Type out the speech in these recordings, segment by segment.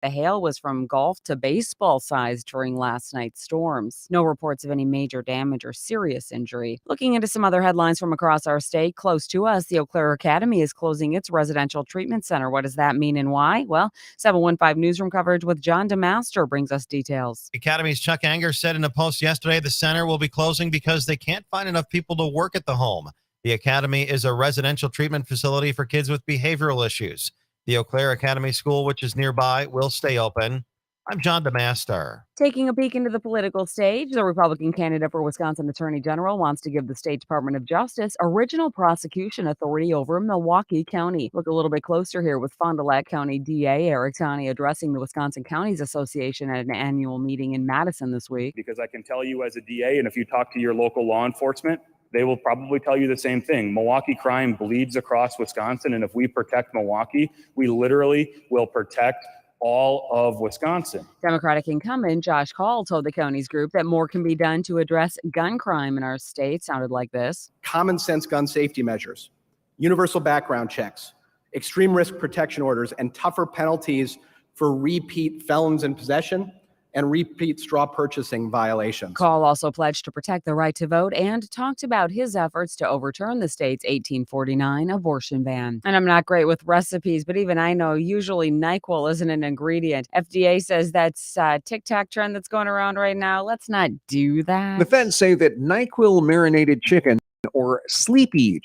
The hail was from golf to baseball size during last night's storms. No reports of any major damage or serious injury. Looking into some other headlines from across our state, close to us, the Eau Claire Academy is closing its residential treatment center. What does that mean and why? Well, 715 Newsroom coverage with John DeMaster brings us details. Academy's Chuck Anger said in a post yesterday the center will be closing because they can't find enough people to work at the home. The Academy is a residential treatment facility for kids with behavioral issues. The Eau Claire Academy School, which is nearby, will stay open. I'm John DeMaster. Taking a peek into the political stage, the Republican candidate for Wisconsin Attorney General wants to give the state Department of Justice original prosecution authority over Milwaukee County. Look a little bit closer here with Fond du Lac County DA Eric Taney addressing the Wisconsin Counties Association at an annual meeting in Madison this week. Because I can tell you as a DA, and if you talk to your local law enforcement, they will probably tell you the same thing. Milwaukee crime bleeds across Wisconsin, and if we protect Milwaukee, we literally will protect all of Wisconsin. Democratic incumbent Josh Call told the county's group that more can be done to address gun crime in our state. Sounded like this. Common sense gun safety measures, universal background checks, extreme risk protection orders, and tougher penalties for repeat felons in possession and repeat straw purchasing violations. Call also pledged to protect the right to vote and talked about his efforts to overturn the state's 1849 abortion ban. And I'm not great with recipes, but even I know usually NyQuil isn't an ingredient. FDA says that's a TikTok trend that's going around right now. Let's not do that. The feds say that NyQuil marinated chicken, or sleepy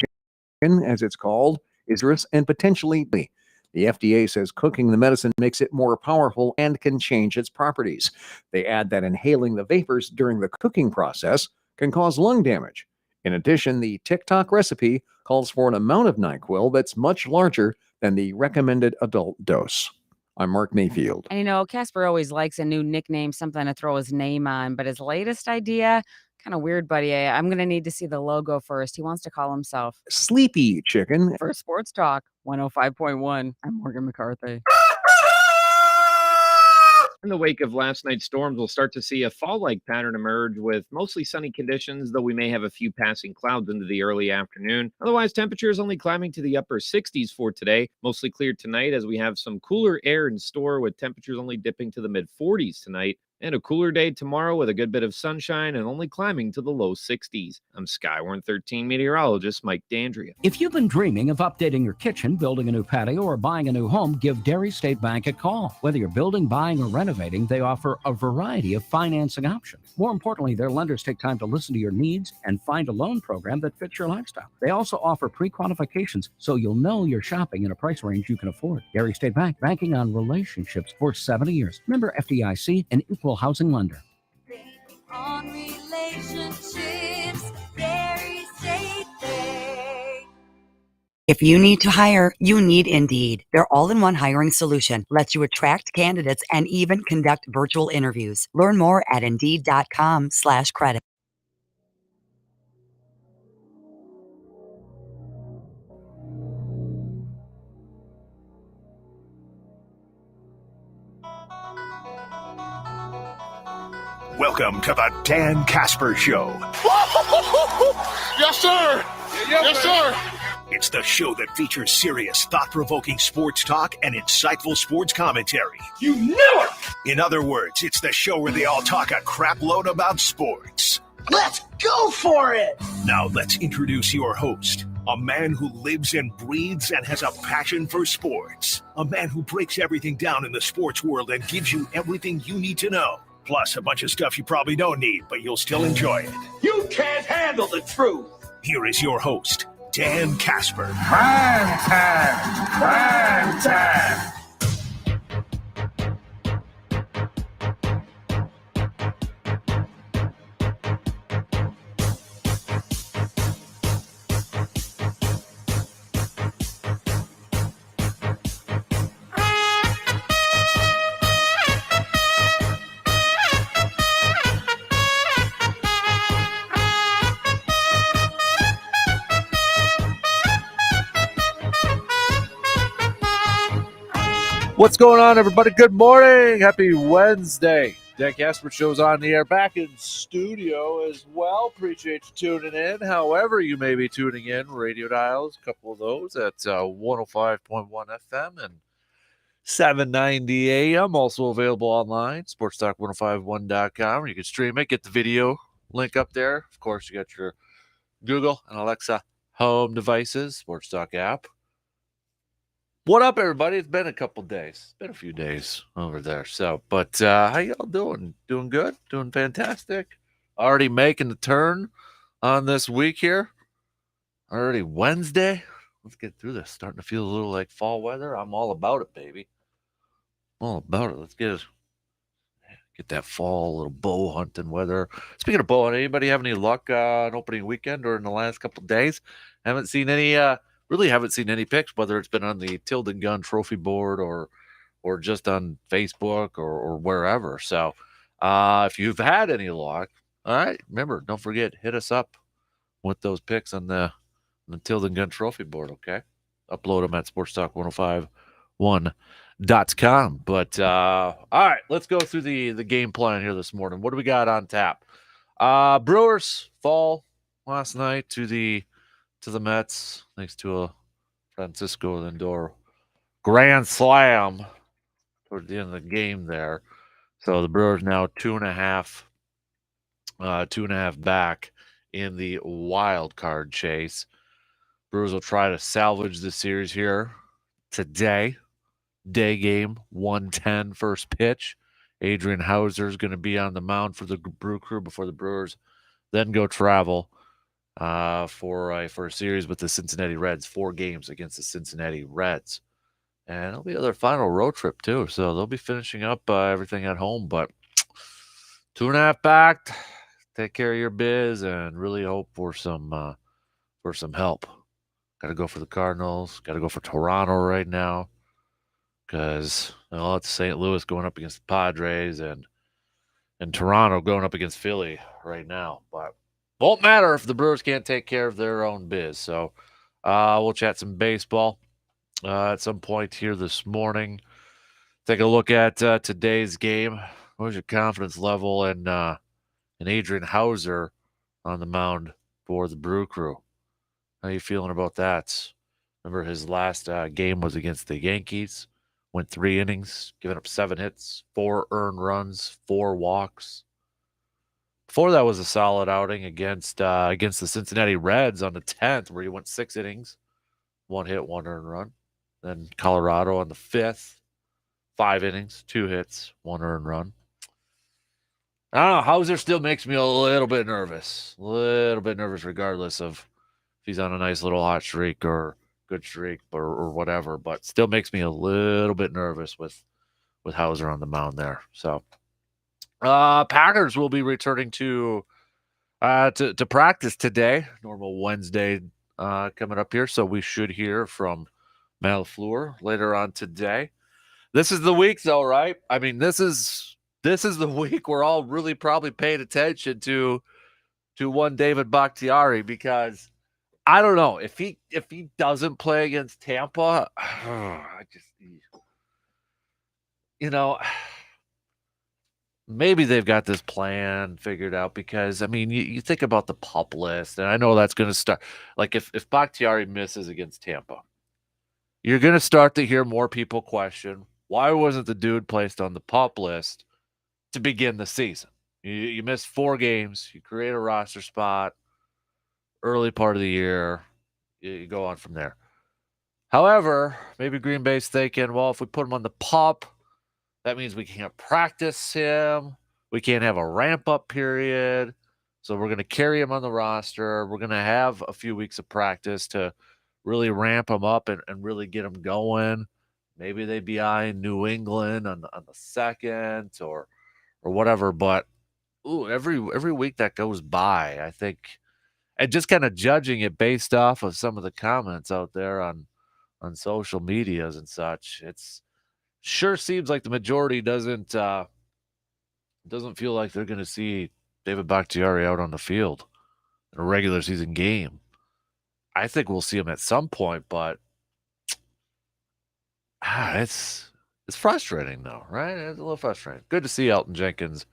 chicken as it's called, is dangerous and potentially deadly. The FDA says cooking the medicine makes it more powerful and can change its properties. They add that inhaling the vapors during the cooking process can cause lung damage. In addition, the TikTok recipe calls for an amount of NyQuil that's much larger than the recommended adult dose. I'm Mark Mayfield. And Kasper always likes a new nickname, something to throw his name on, but his latest idea, kind of weird, buddy. I'm going to need to see the logo first. He wants to call himself Sleepy Chicken. For Sports Talk 105.1, I'm Morgan McCarthy. In the wake of last night's storms, we'll start to see a fall-like pattern emerge with mostly sunny conditions, though we may have a few passing clouds into the early afternoon. Otherwise, temperatures only climbing to the upper 60s for today. Mostly clear tonight as we have some cooler air in store with temperatures only dipping to the mid-40s tonight. And a cooler day tomorrow with a good bit of sunshine and only climbing to the low 60s. I'm Skywarn 13 meteorologist Mike D'Andrea. If you've been dreaming of updating your kitchen, building a new patio, or buying a new home, give Dairy State Bank a call. Whether you're building, buying, or renovating, they offer a variety of financing options. More importantly, their lenders take time to listen to your needs and find a loan program that fits your lifestyle. They also offer pre-qualifications, so you'll know you're shopping in a price range you can afford. Dairy State Bank, banking on relationships for 70 years. Member FDIC, an equal housing lender. On relationships, Dairy State Bank. If you need to hire, you need Indeed. Their all-in-one hiring solution lets you attract candidates and even conduct virtual interviews. Learn more at Indeed.com/credit. Welcome to the Dan Kasper Show. Yes, sir. Yes, sir. It's the show that features serious, thought-provoking sports talk and insightful sports commentary. You knew it! In other words, it's the show where they all talk a crap load about sports. Let's go for it! Now let's introduce your host, a man who lives and breathes and has a passion for sports. A man who breaks everything down in the sports world and gives you everything you need to know. Plus a bunch of stuff you probably don't need, but you'll still enjoy it. You can't handle the truth. Here is your host, Dan Kasper. Prime time! Prime time! What's going on, everybody? Good morning. Happy Wednesday. Dan Kasper Show's on the air, back in studio as well. Appreciate you tuning in. However you may be tuning in, radio dials, a couple of those at 105.1 FM and 7:90 a.m. Also available online, sportstalk1051.com. You can stream it, get the video link up there. Of course, you got your Google and Alexa home devices, Sports Talk app. What up, everybody? It's been a couple days. It's been a few days over there. So, but how y'all doing? Doing good? Doing fantastic? Already making the turn on this week here. Already Wednesday. Let's get through this. Starting to feel a little like fall weather. I'm all about it, baby. All about it. Let's get that fall little bow hunting weather. Speaking of bow hunting, anybody have any luck on opening weekend or in the last couple of days? Haven't seen any. Really haven't seen any pics, whether it's been on the Tilden Gun Trophy board or just on Facebook or wherever. So if you've had any luck, all right, remember, don't forget, hit us up with those pics on the Tilden Gun Trophy board, okay? Upload them at sportstalk1051.com. But all right, let's go through the game plan here this morning. What do we got on tap? Brewers fall last night to the Mets, thanks to a Francisco Lindor grand slam toward the end of the game there. So the Brewers now 2.5 back in the wild card chase. Brewers will try to salvage the series here today. Day game, 1:10 first pitch. Adrian Hauser is going to be on the mound for the Brew Crew before the Brewers then go travel for a series with the Cincinnati Reds, 4 games against the Cincinnati Reds. And it'll be their final road trip, too. So they'll be finishing up everything at home. But 2.5 back, take care of your biz and really hope for some help. Got to go for the Cardinals. Got to go for Toronto right now because it's St. Louis going up against the Padres and Toronto going up against Philly right now. But won't matter if the Brewers can't take care of their own biz. So we'll chat some baseball at some point here this morning. Take a look at today's game. What was your confidence level in Adrian Hauser on the mound for the Brew Crew? How you feeling about that? Remember his last game was against the Yankees. Went 3 innings, giving up 7 hits, 4 earned runs, 4 walks. Before that was a solid outing against the Cincinnati Reds on the 10th, where he went 6 innings, 1 hit, 1 earned run. Then Colorado on the 5th, 5 innings, 2 hits, 1 earned run. I don't know. Hauser still makes me a little bit nervous. Regardless of if he's on a nice little hot streak or good streak or whatever, but still makes me a little bit nervous with Hauser on the mound there. So Packers will be returning to practice today. Normal Wednesday coming up here, so we should hear from Matt LaFleur later on today. This is the week, though, right? I mean, this is the week we're all really probably paying attention to one David Bakhtiari, because I don't know if he doesn't play against Tampa. Maybe they've got this plan figured out, because I mean, you think about the PUP list, and I know that's going to start. Like if Bakhtiari misses against Tampa, you're going to start to hear more people question, why wasn't the dude placed on the PUP list to begin the season? You missed 4 games. You create a roster spot early part of the year. You go on from there. However, maybe Green Bay's thinking, well, if we put him on the PUP, that means we can't practice him. We can't have a ramp-up period. So we're going to carry him on the roster. We're going to have a few weeks of practice to really ramp him up and really get him going. Maybe they'd be eyeing New England on the 2nd or whatever. But every week that goes by, I think, and just kind of judging it based off of some of the comments out there on social medias and such, it's sure seems like the majority doesn't feel like they're going to see David Bakhtiari out on the field in a regular season game. I think we'll see him at some point, but it's frustrating though, right? It's a little frustrating. Good to see Elton Jenkins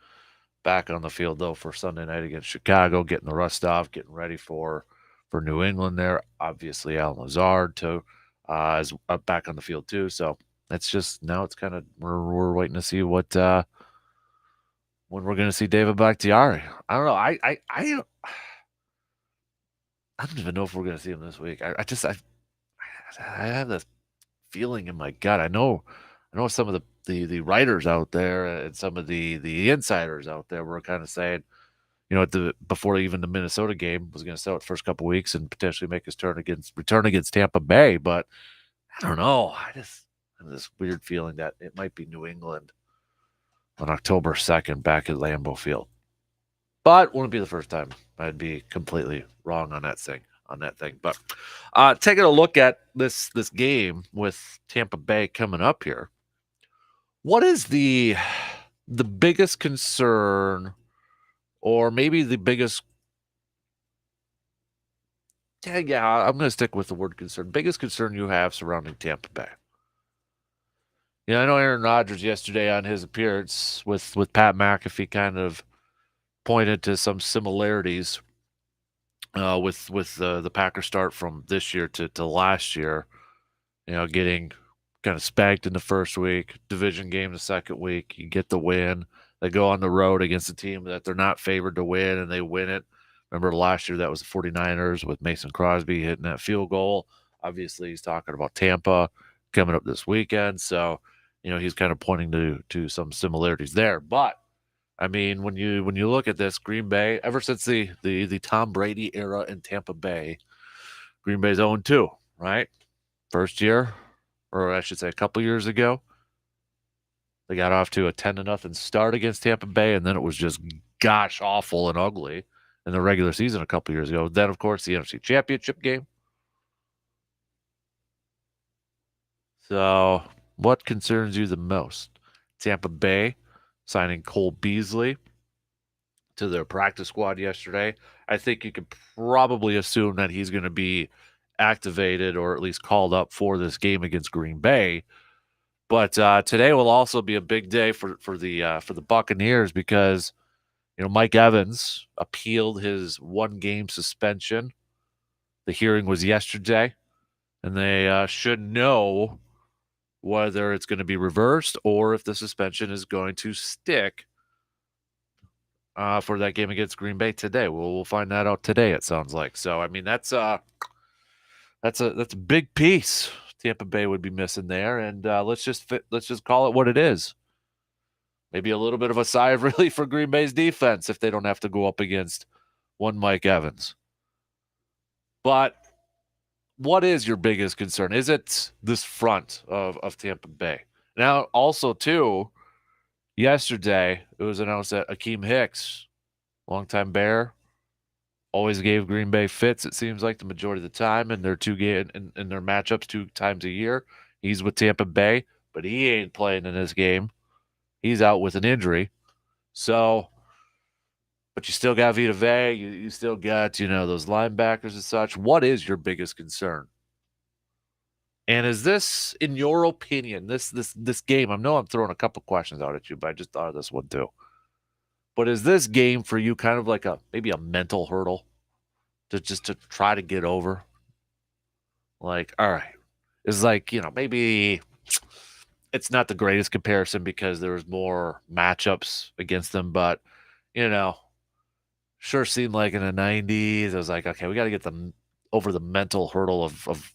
back on the field though for Sunday night against Chicago, getting the rust off, getting ready for New England there. Obviously, Alan Lazard too is back on the field too. So it's just now it's kind of we're waiting to see what when we're going to see David Bakhtiari. I don't know. I don't even know if we're going to see him this week. I have this feeling in my gut. I know some of the writers out there and some of the insiders out there were kind of saying, before even the Minnesota game was going to start the first couple weeks and potentially make his return against Tampa Bay. But I don't know. I just have this weird feeling that it might be New England on October 2nd back at Lambeau Field. But wouldn't be the first time. I'd be completely wrong on that thing. But taking a look at this game with Tampa Bay coming up here, what is the biggest concern, or maybe the biggest? Yeah, I'm going to stick with the word concern. Biggest concern you have surrounding Tampa Bay. I know Aaron Rodgers yesterday on his appearance with Pat McAfee kind of pointed to some similarities with the Packers start from this year to last year. Getting kind of spanked in the first week, division game the second week, you get the win. They go on the road against a team that they're not favored to win, and they win it. Remember last year that was the 49ers with Mason Crosby hitting that field goal. Obviously, he's talking about Tampa coming up this weekend, so he's kind of pointing to some similarities there. But I mean, when you look at this, Green Bay, ever since the Tom Brady era in Tampa Bay, Green Bay's 0-2, right? First year, or I should say a couple years ago, they got off to a 10-0 start against Tampa Bay, and then it was just gosh awful and ugly in the regular season a couple years ago. Then, of course, the NFC Championship game. So, what concerns you the most? Tampa Bay signing Cole Beasley to their practice squad yesterday. I think you could probably assume that he's going to be activated or at least called up for this game against Green Bay. But today will also be a big day for the Buccaneers because Mike Evans appealed his 1-game suspension. The hearing was yesterday, and they should know whether it's going to be reversed or if the suspension is going to stick for that game against Green Bay today. We'll find that out today, it sounds like. So, I mean, that's a big piece Tampa Bay would be missing there, and let's just call it what it is. Maybe a little bit of a sigh of relief for Green Bay's defense if they don't have to go up against one Mike Evans. But what is your biggest concern? Is it this front of Tampa Bay? Now, also, too, yesterday it was announced that Akeem Hicks, longtime Bear, always gave Green Bay fits, it seems like, the majority of the time in their in their matchups 2 times a year. He's with Tampa Bay, but he ain't playing in this game. He's out with an injury. So, but you still got Vita Vea. You still got, those linebackers and such. What is your biggest concern? And is this, in your opinion, this game, I know I'm throwing a couple questions out at you, but I just thought of this one too. But is this game for you kind of like maybe a mental hurdle to try to get over? Like, all right, it's like, maybe it's not the greatest comparison because there was more matchups against them, but, sure seemed like in the 90s, I was like, okay, we got to get them over the mental hurdle of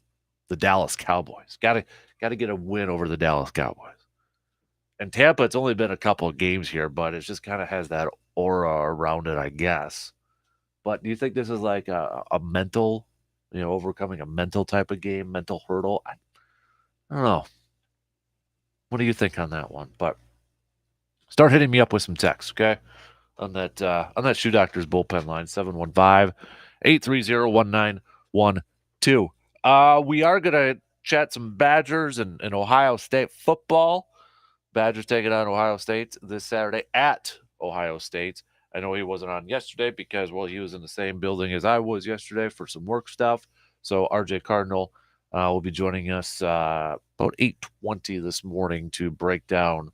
the Dallas Cowboys. Got to get a win over the Dallas Cowboys. And Tampa, it's only been a couple of games here, but it just kind of has that aura around it, I guess. But do you think this is like a mental, overcoming a mental type of game, mental hurdle? I don't know. What do you think on that one? But start hitting me up with some text, okay? On that Shoe Doctors bullpen line, 715-830-1912. We are going to chat some Badgers and Ohio State football. Badgers taking on Ohio State this Saturday at Ohio State. I know he wasn't on yesterday because, he was in the same building as I was yesterday for some work stuff. So RJ Cardinal will be joining us about 8:20 this morning to break down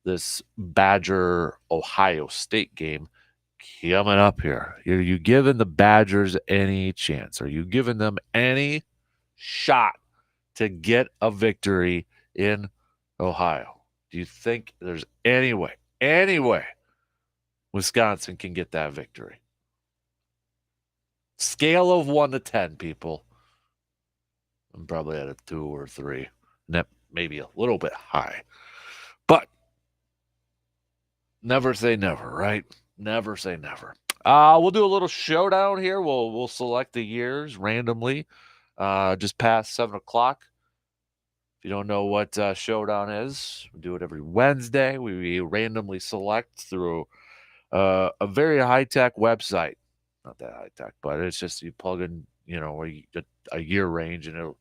this Badger-Ohio State game coming up here. Are you giving the Badgers any chance? Are you giving them any shot to get a victory in Ohio. Do you think there's any way Wisconsin can get that victory? Scale of 1 to 10, people. I'm probably at a 2 or 3. And that may be a little bit high. But never say never, right? Never say never. We'll do a little showdown here. We'll select the years randomly. Just past 7 o'clock. If you don't know what showdown is, we do it every Wednesday. We randomly select through a very high-tech website. Not that high-tech, but it's just you plug in, a year range, and it'll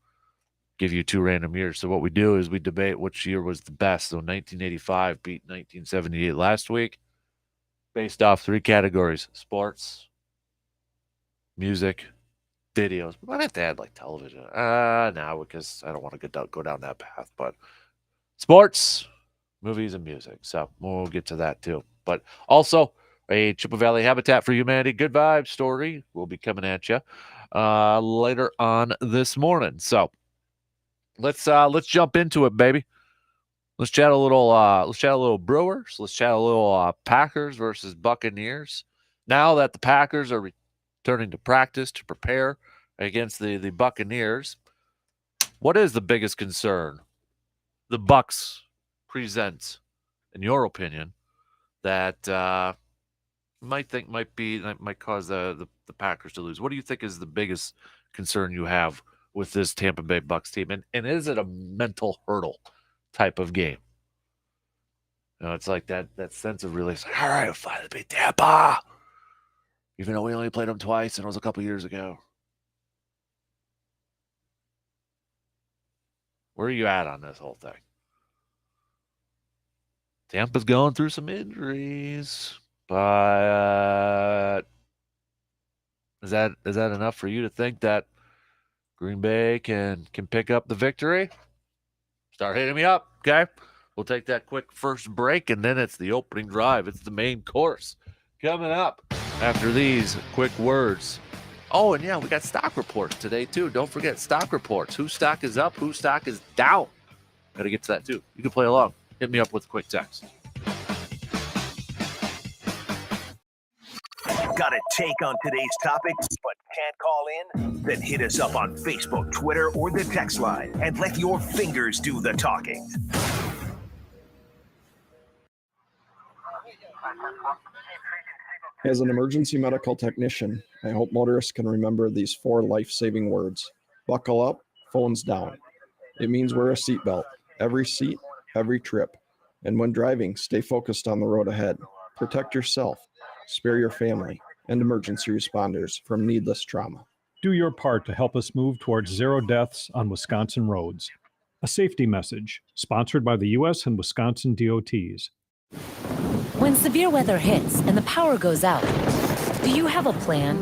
give you 2 random years. So what we do is we debate which year was the best. So 1985 beat 1978 last week, based off 3 categories: sports, music, videos. We might have to add like television. Now because I don't want to go down that path. But sports, movies, and music. So we'll get to that too. But also a Chippewa Valley Habitat for Humanity Good Vibes story will be coming at you later on this morning. So let's jump into it, baby. Let's chat a little Brewers. Let's chat a little Packers versus Buccaneers. Now that the Packers are returning to practice to prepare against the Buccaneers, what is the biggest concern the Bucs present, in your opinion, that might cause the Packers to lose? What do you think is the biggest concern you have with this Tampa Bay Bucs team? And is it a mental hurdle type of game? It's like that sense of release. Like, all right, we'll finally beat Tampa. Even though we only played them twice and it was a couple years ago. Where are you at on this whole thing? Tampa's going through some injuries, but is that enough for you to think that Green Bay can pick up the victory? Start hitting me up, okay? We'll take that quick first break, and then it's the opening drive. It's the main course coming up after these quick words. Oh, and yeah, we got stock reports today, too. Don't forget stock reports. Whose stock is up, whose stock is down. Got to get to that, too. You can play along. Hit me up with a quick text. Got a take on today's topics but can't call in? Then hit us up on Facebook, Twitter, or the text line and let your fingers do the talking. As an emergency medical technician, I hope motorists can remember these 4 life-saving words. Buckle up, phones down. It means wear a seatbelt, every seat, every trip. And when driving, stay focused on the road ahead. Protect yourself, spare your family, and emergency responders from needless trauma. Do your part to help us move towards 0 deaths on Wisconsin roads. A safety message sponsored by the U.S. and Wisconsin DOTs. When severe weather hits and the power goes out, do you have a plan?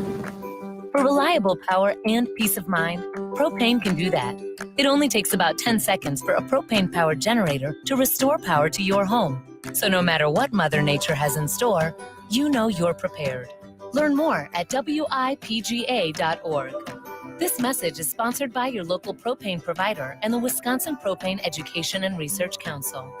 For reliable power and peace of mind, propane can do that. It only takes about 10 seconds for a propane-powered generator to restore power to your home. So no matter what Mother Nature has in store, you know you're prepared. Learn more at wipga.org. This message is sponsored by your local propane provider and the Wisconsin Propane Education and Research Council.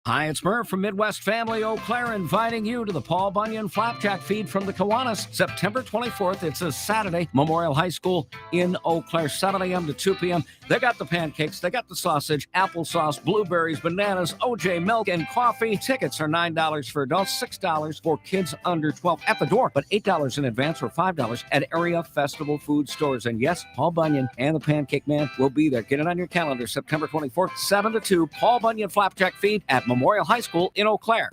Hi, it's Murph from Midwest Family Eau Claire, inviting you to the Paul Bunyan Flapjack Feed from the Kiwanis, September 24th. It's a Saturday, Memorial High School in Eau Claire, 7 a.m. to 2 p.m. They got the pancakes, they got the sausage, applesauce, blueberries, bananas, OJ milk, and coffee. Tickets are $9 for adults, $6 for kids under 12 at the door, but $8 in advance or $5 at area festival food stores. And yes, Paul Bunyan and the Pancake Man will be there. Get it on your calendar, September 24th, 7 to 2, Paul Bunyan Flapjack Feed at Memorial High School in Eau Claire.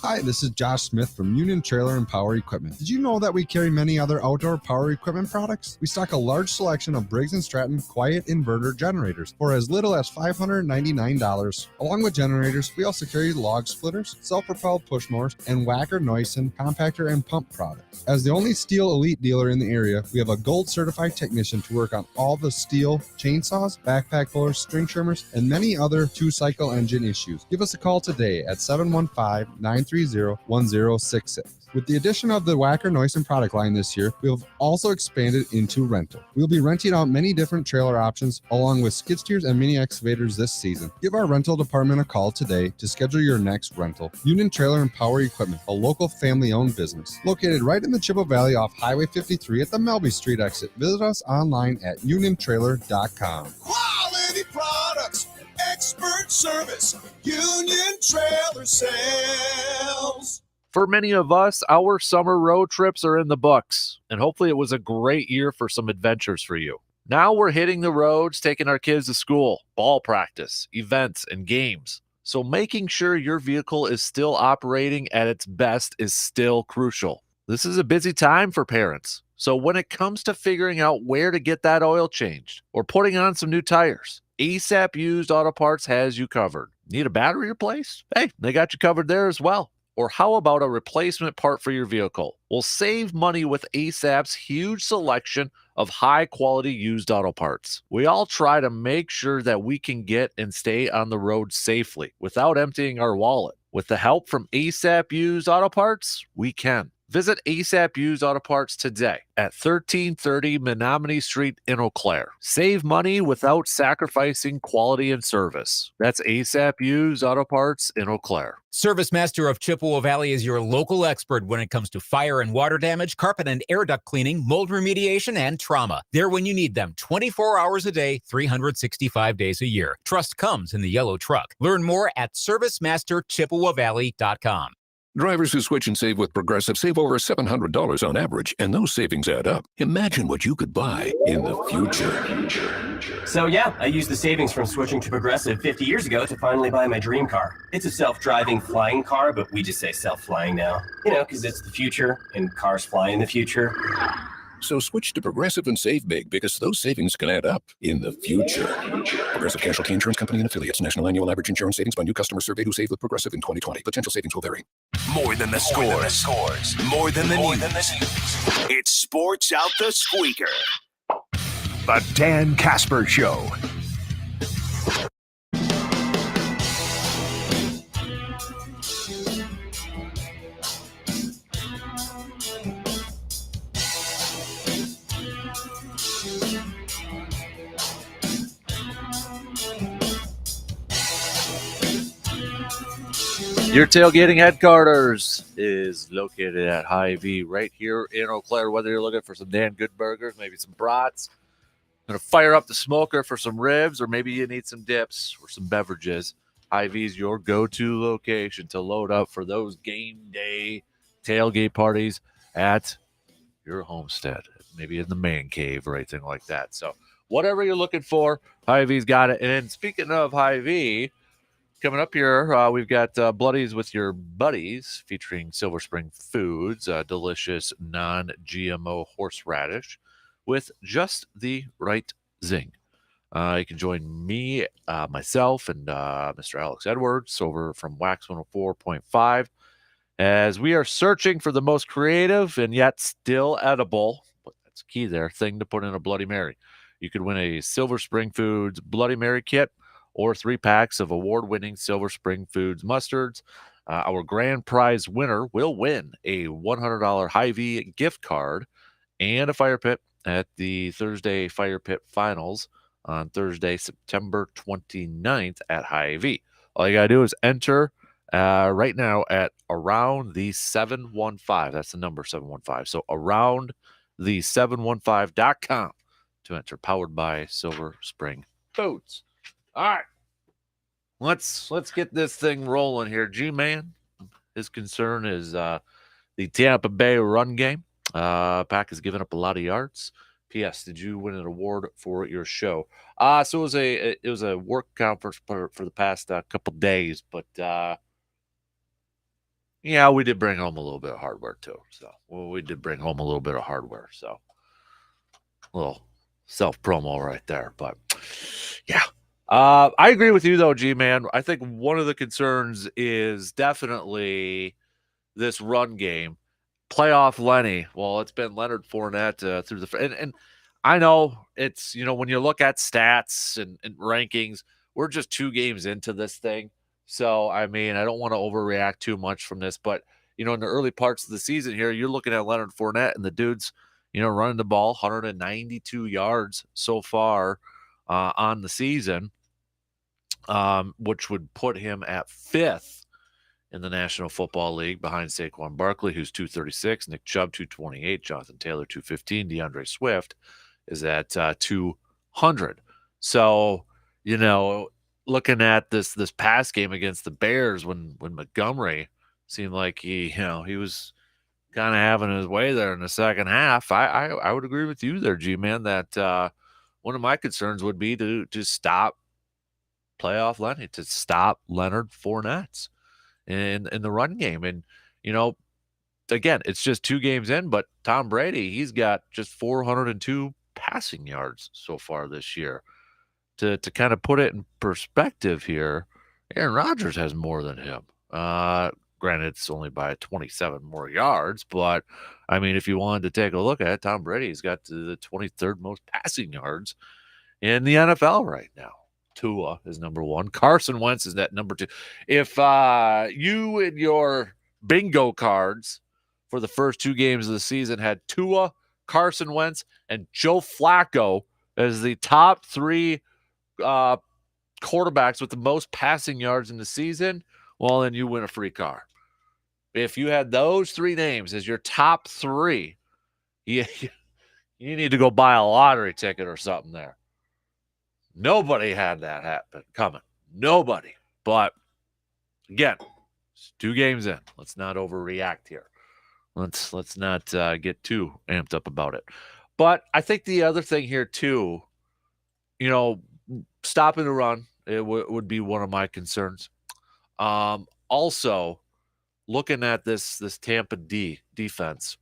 Hi, this is Josh Smith from Union Trailer and Power Equipment. Did you know that we carry many other outdoor power equipment products? We stock a large selection of Briggs & Stratton quiet inverter generators for as little as $599. Along with generators, we also carry log splitters, self-propelled push mowers, and Wacker Neuson compactor and pump products. As the only Steel Elite dealer in the area, we have a gold certified technician to work on all the steel chainsaws, backpack pullers, string trimmers, and many other two-cycle engine issues. Give us a call today at 715-930-1066. With the addition of the Wacker Neuson product line this year, we have also expanded into rental. We'll be renting out many different trailer options along with skid steers and mini excavators this season. Give our rental department a call today to schedule your next rental. Union Trailer and Power Equipment, a local family-owned business located right in the Chippewa Valley off Highway 53 at the Melby Street exit. Visit us online at uniontrailer.com. Quality products, expert service, Union Trailer Sales. For many of us, our summer road trips are in the books, and hopefully it was a great year for some adventures for you. Now we're hitting the roads, taking our kids to school, ball practice, events, and games. So making sure your vehicle is still operating at its best is still crucial. This is a busy time for parents. So when it comes to figuring out where to get that oil changed or putting on some new tires, ASAP Used Auto Parts has you covered. Need a battery replaced? Hey, they got you covered there as well. Or how about a replacement part for your vehicle? Well, save money with ASAP's huge selection of high-quality used auto parts. We all try to make sure that we can get and stay on the road safely without emptying our wallet. With the help from ASAP Used Auto Parts, we can. Visit ASAP Used Auto Parts today at 1330 Menominee Street in Eau Claire. Save money without sacrificing quality and service. That's ASAP Used Auto Parts in Eau Claire. Service Master of Chippewa Valley is your local expert when it comes to fire and water damage, carpet and air duct cleaning, mold remediation, and trauma. They're when you need them 24 hours a day, 365 days a year. Trust comes in the yellow truck. Learn more at ServiceMasterChippewaValley.com. Drivers who switch and save with Progressive save over $700 on average, and those savings add up. Imagine what you could buy in the future. So yeah, I used the savings from switching to Progressive 50 years ago to finally buy my dream car. It's a self-driving flying car, but we just say self-flying now. You know, because it's the future, and cars fly in the future. So switch to Progressive and save big, because those savings can add up in the future. Progressive Casualty Insurance Company and Affiliates. National annual average insurance savings by new customers surveyed who saved with Progressive in 2020. Potential savings will vary. More than the scores. More than the news. It's Sports Out the Squeaker. The Dan Kasper Show. Your tailgating headquarters is located at Hy-Vee right here in Eau Claire. Whether you're looking for some damn good burgers, maybe some brats, going to fire up the smoker for some ribs, or maybe you need some dips or some beverages, Hy-Vee is your go-to location to load up for those game day tailgate parties at your homestead, maybe in the man cave or anything like that. So whatever you're looking for, Hy-Vee's got it. And speaking of Hy-Vee, coming up here, we've got Bloodies with Your Buddies featuring Silver Spring Foods, delicious non-GMO horseradish with just the right zing. You can join me, myself, and Mr. Alex Edwards over from Wax 104.5 as we are searching for the most creative and yet still edible, but that's key there, thing to put in a Bloody Mary. You could win a Silver Spring Foods Bloody Mary kit or 3 packs of award-winning Silver Spring Foods mustards. Our grand prize winner will win a $100 Hy-Vee gift card and a fire pit at the Thursday Fire Pit Finals on Thursday, September 29th at Hy-Vee. All you got to do is enter right now at around the 715. That's the number 715. So around the 715.com to enter, powered by Silver Spring Foods. All right, let's get this thing rolling here. G-Man, his concern is the Tampa Bay run game. Pack has given up a lot of yards. P.S. Did you win an award for your show? So it was a work conference for the past couple days, but yeah, we did bring home a little bit of hardware too. So we did bring home a little bit of hardware. So a little self promo right there, but yeah. I agree with you, though, G-Man. I think one of the concerns is definitely this run game. Playoff Lenny. Well, it's been Leonard Fournette through the – and I know it's, you know, when you look at stats and rankings, we're just 2 games into this thing. So, I mean, I don't want to overreact too much from this. But, in the early parts of the season here, you're looking at Leonard Fournette and the dude's, running the ball 192 yards so far on the season, which would put him at 5th in the National Football League behind Saquon Barkley, who's 236, Nick Chubb, 228, Jonathan Taylor, 215, DeAndre Swift is at 200. So, looking at this pass game against the Bears when Montgomery seemed like he was kind of having his way there in the second half, I would agree with you there, G-Man, that one of my concerns would be to stop playoff Lenny, to stop Leonard Fournette in the run game. And, again, it's just 2 games in, but Tom Brady, he's got just 402 passing yards so far this year. To kind of put it in perspective here, Aaron Rodgers has more than him. Granted, it's only by 27 more yards, but I mean, if you wanted to take a look at it, Tom Brady's got the 23rd most passing yards in the NFL right now. Tua is number 1. Carson Wentz is at number 2. If you in your bingo cards for the first 2 games of the season had Tua, Carson Wentz, and Joe Flacco as the top 3 quarterbacks with the most passing yards in the season, well, then you win a free car. If you had those 3 names as your top 3, you need to go buy a lottery ticket or something there. Nobody had that happen coming. Nobody. But again, it's 2 games in. Let's not overreact here. Let's not get too amped up about it. But I think the other thing here too, stopping the run, it would be one of my concerns. Also, looking at this Tampa defense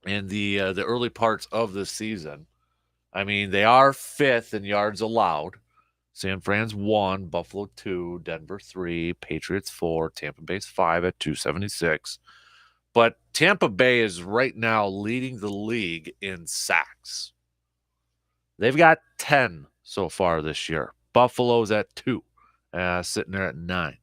in the early parts of this season, I mean, they are 5th in yards allowed. San Fran's 1, Buffalo 2, Denver 3, Patriots 4, Tampa Bay's 5 at 276. But Tampa Bay is right now leading the league in sacks. They've got 10 so far this year. Buffalo's at 2, sitting there at 9.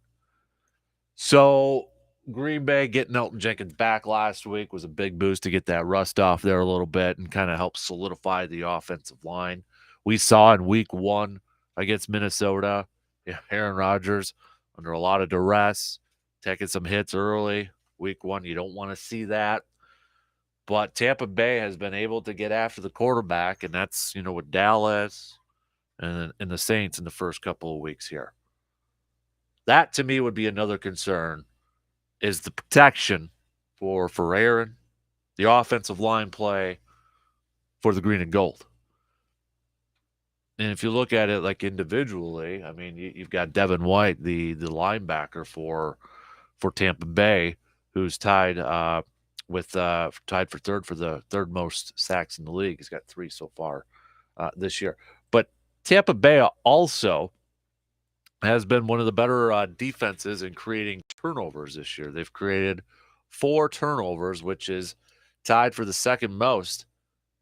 So Green Bay getting Elton Jenkins back last week was a big boost to get that rust off there a little bit and kind of help solidify the offensive line. We saw in week 1 against Minnesota, Aaron Rodgers under a lot of duress, taking some hits early. Week 1, you don't want to see that. But Tampa Bay has been able to get after the quarterback, and that's, with Dallas and the Saints in the first couple of weeks here. That, to me, would be another concern, is the protection for Aaron, the offensive line play for the green and gold. And if you look at it like individually, I mean, you've got Devin White, the linebacker for Tampa Bay, who's tied for 3rd for the 3rd most sacks in the league. He's got 3 so far this year. But Tampa Bay also has been one of the better defenses in creating turnovers this year. They've created 4 turnovers, which is tied for the 2nd most.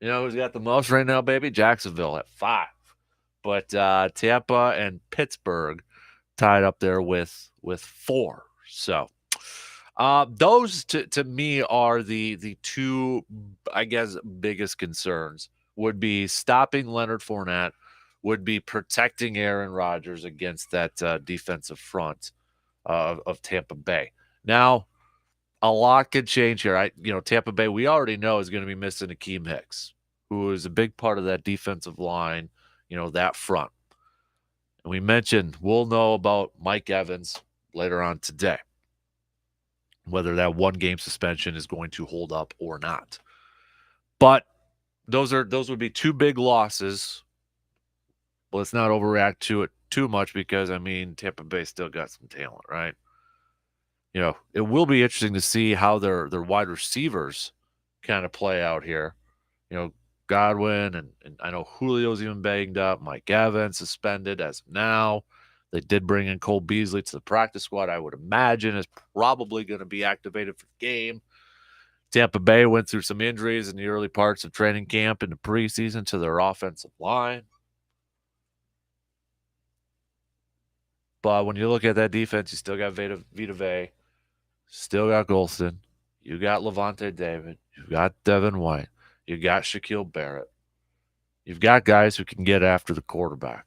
Who's got the most right now, baby? Jacksonville at 5. But Tampa and Pittsburgh tied up there with 4. So those to me are the 2, I guess, biggest concerns. Would be stopping Leonard Fournette, would be protecting Aaron Rodgers against that defensive front of Tampa Bay. Now, a lot could change here. Tampa Bay, we already know, is going to be missing Akeem Hicks, who is a big part of that defensive line, that front. And we mentioned we'll know about Mike Evans later on today, whether that 1-game suspension is going to hold up or not. But those would be 2 big losses. Well, let's not overreact to it too much because, I mean, Tampa Bay still got some talent, right? It will be interesting to see how their wide receivers kind of play out here. Godwin, and I know Julio's even banged up. Mike Evans suspended as of now. They did bring in Cole Beasley to the practice squad. I would imagine is probably going to be activated for the game. Tampa Bay went through some injuries in the early parts of training camp in the preseason to their offensive line. But when you look at that defense, you still got Vita Vea, Still got Golston. You got Levante David. You've got Devin White. You got Shaquille Barrett. You've got guys who can get after the quarterback.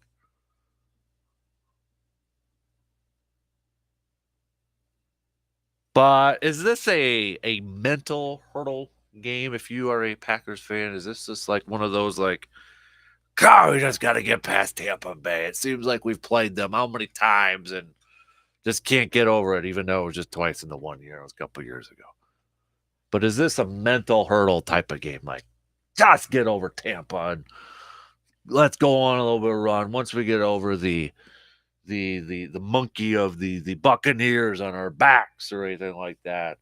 But is this a mental hurdle game if you are a Packers fan? Is this just like one of those like, God, we just got to get past Tampa Bay. It seems like we've played them how many times and just can't get over it, even though it was just twice in the 1 year. It was a couple years ago. But is this a mental hurdle type of game? Like, just get over Tampa and let's go on a little bit of a run. Once we get over the monkey of the Buccaneers on our backs or anything like that,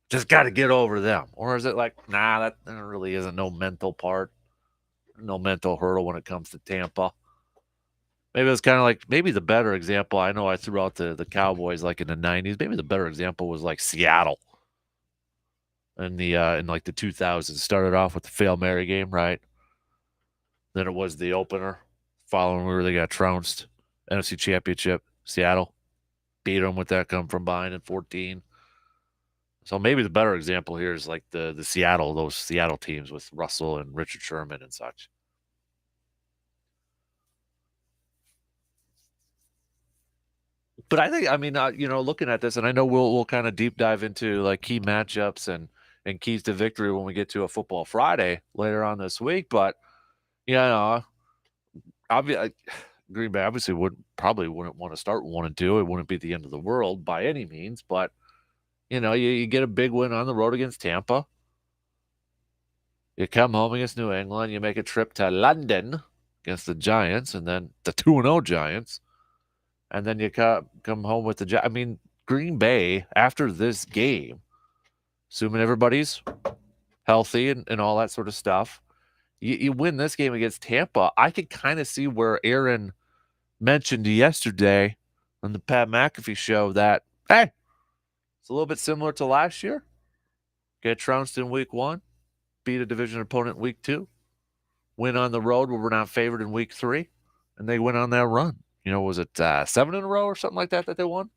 just got to get over them. Or is it like, nah, that there really isn't no mental part, no mental hurdle when it comes to Tampa. Maybe it's kind of like, maybe the better example, I know I threw out the Cowboys like in the 90s. Maybe the better example was like Seattle in like the 2000s. Started off with the Fail Mary game, right? Then it was the opener following where they got trounced. NFC Championship, Seattle beat them with that come from behind in 14. So maybe the better example here is like the Seattle, those Seattle teams with Russell and Richard Sherman and such. But I think, I mean, looking at this, and I know we'll kind of deep dive into like key matchups and keys to victory when we get to a Football Friday later on this week. But Green Bay obviously probably wouldn't want to start 1-2. It wouldn't be the end of the world by any means. But you get a big win on the road against Tampa. You come home against New England. You make a trip to London against the Giants, and then the 2-0 Giants. And then you come home with the – I mean, Green Bay, after this game, assuming everybody's healthy and all that sort of stuff, you win this game against Tampa. I could kind of see where Aaron mentioned yesterday on the Pat McAfee show that, hey, it's a little bit similar to last year. Get trounced in week 1, beat a division opponent in week 2, win on the road where we're not favored in week 3, and they went on that run. Was it 7 in a row or something like that they won?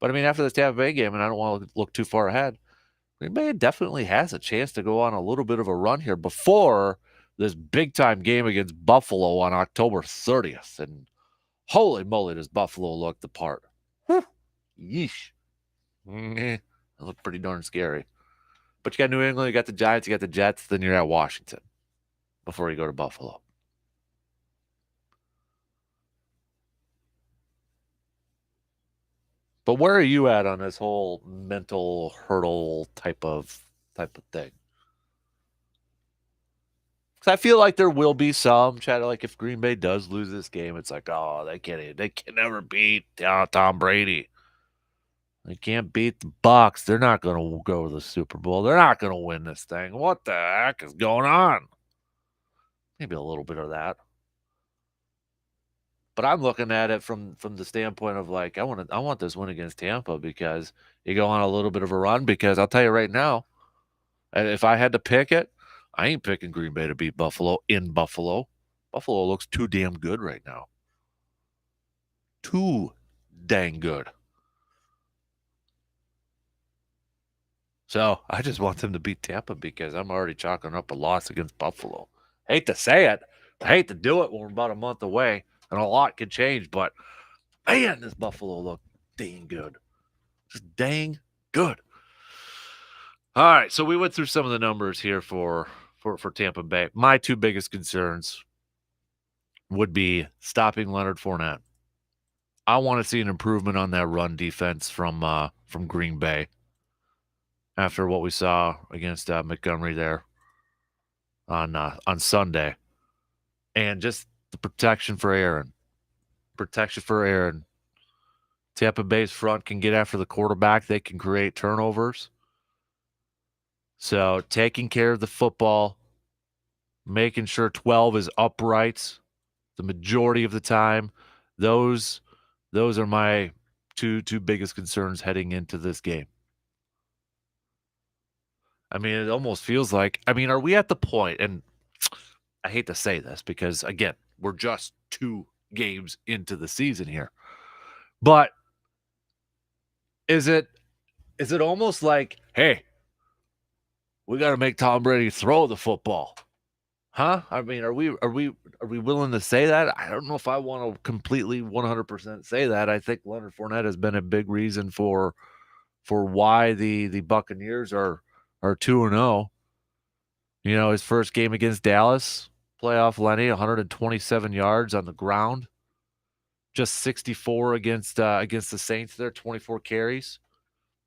But, I mean, after this Tampa Bay game, and I don't want to look too far ahead, Green Bay definitely has a chance to go on a little bit of a run here before this big-time game against Buffalo on October 30th. And holy moly, does Buffalo look the part. Whew. Yeesh. It looked pretty darn scary. But you got New England, you got the Giants, you got the Jets, then you're at Washington before you go to Buffalo. But where are you at on this whole mental hurdle type of thing? Because I feel like there will be some chatter. Like if Green Bay does lose this game, it's like, oh, they can never beat Tom Brady. They can't beat the Bucs. They're not going to go to the Super Bowl. They're not going to win this thing. What the heck is going on? Maybe a little bit of that. But I'm looking at it from the standpoint of like, I want this win against Tampa because you go on a little bit of a run. Because I'll tell you right now, if I had to pick it, I ain't picking Green Bay to beat Buffalo in Buffalo. Buffalo looks too damn good right now. Too dang good. So I just want them to beat Tampa because I'm already chalking up a loss against Buffalo. Hate to say it. I hate to do it when we're about a month away. And a lot could change, but man, this Buffalo looked dang good. Just dang good. All right, so we went through some of the numbers here for Tampa Bay. My two biggest concerns would be stopping Leonard Fournette. I want to see an improvement on that run defense from Green Bay after what we saw against Montgomery there on Sunday, and just the protection for Aaron. Tampa Bay's front can get after the quarterback. They can create turnovers. So taking care of the football, making sure 12 is upright the majority of the time. Those are my two biggest concerns heading into this game. I mean, it almost feels like, are we at the point, and I hate to say this because, again, we're just 2 games into the season here. But is it is it almost like, hey, we got to make Tom Brady throw the football? Huh? I mean, are we willing to say that? I don't know if I want to completely 100% say that. I think Leonard Fournette has been a big reason for why the Buccaneers are 2-0. You know, his first game against Dallas, playoff Lenny, 127 yards on the ground. Just 64 against the Saints there, 24 carries.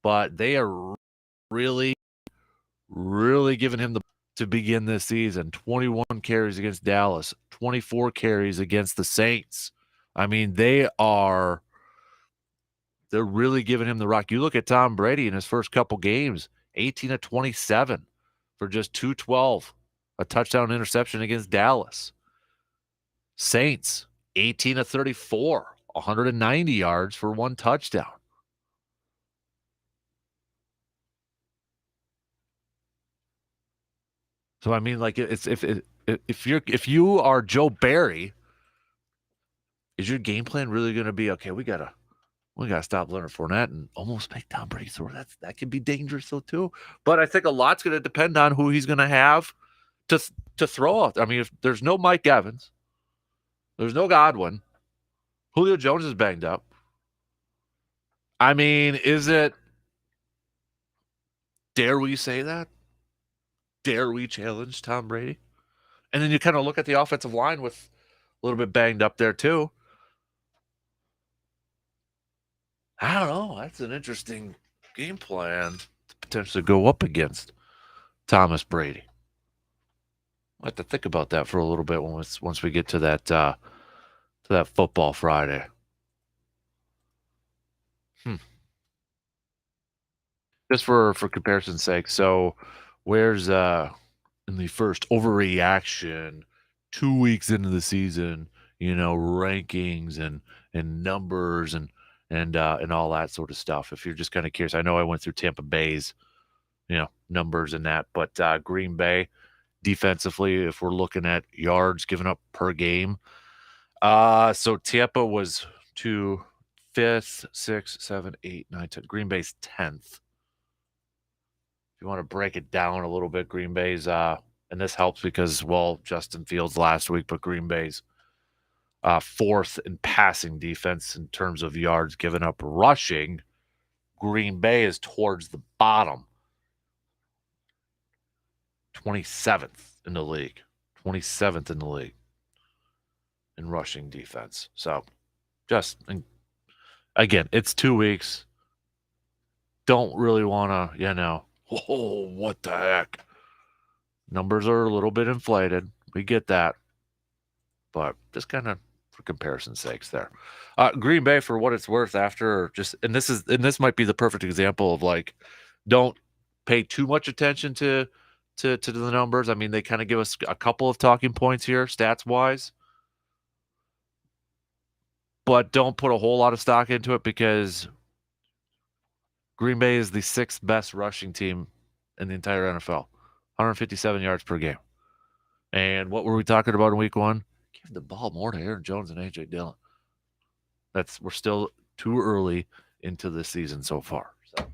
But they are really giving him to begin this season. 21 carries against Dallas, 24 carries against the Saints. I mean, they're really giving him the rock. You look at Tom Brady in his first couple games, 18 of 27 for just 212, a touchdown interception against Dallas. Saints, 18 of 34, 190 yards for one touchdown. So I mean, like, it's if you are Joe Barry, is your game plan really going to be, okay, we gotta stop Leonard Fournette and almost make Tom Brady throw? That could be dangerous though too. But I think a lot's going to depend on who he's going to have to throw out. I mean, if there's no Mike Evans, there's no Godwin, Julio Jones is banged up. I mean, dare we say that? Dare we challenge Tom Brady? And then you kind of look at the offensive line with a little bit banged up there too. I don't know. That's an interesting game plan to potentially go up against Thomas Brady. I'll have to think about that for a little bit once we get to that football Friday. Just for comparison's sake, so where's in the first overreaction 2 weeks into the season, rankings and numbers and all that sort of stuff. If you're just kind of curious, I know I went through Tampa Bay's, numbers and that, but Green Bay defensively, if we're looking at yards given up per game, so Tampa was 5th, 6th, 7th, 8th, 9th, 10th. Green Bay's 10th. If you want to break it down a little bit, Green Bay's, and this helps because, Justin Fields last week, but Green Bay's 4th in passing defense in terms of yards given up rushing. Green Bay is towards the bottom, 27th in the league, 27th in the league in rushing defense. So again, it's 2 weeks. Don't really want to, what the heck? Numbers are a little bit inflated. We get that. But just kind of for comparison's sakes there. Green Bay, for what it's worth, after and this might be the perfect example of, like, don't pay too much attention to the numbers. I mean, they kind of give us a couple of talking points here, stats wise. But don't put a whole lot of stock into it because Green Bay is the 6th best rushing team in the entire NFL. 157 yards per game. And what were we talking about in week 1? Give the ball more to Aaron Jones and A.J. Dillon. We're still too early into the season so far. So,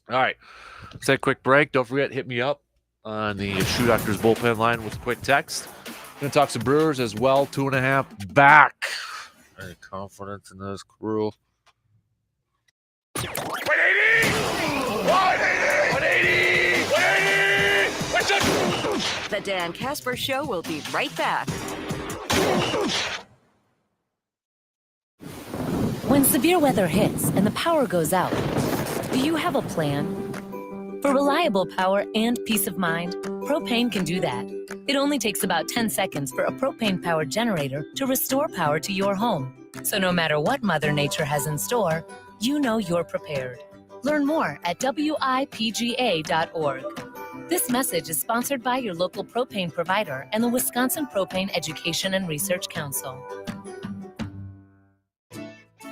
all right. Let's take a quick break. Don't forget, hit me up on the Shoe Doctors bullpen line with a quick text. Going to talk some Brewers as well. 2.5 back. Any confidence in this crew? 180! The Dan Kasper Show will be right back. When severe weather hits and the power goes out, do you have a plan? For reliable power and peace of mind, propane can do that. It only takes about 10 seconds for a propane-powered generator to restore power to your home. So no matter what Mother Nature has in store, you know you're prepared. Learn more at WIPGA.org. This message is sponsored by your local propane provider and the Wisconsin Propane Education and Research Council.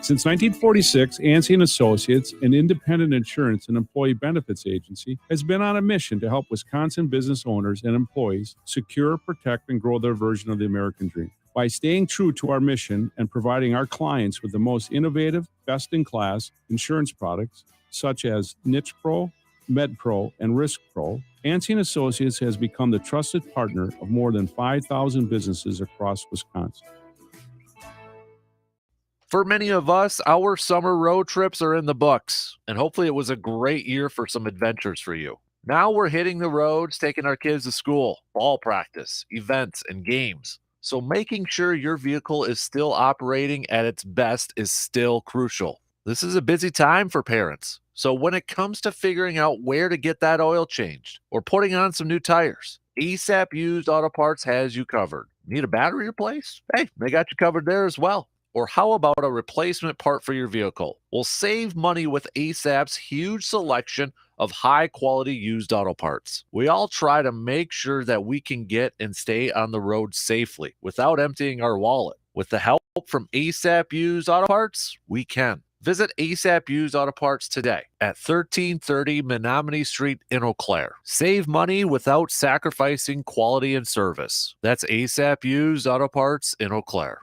Since 1946, Ansey & Associates, an independent insurance and employee benefits agency, has been on a mission to help Wisconsin business owners and employees secure, protect, and grow their version of the American dream. By staying true to our mission and providing our clients with the most innovative, best-in-class insurance products, such as Niche Pro, MedPro, and Risk Pro, Anssi & Associates has become the trusted partner of more than 5,000 businesses across Wisconsin. For many of us, our summer road trips are in the books, and hopefully it was a great year for some adventures for you. Now we're hitting the roads, taking our kids to school, ball practice, events, and games. So making sure your vehicle is still operating at its best is still crucial. This is a busy time for parents. So when it comes to figuring out where to get that oil changed or putting on some new tires, ASAP Used Auto Parts has you covered. Need a battery replaced? Hey, they got you covered there as well. Or how about a replacement part for your vehicle? Well, save money with ASAP's huge selection of high-quality used auto parts. We all try to make sure that we can get and stay on the road safely without emptying our wallet. With the help from ASAP Used Auto Parts, we can. Visit ASAP Used Auto Parts today at 1330 Menominee Street in Eau Claire. Save money without sacrificing quality and service. That's ASAP Used Auto Parts in Eau Claire.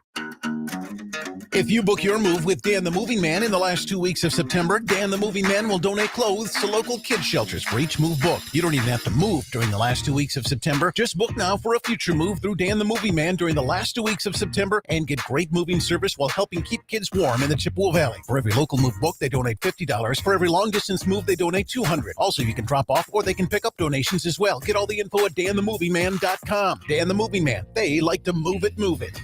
If you book your move with Dan the Moving Man in the last 2 weeks of September, Dan the Moving Man will donate clothes to local kids shelters for each move booked. You don't even have to move during the last 2 weeks of September. Just book now for a future move through Dan the Moving Man during the last 2 weeks of September and get great moving service while helping keep kids warm in the Chippewa Valley. For every local move booked, they donate $50. For every long distance move, they donate $200. Also, you can drop off or they can pick up donations as well. Get all the info at danthemovingman.com. Dan the Moving Man. They like to move it, move it.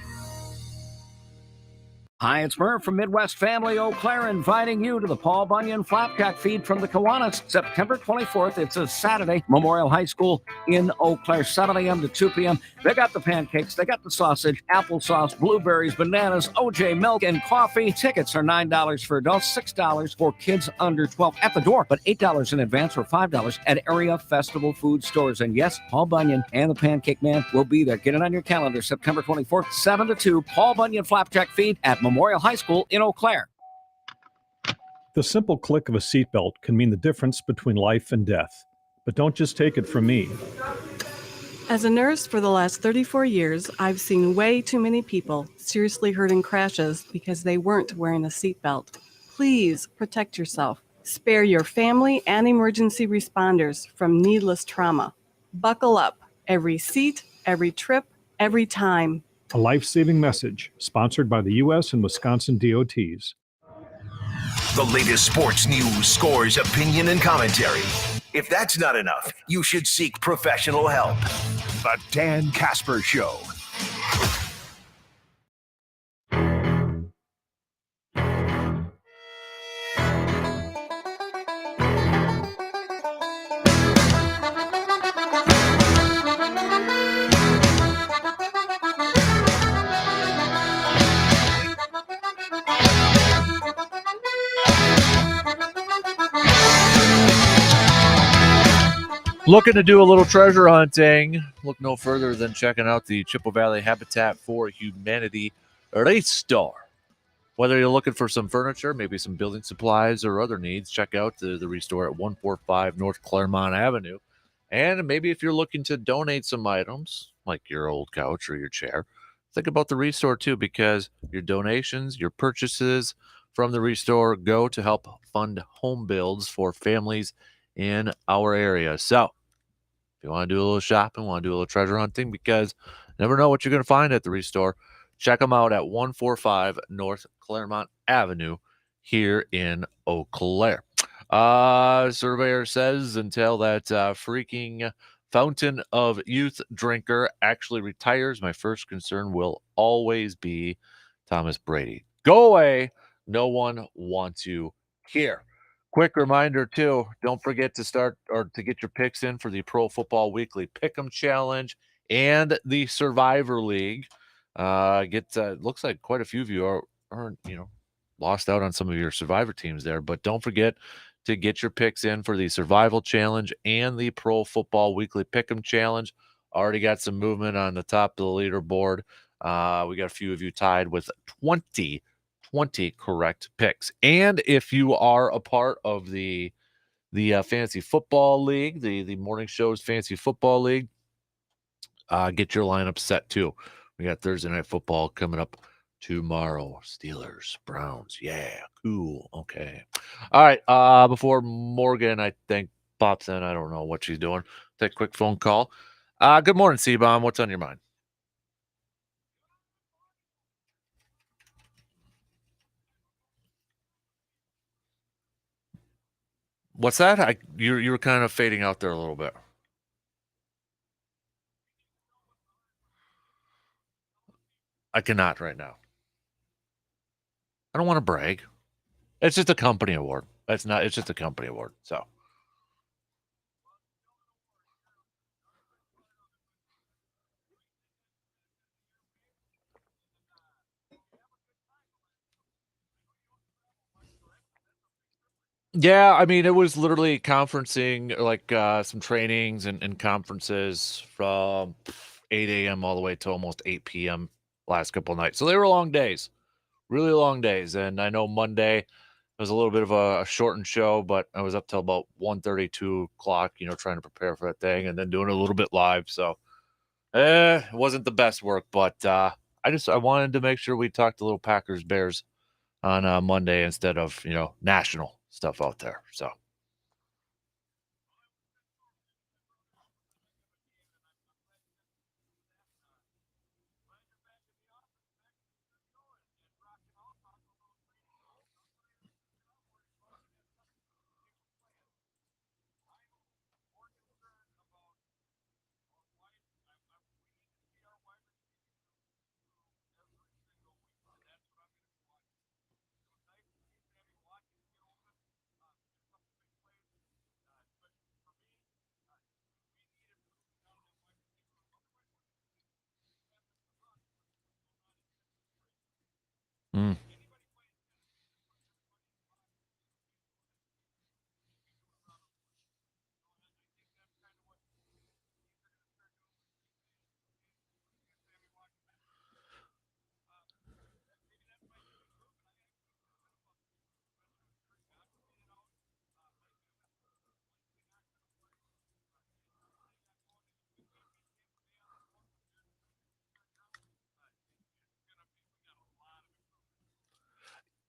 Hi, it's Murph from Midwest Family Eau Claire, inviting you to the Paul Bunyan Flapjack Feed from the Kiwanis, September 24th. It's a Saturday, Memorial High School in Eau Claire, 7 a.m. to 2 p.m. They got the pancakes, they got the sausage, applesauce, blueberries, bananas, OJ milk, and coffee. Tickets are $9 for adults, $6 for kids under 12 at the door, but $8 in advance or $5 at area festival food stores. And yes, Paul Bunyan and the Pancake Man will be there. Get it on your calendar, September 24th, 7 to 2, Paul Bunyan Flapjack Feed at Memorial High School in Eau Claire. The simple click of a seatbelt can mean the difference between life and death. But don't just take it from me. As a nurse for the last 34 years, I've seen way too many people seriously hurt in crashes because they weren't wearing a seatbelt. Please protect yourself. Spare your family and emergency responders from needless trauma. Buckle up. Every seat, every trip, every time. A life-saving message sponsored by the U.S. and Wisconsin DOTs. The latest sports news, scores, opinion, and commentary. If that's not enough, you should seek professional help. The Dan Kasper Show. Looking to do a little treasure hunting? Look no further than checking out the Chippewa Valley Habitat for Humanity Race Store. Whether you're looking for some furniture, maybe some building supplies or other needs, check out the Restore at 145 North Claremont Avenue. And maybe if you're looking to donate some items, like your old couch or your chair, think about the Restore too, because your donations, your purchases from the Restore go to help fund home builds for families in our area. So if you want to do a little shopping, want to do a little treasure hunting, because you never know what you're going to find at the Restore, check them out at 145 North Claremont Avenue here in Eau Claire. Surveyor says until that freaking fountain of youth drinker actually retires, my first concern will always be Thomas Brady. Go away. No one wants you here. Quick reminder, too, don't forget to start or to get your picks in for the Pro Football Weekly Pick'em Challenge and the Survivor League. Looks like quite a few of you are lost out on some of your Survivor teams there, but don't forget to get your picks in for the Survival Challenge and the Pro Football Weekly Pick'em Challenge. Already got some movement on the top of the leaderboard. We got a few of you tied with 20 correct picks. And if you are a part of the Fantasy Football League, the Morning Show's Fantasy Football League, get your lineup set too. We got Thursday Night Football coming up tomorrow. Steelers, Browns. Yeah, cool. Okay. All right. Before Morgan, I think, pops in, I don't know what she's doing. Take a quick phone call. Good morning, C-Bomb. What's on your mind? What's that? You were kind of fading out there a little bit. I cannot right now. I don't want to brag. It's just a company award. It's just a company award. So. Yeah, I mean, it was literally conferencing, like some trainings and conferences from 8 a.m. all the way to almost 8 p.m. last couple of nights. So they were long days, really long days. And I know Monday was a little bit of a shortened show, but I was up till about 1:30, 2 o'clock, trying to prepare for that thing and then doing it a little bit live. So it wasn't the best work, but I wanted to make sure we talked a little Packers Bears on Monday instead of, national stuff out there. So. Mm.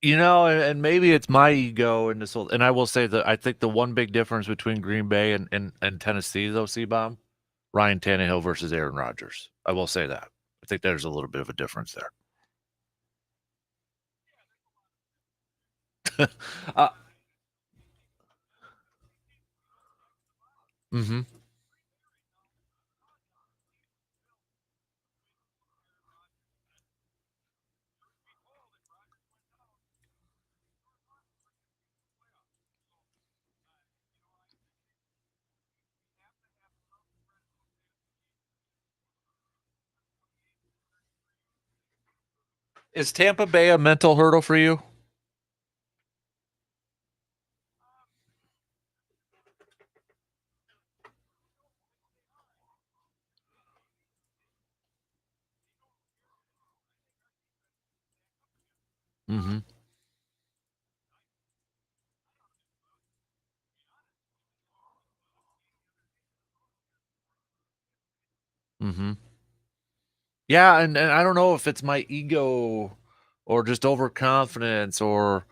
And maybe it's my ego in this whole, and I will say that I think the one big difference between Green Bay and Tennessee, though, C-Bomb, Ryan Tannehill versus Aaron Rodgers. I will say that. I think there's a little bit of a difference there. Mm-hmm. Is Tampa Bay a mental hurdle for you? Mm-hmm. Mm-hmm. Yeah, and I don't know if it's my ego or just overconfidence or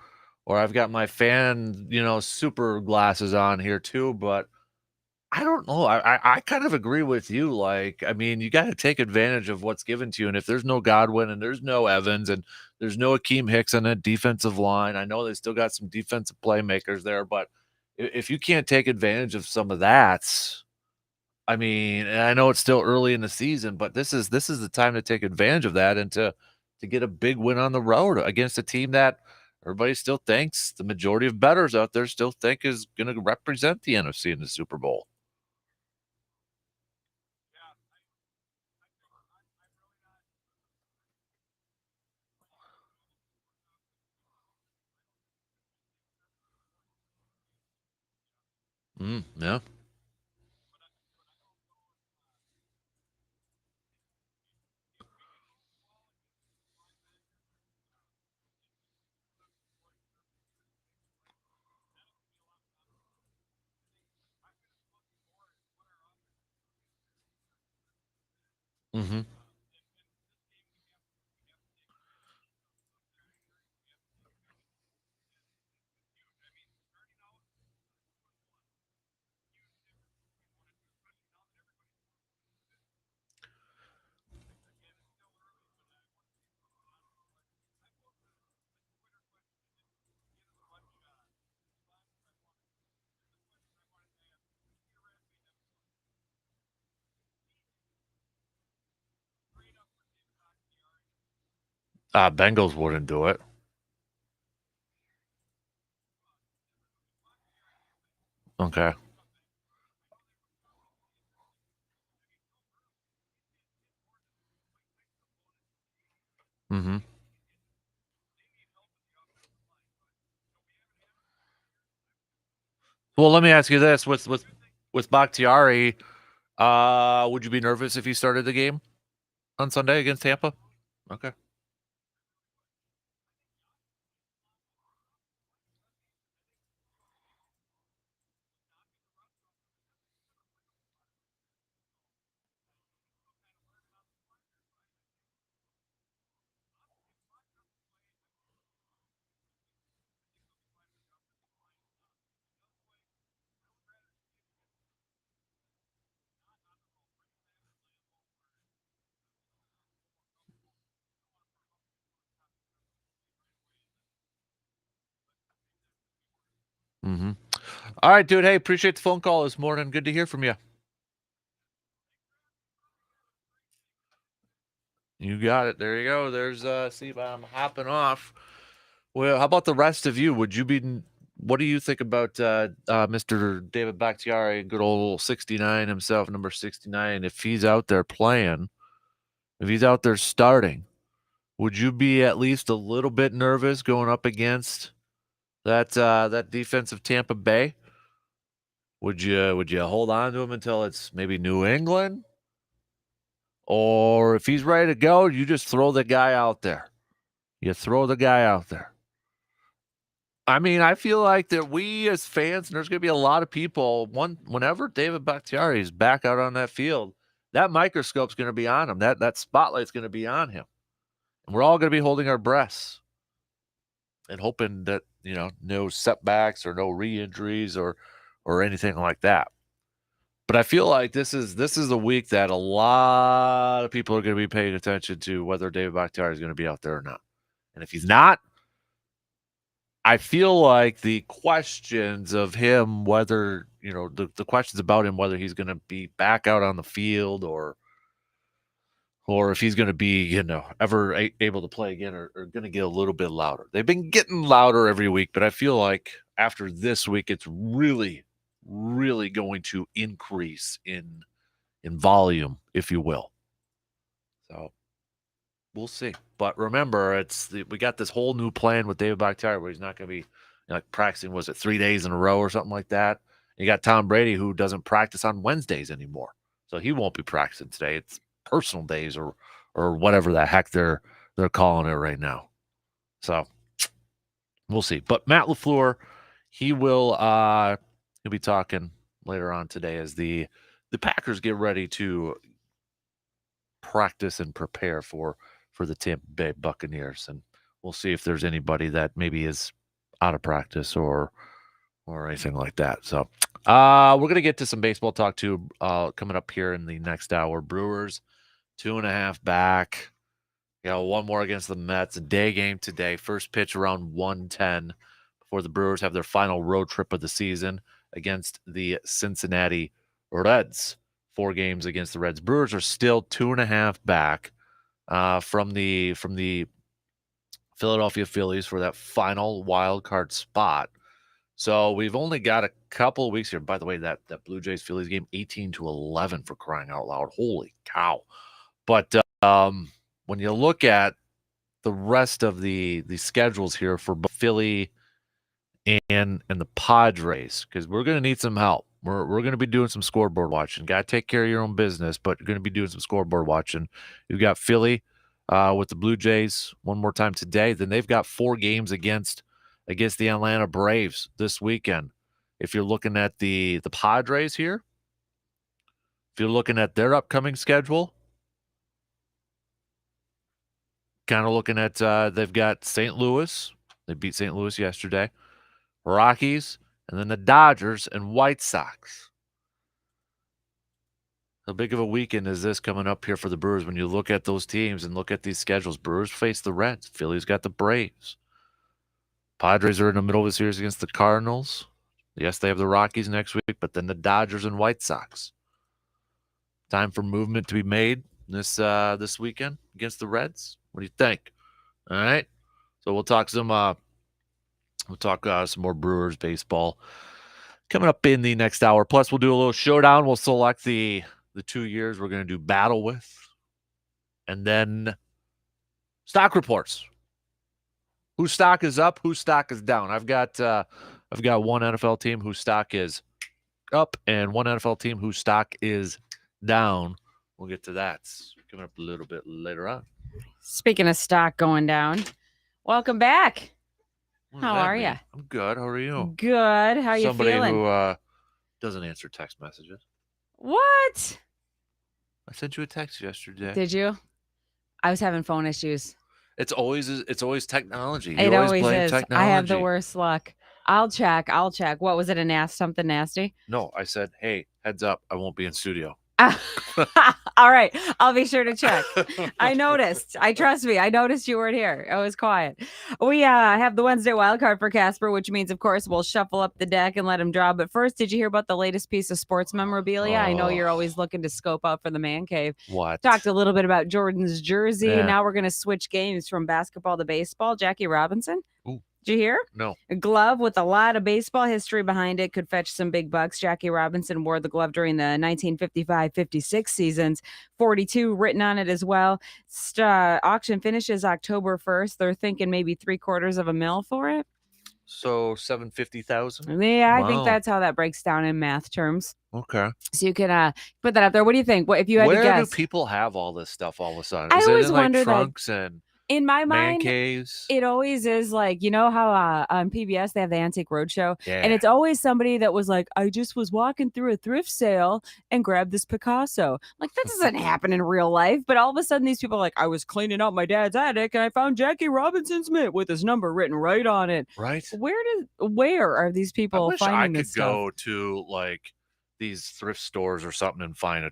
I've got my fan, super glasses on here too, but I don't know. I kind of agree with you. Like, I mean, you got to take advantage of what's given to you. And if there's no Godwin and there's no Evans and there's no Akeem Hicks on that defensive line, I know they still got some defensive playmakers there, but if you can't take advantage of some of that, I mean, and I know it's still early in the season, but this is the time to take advantage of that and to get a big win on the road against a team that everybody still thinks, the majority of bettors out there still think is going to represent the NFC in the Super Bowl. Yeah. Mhm. Bengals wouldn't do it. Okay. Mm-hmm. Well, let me ask you this: with Bakhtiari, would you be nervous if he started the game on Sunday against Tampa? Okay. Mm-hmm. All right, dude. Hey, appreciate the phone call this morning. Good to hear from you. You got it. There you go. There's Steve. I'm hopping off. Well, how about the rest of you? Would you be? What do you think about Mr. David Bakhtiari, good old 69 himself, number 69? If he's out there playing, if he's out there starting, would you be at least a little bit nervous going up against that defensive Tampa Bay? Would you hold on to him until it's maybe New England? Or if he's ready to go, you just throw the guy out there. You throw the guy out there. I mean, I feel like that we as fans, and there's going to be a lot of people, whenever David Bakhtiari is back out on that field, that microscope's going to be on him. That spotlight's going to be on him. And we're all going to be holding our breaths and hoping that, no setbacks or no re-injuries or anything like that. But I feel like this is a week that a lot of people are going to be paying attention to whether David Bakhtiari is going to be out there or not. And if he's not, I feel like the questions of him, whether, the questions about him, whether he's going to be back out on the field or if he's going to be, ever able to play again are going to get a little bit louder. They've been getting louder every week, but I feel like after this week, it's really, really going to increase in volume, if you will. So we'll see. But remember, we got this whole new plan with David Bakhtiari where he's not going to be practicing, was it 3 days in a row or something like that? You got Tom Brady who doesn't practice on Wednesdays anymore. So he won't be practicing today. It's personal days or whatever the heck they're calling it right now. So we'll see. But Matt LaFleur, he'll be talking later on today as the Packers get ready to practice and prepare for the Tampa Bay Buccaneers, and we'll see if there's anybody that maybe is out of practice or anything like that. So we're gonna get to some baseball talk too coming up here in the next hour. Brewers 2.5 back. One more against the Mets. A day game today. First pitch around 1:10 before the Brewers have their final road trip of the season against the Cincinnati Reds. 4 games against the Reds. Brewers are still 2.5 back from the Philadelphia Phillies for that final wild card spot. So we've only got a couple of weeks here. By the way, that Blue Jays Phillies game, 18-11 for crying out loud. Holy cow. But when you look at the rest of the schedules here for Philly and the Padres, because we're going to need some help. We're going to be doing some scoreboard watching. Got to take care of your own business, but you're going to be doing some scoreboard watching. You've got Philly with the Blue Jays one more time today. Then they've got 4 games against the Atlanta Braves this weekend. If you're looking at the Padres here, if you're looking at their upcoming schedule, kind of looking at they've got St. Louis. They beat St. Louis yesterday. Rockies, and then the Dodgers and White Sox. How big of a weekend is this coming up here for the Brewers when you look at those teams and look at these schedules? Brewers face the Reds. Philly's got the Braves. Padres are in the middle of the series against the Cardinals. Yes, they have the Rockies next week, but then the Dodgers and White Sox. Time for movement to be made this weekend against the Reds. What do you think? All right. So we'll talk some more Brewers baseball coming up in the next hour. Plus, we'll do a little showdown. We'll select the 2 years we're going to do battle with, and then stock reports. Whose stock is up? Whose stock is down? I've got one NFL team whose stock is up, and one NFL team whose stock is down. We'll get to that coming up a little bit later on. Speaking of stock going down, welcome back. How are you? I'm good. How are you? Good. How you Somebody feeling? who doesn't answer text messages. What? I sent you a text yesterday. Did you? I was having phone issues. It's always technology. It You always blame is. technology. I have the worst luck. I'll check. What was it? Something nasty? No, I said, hey, heads up, I won't be in studio. All right. I'll be sure to check. I noticed. Trust me. I noticed you weren't here. It was quiet. We have the Wednesday wild card for Kasper, which means, of course, we'll shuffle up the deck and let him draw. But first, did you hear about the latest piece of sports memorabilia? I know you're always looking to scope out for the man cave. What? Talked a little bit about Jordan's jersey. Yeah. Now we're going to switch games from basketball to baseball. Jackie Robinson. Ooh. Did you hear? No. A glove with a lot of baseball history behind it could fetch some big bucks. Jackie Robinson wore the glove during the 1955-56 seasons. 42 written on it as well. Auction finishes October 1st. They're thinking maybe $750,000 for it. So $750,000? Yeah, I Wow. think that's how that breaks down in math terms. Okay. So you can put that up there. What do you think? What if you had to Where guess? do people have all this stuff all of a sudden? I Is always it in like wonder that- trunks and In my man mind, caves? it always is like, you know how on PBS they have the Antique Roadshow? Yeah. And it's always somebody that was like, I just was walking through a thrift sale and grabbed this Picasso. Like, that doesn't happen in real life. But all of a sudden, these people are like, I was cleaning out my dad's attic and I found Jackie Robinson's mitt with his number written right on it. Right. Where are these I people wish finding I could this stuff? go to like these thrift stores or something and find a,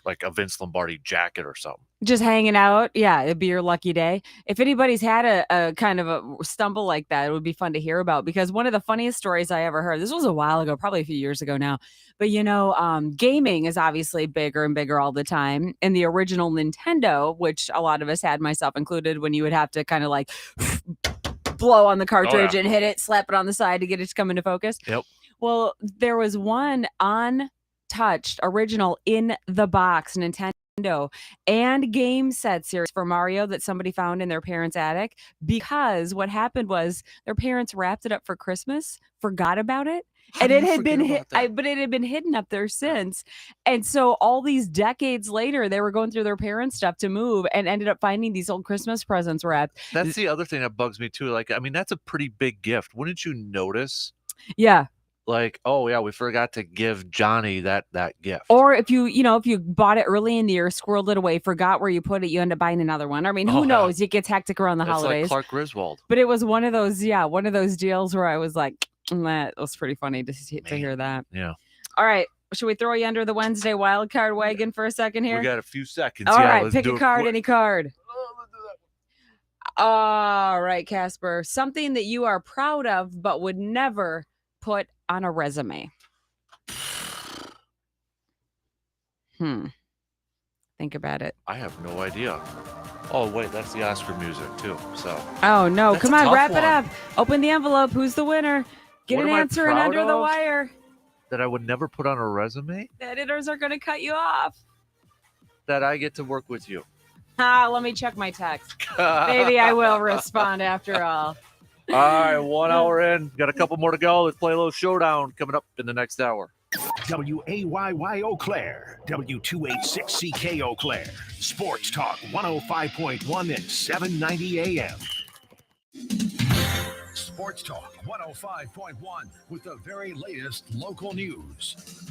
like a Vince Lombardi jacket or something. Just hanging out. Yeah, it'd be your lucky day. If anybody's had a kind of a stumble like that, it would be fun to hear about, because one of the funniest stories I ever heard, this was a while ago, probably a few years ago now, but gaming is obviously bigger and bigger all the time. And the original Nintendo, which a lot of us had, myself included, when you would have to kind of like blow on the cartridge and hit it, slap it on the side to get it to come into focus. Yep. Well, there was one untouched original in the box Nintendo and game set series for Mario that somebody found in their parents' attic, because what happened was their parents wrapped it up for Christmas, forgot about it. And it had been but it had been hidden up there since. And so all these decades later, they were going through their parents' stuff to move and ended up finding these old Christmas presents wrapped. That's the other thing that bugs me too. Like, I mean, that's a pretty big gift. Wouldn't you notice? Yeah. Like, oh yeah, we forgot to give Johnny that gift. Or if you bought it early in the year, squirreled it away, forgot where you put it, you end up buying another one. I mean, who knows? It gets hectic around the It's holidays. like Clark Griswold. But it was one of those deals where I was like, that was pretty funny to hear that. Yeah. All right. Should we throw you under the Wednesday wild card wagon for a second here? We got a few seconds. All yeah, right. let's Pick do a it card, quick. any card. All right, Kasper. Something that you are proud of but would never put on a resume. Think about it. I have no idea. Oh wait, that's the Oscar music too. So. Oh no! That's Come a on, tough wrap one. it up. Open the envelope. Who's the winner? Get What an am I answer in proud under the of? wire. That I would never put on a resume. The editors are going to cut you off. That I get to work with you. Let me check my text. Maybe I will respond after all. All right, 1 hour in. Got a couple more to go. Let's play a little showdown coming up in the next hour. WAYY Eau Claire, W286CK Eau Claire, Sports Talk 105.1 and 790 AM. Sports Talk 105.1 with the very latest local news.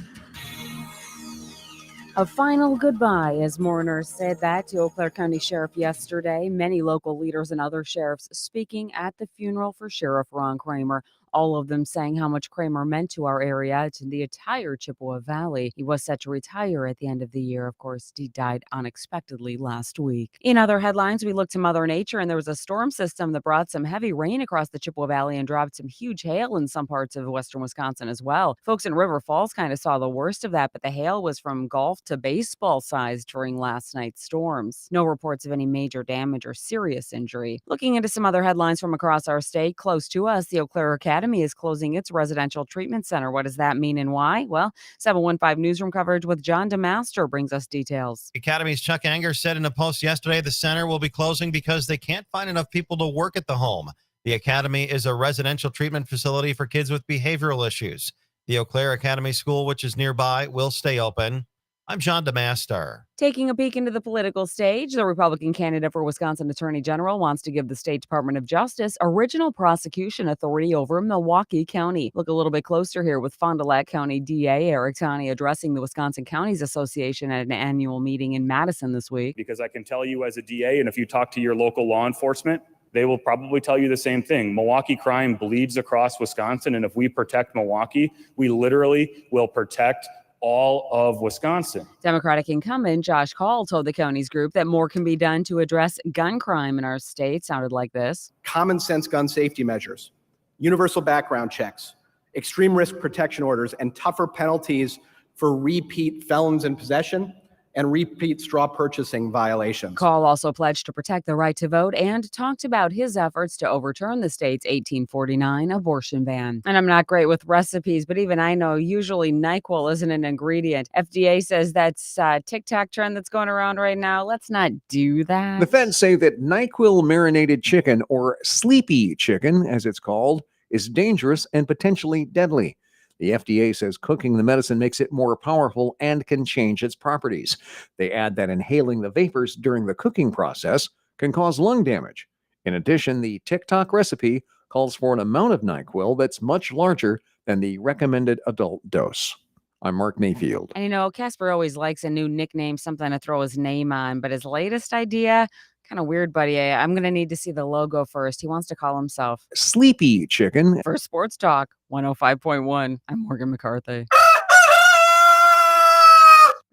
A final goodbye, as mourners said that to Eau Claire County Sheriff yesterday. Many local leaders and other sheriffs speaking at the funeral for Sheriff Ron Kramer. all of them saying how much Kramer meant to our area, to the entire Chippewa Valley. He was set to retire at the end of the year. Of course, he died unexpectedly last week. In other headlines, we looked to Mother Nature, and there was a storm system that brought some heavy rain across the Chippewa Valley and dropped some huge hail in some parts of western Wisconsin as well. Folks in River Falls kind of saw the worst of that, but the hail was from golf to baseball size during last night's storms. No reports of any major damage or serious injury. Looking into some other headlines from across our state, close to us, the Eau Claire Academy is closing its residential treatment center. What does that mean and why? Well, 715 Newsroom coverage with John DeMaster brings us details. Academy's Chuck Anger said in a post yesterday the center will be closing because they can't find enough people to work at the home. The Academy is a residential treatment facility for kids with behavioral issues. The Eau Claire Academy School, which is nearby, will stay open. I'm John DeMaster. Taking a peek into the political stage, the Republican candidate for Wisconsin Attorney General wants to give the state Department of Justice original prosecution authority over Milwaukee County. Look a little bit closer here with Fond du Lac County DA Eric Taney addressing the Wisconsin Counties Association at an annual meeting in Madison this week. Because I can tell you as a DA, and if you talk to your local law enforcement, they will probably tell you the same thing. Milwaukee crime bleeds across Wisconsin, and if we protect Milwaukee, we literally will protect all of Wisconsin. Democratic incumbent Josh Call told the counties group that more can be done to address gun crime in our state. Sounded like this. Common sense gun safety measures, universal background checks, extreme risk protection orders, and tougher penalties for repeat felons in possession and repeat straw purchasing violations. Call also pledged to protect the right to vote and talked about his efforts to overturn the state's 1849 abortion ban. And I'm not great with recipes, but even I know usually NyQuil isn't an ingredient. FDA says that's a TikTok trend that's going around right now. Let's not do that. The feds say that NyQuil marinated chicken, or sleepy chicken, as it's called, is dangerous and potentially deadly. The FDA says cooking the medicine makes it more powerful and can change its properties. They add that inhaling the vapors during the cooking process can cause lung damage. In addition, the TikTok recipe calls for an amount of NyQuil that's much larger than the recommended adult dose. I'm Mark Mayfield. And you know, Casper always likes a new nickname, something to throw his name on, but his latest idea, kind of weird, buddy. I'm going to need to see the logo first. He wants to call himself Sleepy Chicken. For Sports Talk 105.1, I'm Morgan McCarthy.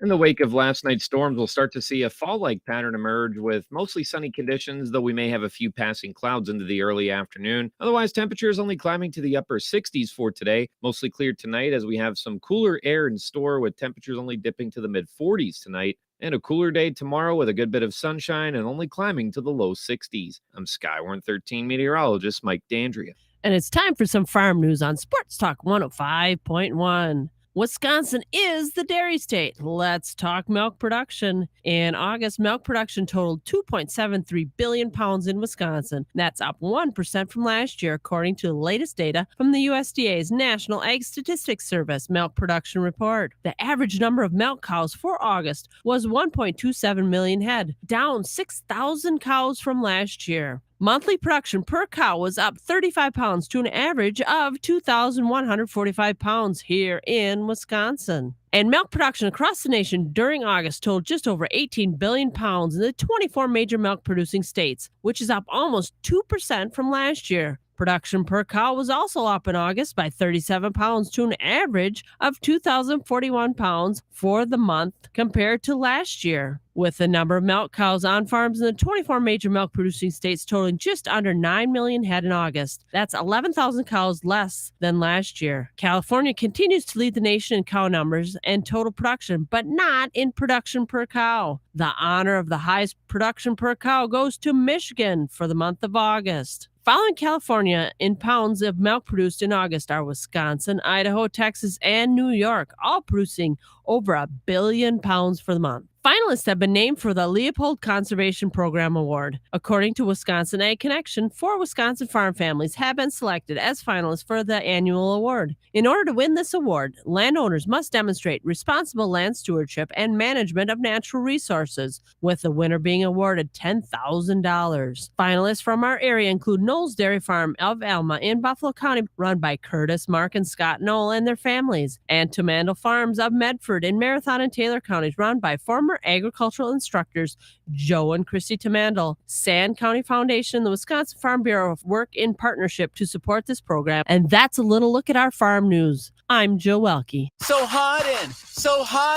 In the wake of last night's storms, we'll start to see a fall-like pattern emerge with mostly sunny conditions, though we may have a few passing clouds into the early afternoon. Otherwise, temperatures only climbing to the upper 60s for today. Mostly clear tonight as we have some cooler air in store with temperatures only dipping to the mid-40s tonight. And a cooler day tomorrow with a good bit of sunshine and only climbing to the low 60s. I'm Skywarn 13 meteorologist Mike Dandria. And it's time for some farm news on Sports Talk 105.1. Wisconsin is the dairy state. Let's talk milk production. In August, milk production totaled 2.73 billion pounds in Wisconsin. That's up 1% from last year, according to the latest data from the USDA's National Ag Statistics Service Milk Production Report. The average number of milk cows for August was 1.27 million head, down 6,000 cows from last year. Monthly production per cow was up 35 pounds to an average of 2,145 pounds here in Wisconsin. And milk production across the nation during August totaled just over 18 billion pounds in the 24 major milk-producing states, which is up almost 2% from last year. Production per cow was also up in August by 37 pounds to an average of 2,041 pounds for the month compared to last year, with the number of milk cows on farms in the 24 major milk-producing states totaling just under 9 million head in August. That's 11,000 cows less than last year. California continues to lead the nation in cow numbers and total production, but not in production per cow. The honor of the highest production per cow goes to Michigan for the month of August. Following California in pounds of milk produced in August are Wisconsin, Idaho, Texas, and New York, all producing over 1 billion pounds for the month. Finalists have been named for the Leopold Conservation Program Award. According to Wisconsin Ag Connection, 4 Wisconsin farm families have been selected as finalists for the annual award. In order to win this award, landowners must demonstrate responsible land stewardship and management of natural resources, with the winner being awarded $10,000. Finalists from our area include Knowles Dairy Farm of Alma in Buffalo County, run by Curtis, Mark, and Scott Knoll and their families, and Tomandle Farms of Medford in Marathon and Taylor counties, run by former former agricultural instructors Joe and Christy Tamandel. Sand County Foundation and the Wisconsin Farm Bureau work in partnership to support this program. And that's a little look at our farm news. I'm Joe Welke. So hot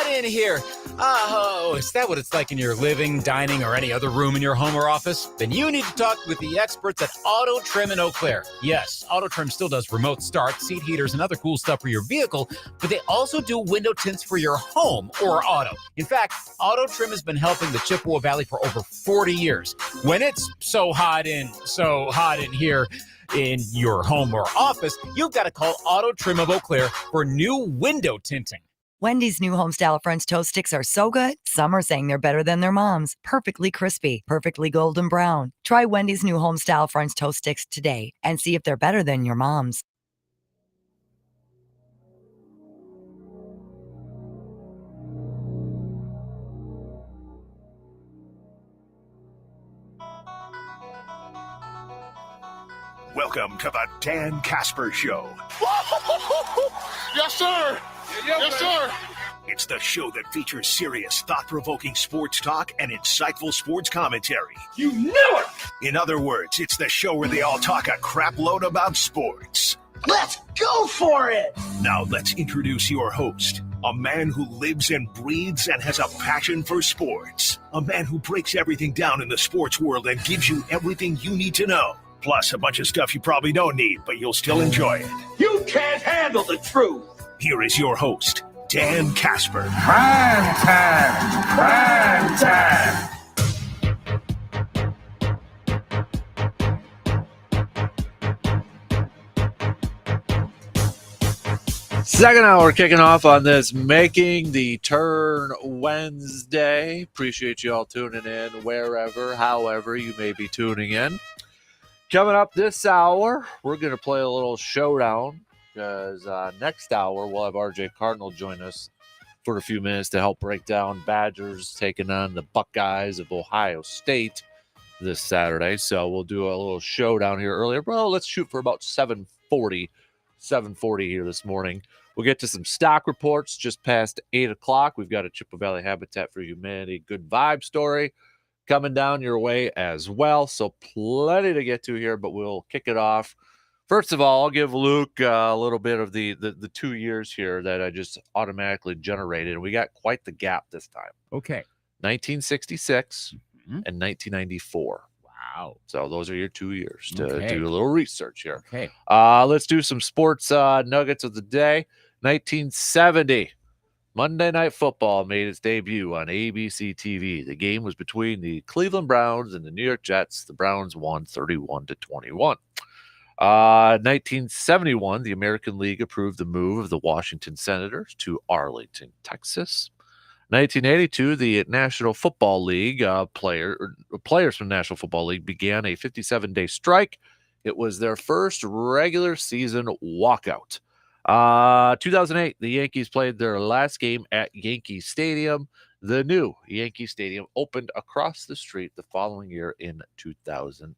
in here. Oh, is that what it's like in your living, dining, or any other room in your home or office? Then you need to talk with the experts at Auto Trim in Eau Claire. Yes, Auto Trim still does remote start, seat heaters, and other cool stuff for your vehicle, but they also do window tints for your home or auto. In fact, Auto Trim has been helping the Chippewa Valley for over 40 years. When it's so hot in here, in your home or office, you've got to call Auto Trim of Eau Claire for new window tinting. Wendy's new home-style French toast sticks are so good, some are saying they're better than their moms. Perfectly crispy, perfectly golden brown. Try Wendy's new home-style French toast sticks today and see if they're better than your mom's. Welcome to the Dan Kasper Show. Yes, sir. Yes, sir. It's the show that features serious, thought-provoking sports talk and insightful sports commentary. You knew it. In other words, it's the show where they all talk a crap load about sports. Let's go for it. Now let's introduce your host, a man who lives and breathes and has a passion for sports. A man who breaks everything down in the sports world and gives you everything you need to know. Plus a bunch of stuff you probably don't need, but you'll still enjoy it. You can't handle the truth. Here is your host, Dan Kasper. Prime time. Prime time. Second hour kicking off on this Making the Turn Wednesday. Appreciate you all tuning in wherever, however you may be tuning in. Coming up this hour, we're going to play a little showdown because next hour we'll have RJ Cardinal join us for a few minutes to help break down Badgers taking on the Buckeyes of Ohio State this Saturday. So we'll do a little showdown here earlier. Well, let's shoot for about 7:40 here this morning. We'll get to some stock reports just past 8 o'clock. We've got a Chippewa Valley Habitat for Humanity good vibe story coming down your way as well. So plenty to get to here, but we'll kick it off. First of all, I'll give Luke a little bit of the 2 years here that I just automatically generated. And we got quite the gap this time. Okay. 1966 and 1994. Wow. So those are your 2 years to Okay. do a little research here. Okay. Let's do some sports nuggets of the day. 1970. Monday Night Football made its debut on ABC TV. The game was between the Cleveland Browns and the New York Jets. The Browns won 31-21. 1971, the American League approved the move of the Washington Senators to Arlington, Texas. 1982, the National Football League players from the National Football League began a 57-day strike. It was their first regular season walkout. 2008, the Yankees played their last game at Yankee Stadium. The new Yankee Stadium opened across the street the following year in 2009.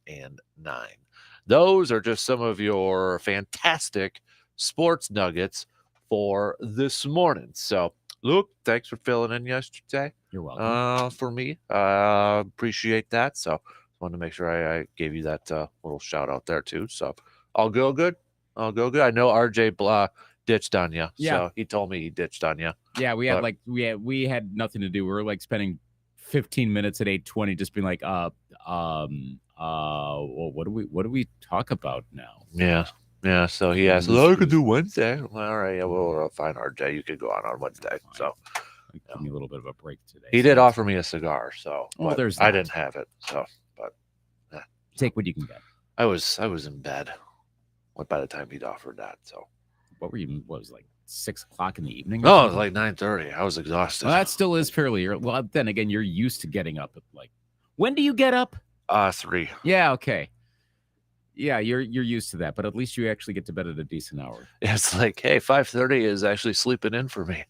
Those are just some of your fantastic sports nuggets for this morning. So, Luke, thanks for filling in yesterday. You're welcome. For me, appreciate that. So, wanted to make sure I gave you that little shout out there too. So, I'll go good. I know RJ ditched on you. Yeah. So he told me he ditched on you. Yeah, we had we had nothing to do. We were like spending 15 minutes at 8:20 just being like, well, what do we talk about now? Yeah. So he asked, I could do Wednesday. Well, all right, yeah, we'll find RJ. You could go on Wednesday. So give me a little bit of a break today. He did offer me a cigar, so Well, but there's I that. didn't have it. So but Take what you can get. I was in bed by the time he'd offered that. So What was it, like 6 o'clock in the evening? no, it was like 9:30. I was exhausted. Well, that still is fairly early. Well, then again, you're used to getting up at like, when do you get up? 3. Yeah, okay. Yeah, you're used to that, but at least you actually get to bed at a decent hour. It's like, hey, 5:30 is actually sleeping in for me.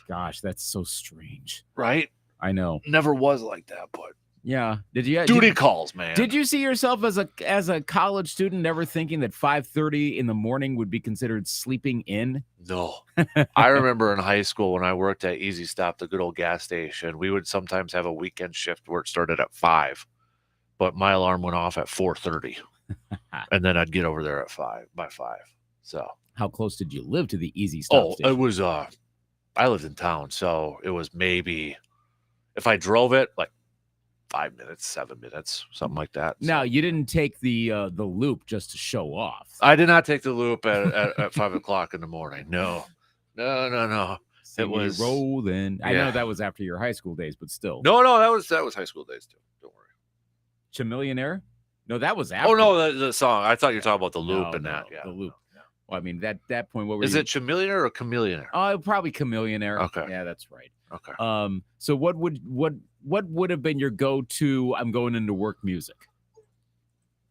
Gosh, that's so strange. Right? I know. Never was like that, but Yeah. Did you Duty calls, man. Did you see yourself as a college student ever thinking that 5:30 in the morning would be considered sleeping in? No. I remember in high school when I worked at Easy Stop, the good old gas station, we would sometimes have a weekend shift where it started at 5, but my alarm went off at 4:30. And then I'd get over there at 5 by 5. So how close did you live to the Easy Stop station? It was I lived in town, so it was maybe if I drove it like 5 minutes, 7 minutes, something like that. Now, you didn't take the loop just to show off. I did not take the loop at 5 o'clock in the morning. No. See It was rolling. I yeah. know that was after your high school days, but still. No, that was high school days too. Don't worry. Chamillionaire? No, that was after. Oh no, the song. I thought you were talking about the loop and that. Yeah, the loop. Well, I mean, that point, what were is you? it Chamillionaire or Chameleonaire? Oh, probably Chamillionaire. Okay. Yeah, that's right. Okay. So what would have been your go-to I'm going into work music?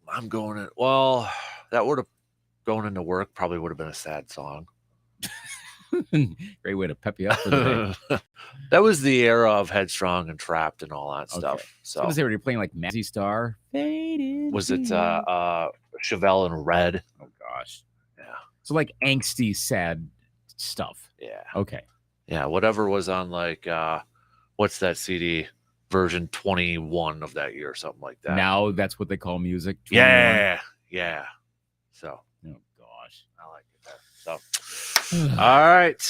That would have going into work probably would have been a sad song. Great way to pep you up for the day. That was the era of Headstrong and Trapped and all that stuff. So what was they were playing like Mazzy Star? was it Chevelle and Red? Oh gosh. Yeah. So like angsty, sad stuff. Yeah. Okay. Yeah, whatever was on like what's that CD? Version 21 of that year, something like that. Now that's what they call music. 21. Yeah. So oh gosh. I like it there. So all right.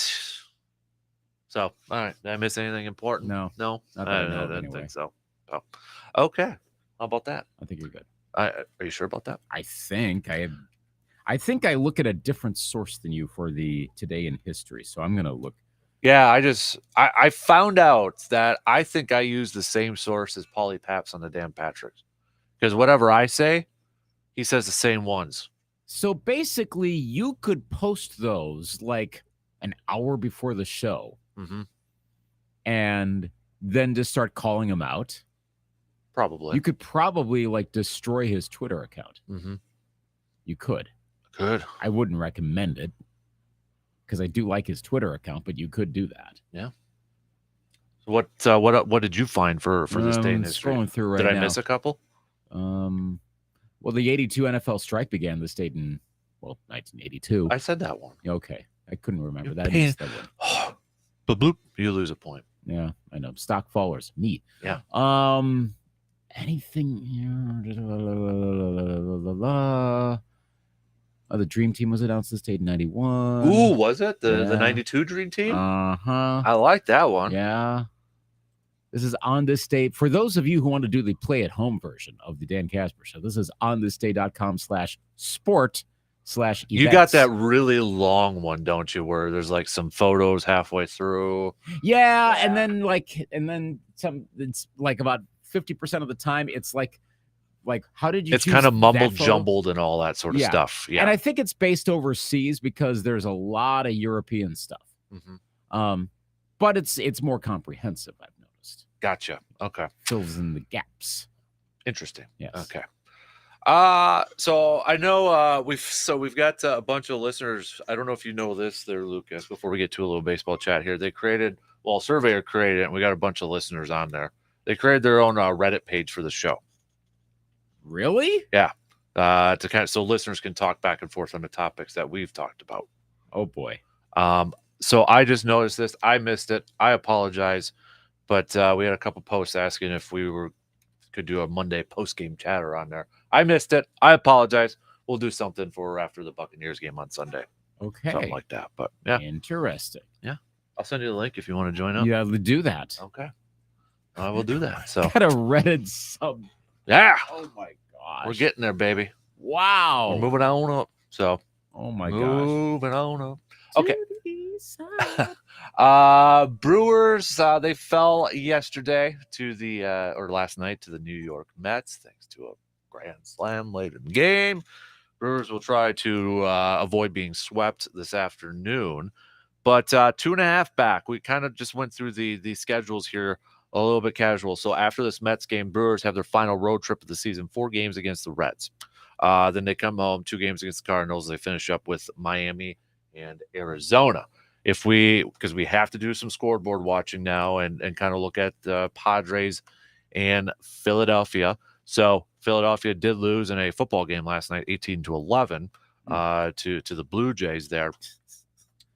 So all right. Did I miss anything important? No. No? Not that I I know of, didn't anyway. think so. Oh. Okay. How about that? I think you're good. Are you sure about that? I think I look at a different source than you for the Today in History. So I'm gonna look. Yeah, I found out that I think I use the same source as Paulie Paps on the Dan Patricks. Because whatever I say, he says the same ones. So basically, you could post those like an hour before the show, and then just start calling him out. Probably. You could probably like destroy his Twitter account. You could. Good. I wouldn't recommend it because I do like his Twitter account, but you could do that. Yeah. What did you find for this day in history? Scrolling through right Did I now. miss a couple? Well, the 82 NFL strike began this date in 1982. I said that one. Okay, I couldn't remember that. paying- That one. But bloop, you lose a point. Yeah, I know. Stock fallers, me. Yeah. Anything here? The Dream Team was announced this date in 91. Ooh, was it the Yeah. 92 Dream Team? Uh-huh. I like that one. Yeah. This is on this day. For those of you who want to do the play at home version of the Dan Kasper Show, this is onthisday.com/sport/events. You got that really long one, don't you? Where there's like some photos halfway through. Yeah, and then some. It's like about 50% of the time, it's like how did you? It's choose kind of that mumbled photo? jumbled and all that sort of stuff. Yeah. And I think it's based overseas because there's a lot of European stuff. But it's more comprehensive, I've noticed. Gotcha. Okay. Fills in the gaps. Interesting. Yes. Okay. So I know we've got a bunch of listeners. I don't know if you know this there, Lucas, before we get to a little baseball chat here. They created, a surveyor created it, and we got a bunch of listeners on there. They created their own Reddit page for the show. Really? Yeah. So listeners can talk back and forth on the topics that we've talked about. Oh boy. So I just noticed this. I missed it. I apologize. But we had a couple posts asking if we could do a Monday post-game chatter on there. I missed it. I apologize. We'll do something for after the Buccaneers game on Sunday. Okay. Something like that. But yeah. Interesting. Yeah. I'll send you the link if you want to join up. You have to do that. Okay. I will do that. So got a Reddit sub. Yeah. Oh my gosh. We're getting there, baby. Wow. We're moving on up. So oh my gosh. Moving on up. Okay. Brewers, they fell yesterday or last night to the New York Mets, thanks to a grand slam late in the game. Brewers will try to avoid being swept this afternoon. But 2.5 back, we kind of just went through the schedules here a little bit casual. So after this Mets game, Brewers have their final road trip of the season, 4 games against the Reds. Then they come home, 2 games against the Cardinals. They finish up with Miami and Arizona. Because we have to do some scoreboard watching now and kind of look at the Padres and Philadelphia. So Philadelphia did lose in a football game last night, 18-11, to the Blue Jays there.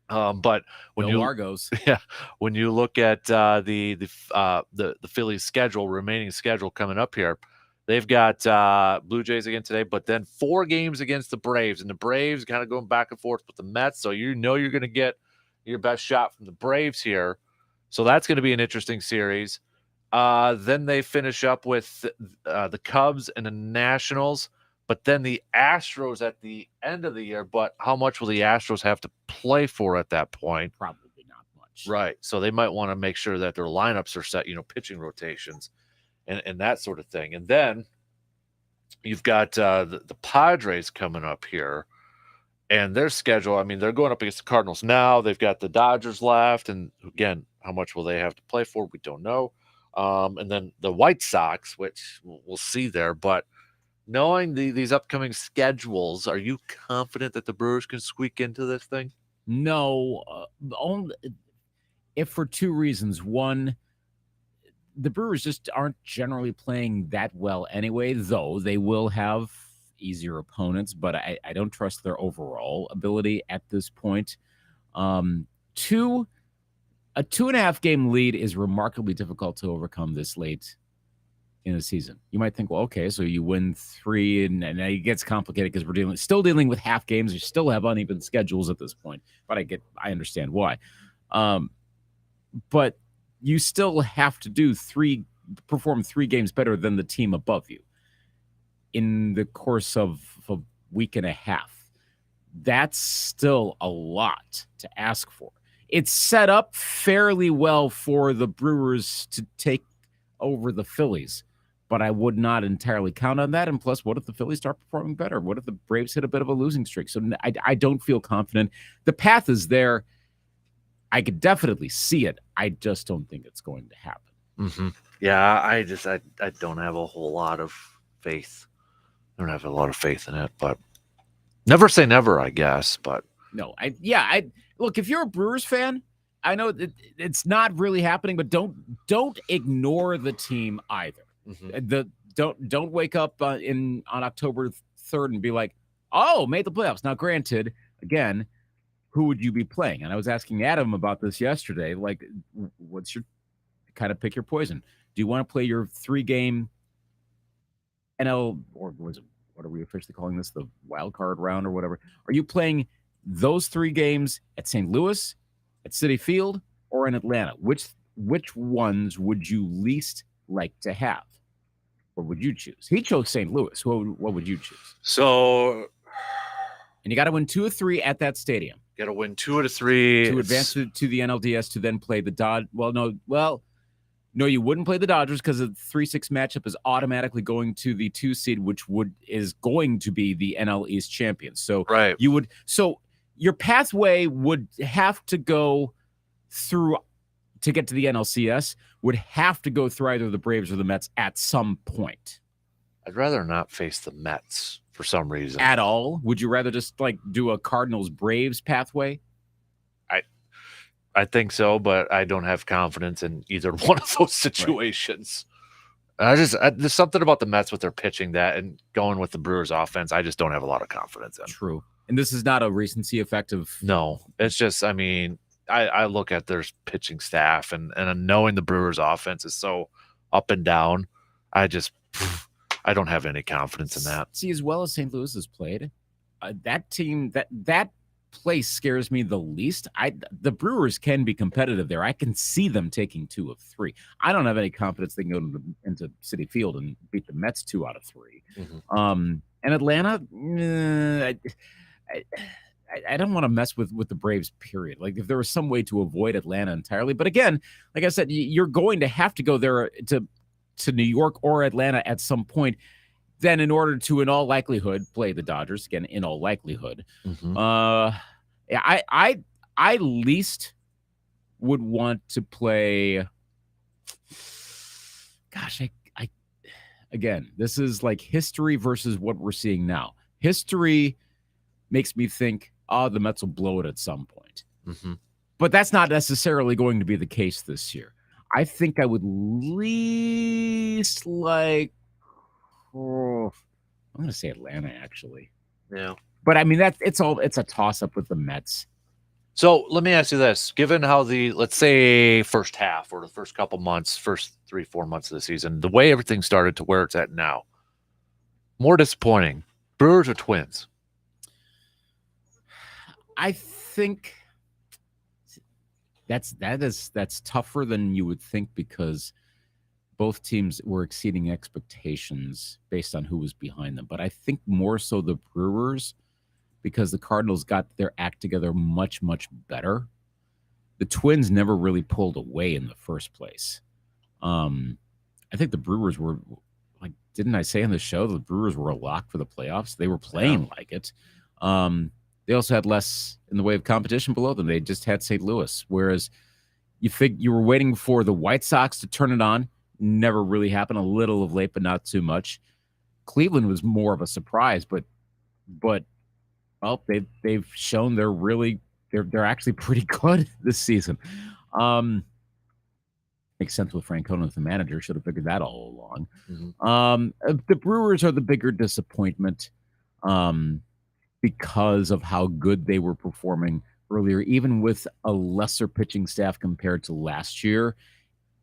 But when Go you Argos. yeah, when you look at the Phillies schedule, remaining schedule coming up here, they've got Blue Jays again today, but then 4 games against the Braves, and the Braves kind of going back and forth with the Mets. So you're going to get your best shot from the Braves here. So that's going to be an interesting series. Then they finish up with the Cubs and the Nationals, but then the Astros at the end of the year. But how much will the Astros have to play for at that point? Probably not much. Right. So they might want to make sure that their lineups are set, pitching rotations and that sort of thing. And then you've got the Padres coming up here. And their schedule, I mean, they're going up against the Cardinals now. They've got the Dodgers left. And again, how much will they have to play for? We don't know. And then the White Sox, which we'll see there. But knowing these upcoming schedules, are you confident that the Brewers can squeak into this thing? No, only if for 2 reasons. One, the Brewers just aren't generally playing that well anyway, though they will have easier opponents, but I don't trust their overall ability at this point. 2, a 2.5 game lead is remarkably difficult to overcome this late in a season. You might think, well, okay, so you win 3 and it gets complicated because we're still dealing with half games. You still have uneven schedules at this point, but I understand why. But you still have to perform 3 games better than the team above you in the course of a week and a half. That's still a lot to ask for. It's set up fairly well for the Brewers to take over the Phillies, but I would not entirely count on that. And plus, what if the Phillies start performing better? What if the Braves hit a bit of a losing streak? So I don't feel confident. The path is there. I could definitely see it. I just don't think it's going to happen. Mm-hmm. Yeah, I don't have a whole lot of faith. I don't have a lot of faith in it, but never say never, I guess. But no, look, if you're a Brewers fan, I know it's not really happening, but don't ignore the team either. Mm-hmm. Don't wake up on October 3rd and be like, oh, made the playoffs. Now, granted, again, who would you be playing? And I was asking Adam about this yesterday. Like, what's your kind of pick your poison? Do you want to play your 3-game NL, or what are we officially calling this, the wild card round or whatever? Are you playing those 3 games at St. Louis, at Citi Field, or in Atlanta? Which ones would you least like to have? Or would you choose? He chose St. Louis. What would you choose? So, and you got to win 2 or 3 at that stadium. Got to win 2 out of 3 to advance to the NLDS to then play the Dodgers. No, you wouldn't play the Dodgers because the 3-6 matchup is automatically going to the 2 seed, which is going to be the NL East champions. So right. So your pathway would have to go through to get to the NLCS. Would have to go through either the Braves or the Mets at some point. I'd rather not face the Mets for some reason at all. Would you rather just do a Cardinals Braves pathway? I think so, but I don't have confidence in either one of those situations. Right. There's something about the Mets with their pitching and going with the Brewers offense. I just don't have a lot of confidence in. True. And this is not a recency effect of. No, it's just, I mean, I look at their pitching staff and knowing the Brewers offense is so up and down. I don't have any confidence in that. See, as well as St. Louis has played, that team, that place scares me the least. The Brewers can be competitive there. I can see them taking 2 of 3. I don't have any confidence they can go into Citi Field and beat the Mets 2 out of 3. Mm-hmm. And Atlanta, I don't want to mess with the Braves, period. Like, if there was some way to avoid Atlanta entirely. But again, like I said, you're going to have to go there to New York or Atlanta at some point. Then, in order to, in all likelihood, play the Dodgers again, in all likelihood, mm-hmm. I least would want to play. Gosh, again, this is like history versus what we're seeing now. History makes me think, the Mets will blow it at some point, mm-hmm. but that's not necessarily going to be the case this year. I think I would least like. I'm going to say Atlanta, actually. Yeah. But I mean, it's a toss up with the Mets. So let me ask you this: given how let's say first half or the first couple months, first 3-4 months of the season, the way everything started to where it's at now, more disappointing, Brewers or Twins? I think that's tougher than you would think because both teams were exceeding expectations based on who was behind them. But I think more so the Brewers, because the Cardinals got their act together much, much better. The Twins never really pulled away in the first place. I think the Brewers were, like, didn't I say on the show the Brewers were a lock for the playoffs? They were playing like it. They also had less in the way of competition below them. They just had St. Louis, whereas you were waiting for the White Sox to turn it on. Never really happened. A little of late, but not too much. Cleveland was more of a surprise, but well, they've shown they're actually pretty good this season. Makes sense with Francona as the manager. Should have figured that all along. Mm-hmm. The Brewers are the bigger disappointment because of how good they were performing earlier, even with a lesser pitching staff compared to last year.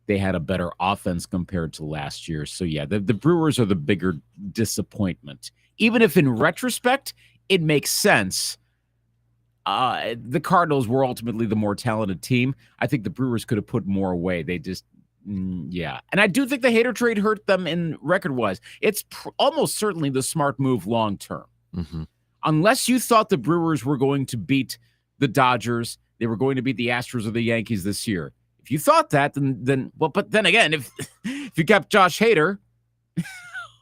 They had a better offense compared to last year. So, yeah, the Brewers are the bigger disappointment. Even if in retrospect, it makes sense. The Cardinals were ultimately the more talented team. I think the Brewers could have put more away. They just, yeah. And I do think the Hader trade hurt them in record-wise. It's almost certainly the smart move long-term. Mm-hmm. Unless you thought the Brewers were going to beat the Dodgers, they were going to beat the Astros or the Yankees this year. If you thought that, then but then again, if you kept Josh Hader,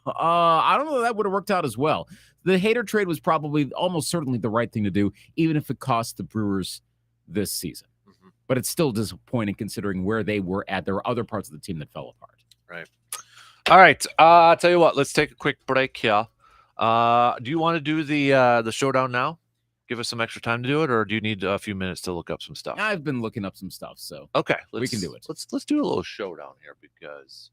I don't know that would have worked out as well. The Hader trade was probably almost certainly the right thing to do, even if it cost the Brewers this season. Mm-hmm. But it's still disappointing considering where they were at. There were other parts of the team that fell apart. Right. All right. I'll tell you what. Let's take a quick break here. Do you want to do the showdown now? Give us some extra time to do it, or do you need a few minutes to look up some stuff? I've been looking up some stuff, so okay, we can do it. Let's do a little showdown here because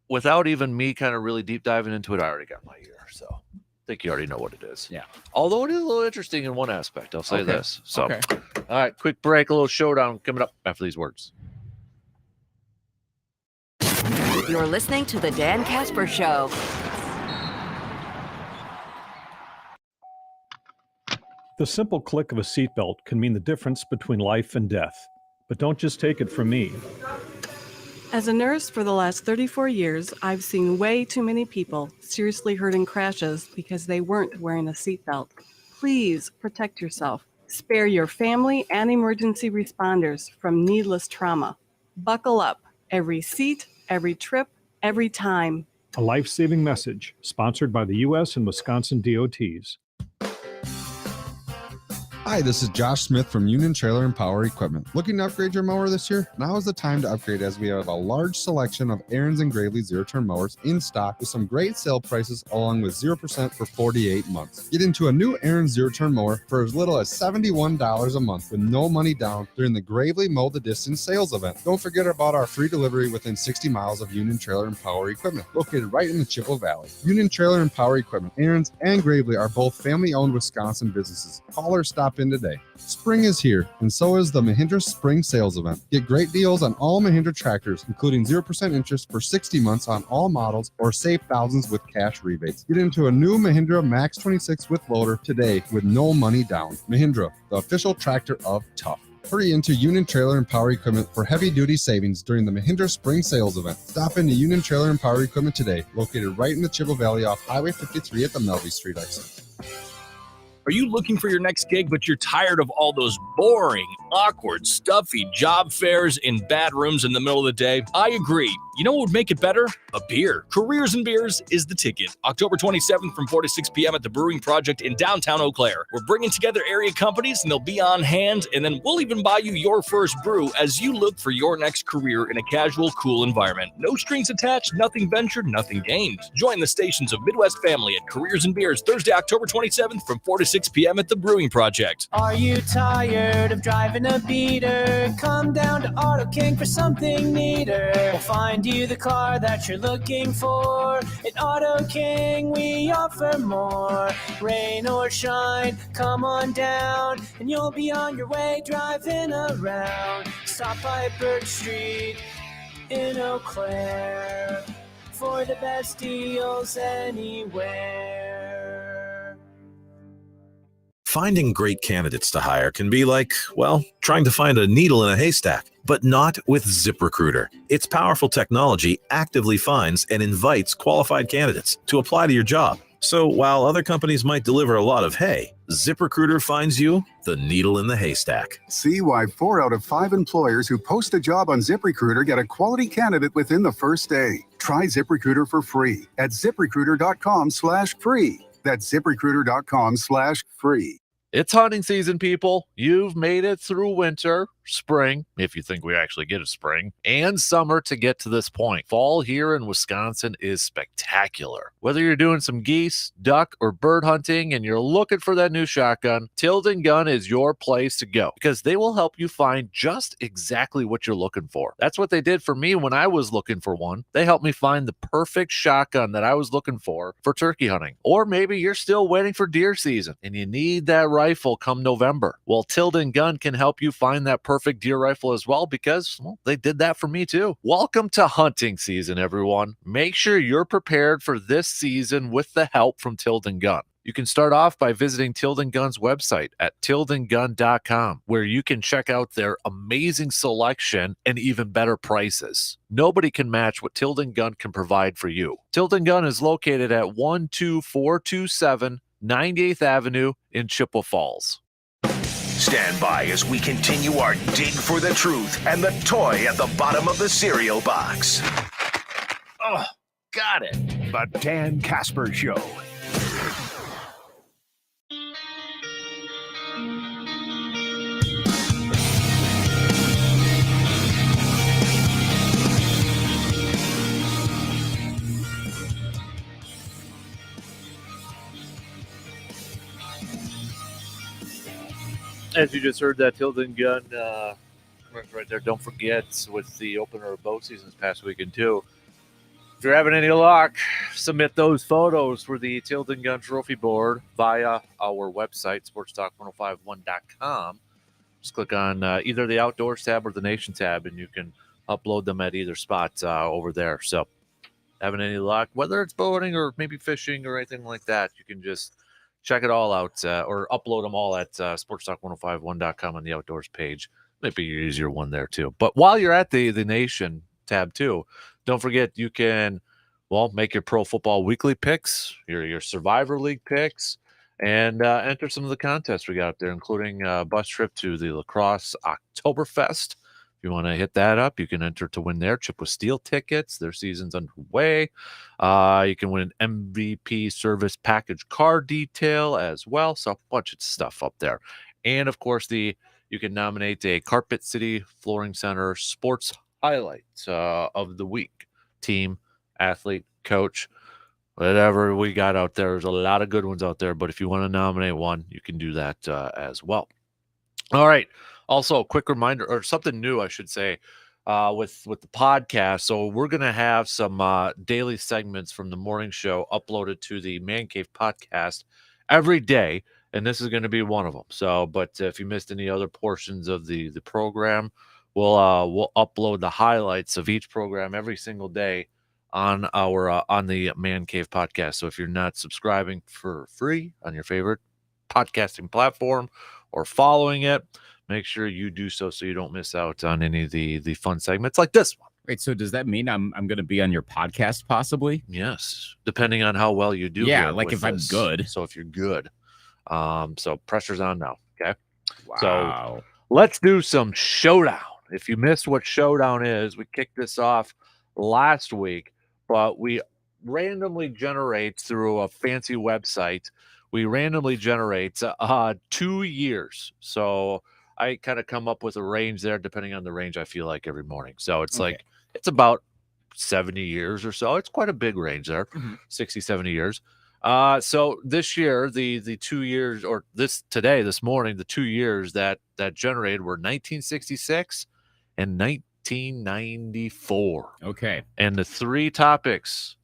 without even me kind of really deep diving into it, I already got my ear, so I think you already know what it is. Yeah. Although it is a little interesting in one aspect, I'll say this. So, okay. All right, quick break, a little showdown coming up after these words. You're listening to the Dan Kasper Show. The simple click of a seatbelt can mean the difference between life and death. But don't just take it from me. As a nurse for the last 34 years, I've seen way too many people seriously hurt in crashes because they weren't wearing a seatbelt. Please protect yourself. Spare your family and emergency responders from needless trauma. Buckle up. Every seat, every trip, every time. A life-saving message sponsored by the U.S. and Wisconsin DOTs. Hi, this is Josh Smith from Union Trailer and Power Equipment. Looking to upgrade your mower this year? Now is the time to upgrade as we have a large selection of Aaron's and Gravely zero-turn mowers in stock with some great sale prices along with 0% for 48 months. Get into a new Aaron's zero-turn mower for as little as $71 a month with no money down during the Gravely Mow the Distance sales event. Don't forget about our free delivery within 60 miles of Union Trailer and Power Equipment, located right in the Chippewa Valley. Union Trailer and Power Equipment, Aaron's and Gravely are both family-owned Wisconsin businesses. Call or stop in today. Spring is here, and so is the Mahindra Spring Sales Event. Get great deals on all Mahindra tractors, including 0% interest for 60 months on all models, or save thousands with cash rebates. Get into a new Mahindra Max 26 with loader today with no money down. Mahindra, the official tractor of tough. Hurry into Union Trailer and Power Equipment for heavy-duty savings during the Mahindra Spring Sales Event. Stop into Union Trailer and Power Equipment today, located right in the Chippewa Valley off Highway 53 at the Melby Street exit. Are you looking for your next gig, but you're tired of all those boring, awkward, stuffy job fairs in bad rooms in the middle of the day? I agree. You know what would make it better? A beer. Careers and Beers is the ticket. October 27th from 4 to 6 p.m. at the Brewing Project in downtown Eau Claire. We're bringing together area companies, and they'll be on hand, and then we'll even buy you your first brew as you look for your next career in a casual, cool environment. No strings attached, nothing ventured, nothing gained. Join the stations of Midwest Family at Careers and Beers Thursday, October 27th from 4 to 6 p.m. at the Brewing Project. Are you tired of driving having a beater. Come down to Auto King for something neater. We'll find you the car that you're looking for. At Auto King, we offer more. Rain or shine, come on down, and you'll be on your way driving around. Stop by Birch Street in Eau Claire for the best deals anywhere. Finding great candidates to hire can be like, well, trying to find a needle in a haystack, but not with ZipRecruiter. Its powerful technology actively finds and invites qualified candidates to apply to your job. So while other companies might deliver a lot of hay, ZipRecruiter finds you the needle in the haystack. See why 4 out of 5 employers who post a job on ZipRecruiter get a quality candidate within the first day. Try ZipRecruiter for free at ZipRecruiter.com/free. That's ZipRecruiter.com/free. It's hunting season, people. You've made it through winter, spring, if you think we actually get a spring, and summer to get to this point. Fall here in Wisconsin is spectacular. Whether you're doing some geese, duck, or bird hunting and you're looking for that new shotgun, Tilden Gun is your place to go because they will help you find just exactly what you're looking for. That's what they did for me when I was looking for one. They helped me find the perfect shotgun that I was looking for turkey hunting. Or maybe you're still waiting for deer season and you need that rifle come November. Well, Tilden Gun can help you find that perfect deer rifle as well because, well, they did that for me too. Welcome to hunting season, everyone. Make sure you're prepared for this season with the help from Tilden Gun. You can start off by visiting Tilden Gun's website at tildengun.com, where you can check out their amazing selection and even better prices. Nobody can match what Tilden Gun can provide for you. Tilden Gun is located at 12427 98th Avenue in Chippewa Falls. Stand by as we continue our dig for the truth and the toy at the bottom of the cereal box. Oh, got it. The Dan Kasper Show. As you just heard that Tilden Gun right there, don't forget with the opener of bow season this past weekend too. If you're having any luck, submit those photos for the Tilden Gun Trophy Board via our website, sportstalk1051.com. Just click on either the Outdoors tab or the Nation tab, and you can upload them at either spot over there. So having any luck, whether it's boating or maybe fishing or anything like that, you can just check it all out or upload them all at sportstalk1051.com on the Outdoors page. Maybe your easier one there too. But while you're at the Nation tab too, don't forget you can, well, make your Pro Football Weekly picks, your Survivor League picks, and enter some of the contests we got up there, including a bus trip to the Lacrosse Oktoberfest. If you want to hit that up, you can enter to win their Chip with Steel tickets. Their season's underway. You can win an MVP service package car detail as well. So a bunch of stuff up there. And, of course, you can nominate a Carpet City Flooring Center sports highlight of the week. Team, athlete, coach, whatever we got out there. There's a lot of good ones out there. But if you want to nominate one, you can do that as well. All right. Also, a quick reminder, or something new, I should say, with the podcast. So we're going to have some daily segments from the morning show uploaded to the Man Cave podcast every day, and this is going to be one of them. So, but if you missed any other portions of the program, we'll upload the highlights of each program every single day on our on the Man Cave podcast. So if you're not subscribing for free on your favorite podcasting platform or following it, make sure you do so you don't miss out on any of the fun segments like this one. Wait, so does that mean I'm going to be on your podcast possibly? Yes, depending on how well you do. Yeah, like if I'm good. So if you're good. So pressure's on now, okay? Wow. So let's do some Showdown. If you missed what Showdown is, we kicked this off last week, but we randomly generate through a fancy website. We randomly generate 2 years. So I kind of come up with a range there depending on the range I feel like every morning. So it's like, it's about 70 years or so. It's quite a big range there, 60, 70 years. So this year, the 2 years, or this morning, the 2 years that generated were 1966 and 1994. Okay. And the three topics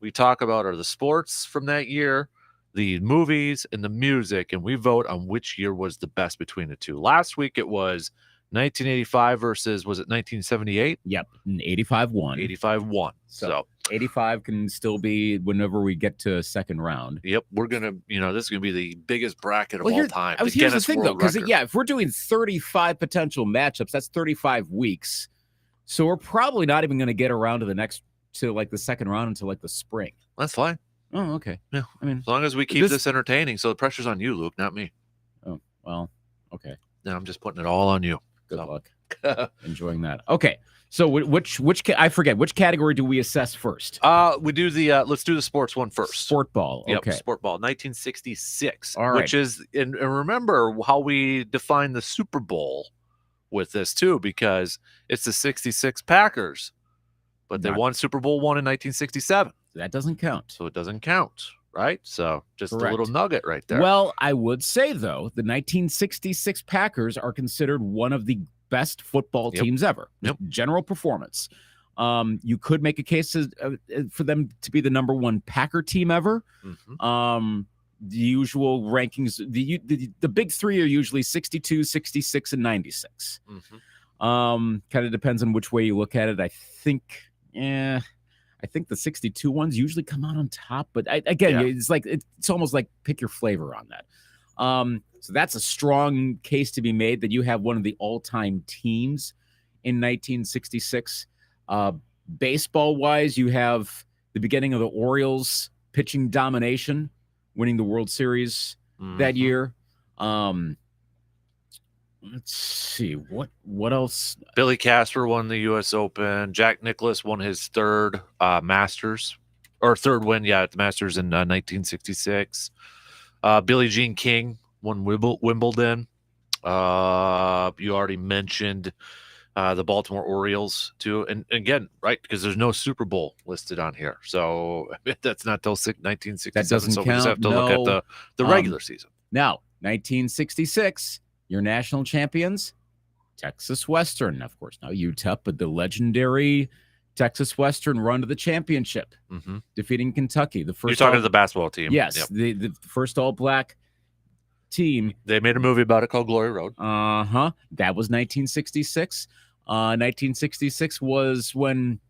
we talk about are the sports from that year, the movies, and the music, and we vote on which year was the best between the two. Last week it was 1985 versus, was it 1978? Yep, 85 won. 85 won. So 85 can still be whenever we get to second round. Yep, we're gonna, this is gonna be the biggest bracket of all time. Here's the Guinness thing, though, World because Record. if we're doing 35 potential matchups, that's 35 weeks. So we're probably not even going to get around to the second round until like the spring. That's fine. Oh, okay. Yeah, I mean, as long as we keep this entertaining. So the pressure's on you, Luke, not me. Oh, well, okay. No, I'm just putting it all on you. Good luck. Enjoying that. Okay. So I forget, which category do we assess first? We do let's do the sports one first. Sport ball. Yep, Okay. sport ball, 1966. All right. Which is, and remember how we define the Super Bowl with this too, because it's the 66 Packers, but they won Super Bowl I in 1967. That doesn't count. So it doesn't count, right? So just Correct. a little nugget right there. Well, I would say, though, the 1966 Packers are considered one of the best football teams ever. Yep. General performance. You could make a case for them to be the number one Packer team ever. Mm-hmm. The usual rankings, the big three are usually 62, 66, and 96. Mm-hmm. Kind of depends on which way you look at it. I think the 62 ones usually come out on top, but it's like it's almost like pick your flavor on that. So that's a strong case to be made that you have one of the all-time teams in 1966. Baseball-wise, you have the beginning of the Orioles pitching domination, winning the World Series that year. Let's see what else. Billy Casper won the U.S. Open. Jack Nicklaus won his third Masters, or third win, at the Masters in 1966. Billie Jean King won Wimbledon. You already mentioned the Baltimore Orioles too, and again, right, because there's no Super Bowl listed on here, so that's not till 1967. That doesn't so count. We just have to look at the regular season. Now, 1966, your national champions, Texas Western, of course, now UTEP, but the legendary Texas Western run to the championship, defeating Kentucky. The first. You're talking to the basketball team. Yes, Yep. the first all-black team. They made a movie about it called Glory Road. That was 1966. 1966 was when,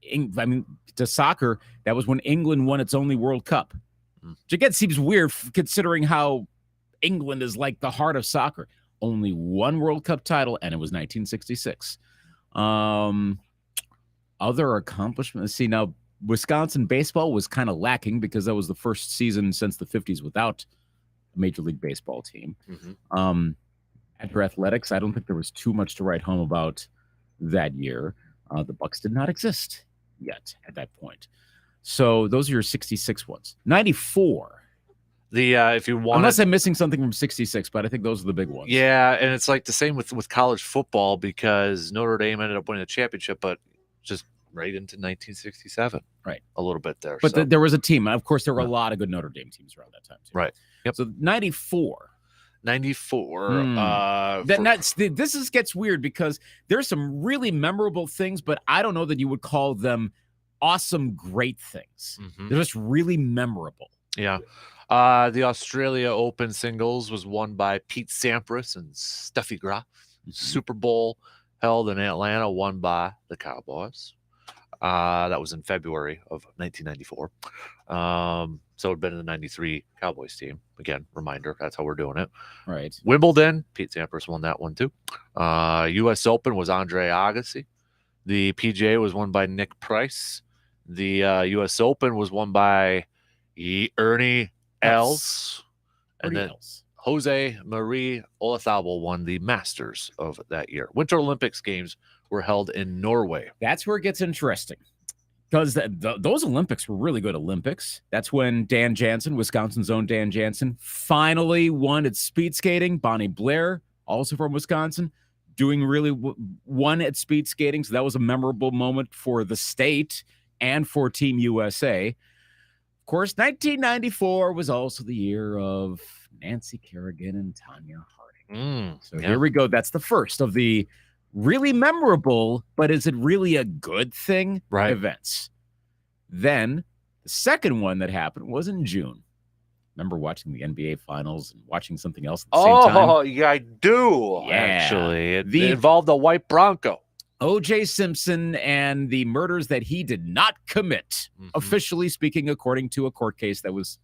to soccer, that was when England won its only World Cup. Which again seems weird considering how England is like the heart of soccer. Only one World Cup title, and it was 1966. Other accomplishments. See, now Wisconsin baseball was kind of lacking because that was the first season since the 50s without a Major League Baseball team. After athletics, I don't think there was too much to write home about that year. The Bucks did not exist yet at that point. So those are your 66 ones. 94. If you want, unless I'm missing something from 66, but I think those are the big ones. Yeah, and it's like the same with college football because Notre Dame ended up winning the championship, but just right into 1967, right? A little bit there, but there was a team, and of course there were a lot of good Notre Dame teams around that time too. Right. Yep. So 94. This gets weird because there's some really memorable things, but I don't know that you would call them awesome, great things. They're just really memorable. Yeah. The Australia Open singles was won by Pete Sampras and Steffi Graf. Super Bowl held in Atlanta, won by the Cowboys. That was in February of 1994. So it'd been in the 93 Cowboys team. Again, reminder, that's how we're doing it. Right. Wimbledon, Pete Sampras won that one too. U.S. Open was Andre Agassi. The PGA was won by Nick Price. The U.S. Open was won by Ernie Els. And then Jose Marie Olazabal won the Masters of that year. Winter Olympics games were held in Norway. That's where it gets interesting because those Olympics were really good Olympics. That's when Dan Jansen, Wisconsin's own Dan Jansen, finally won at speed skating. Bonnie Blair, also from Wisconsin, doing really won at speed skating. So that was a memorable moment for the state and for Team USA. Of course, 1994 was also the year of Nancy Kerrigan and Tanya Harding. So here we go. That's the first of the really memorable, but is it really a good thing? Events. Then the second one that happened was in June. Remember watching the NBA Finals and watching something else at the same time? Oh, yeah, I do. Yeah. Actually, it involved a white Bronco. O.J. Simpson and the murders that he did not commit, officially speaking, according to a court case that was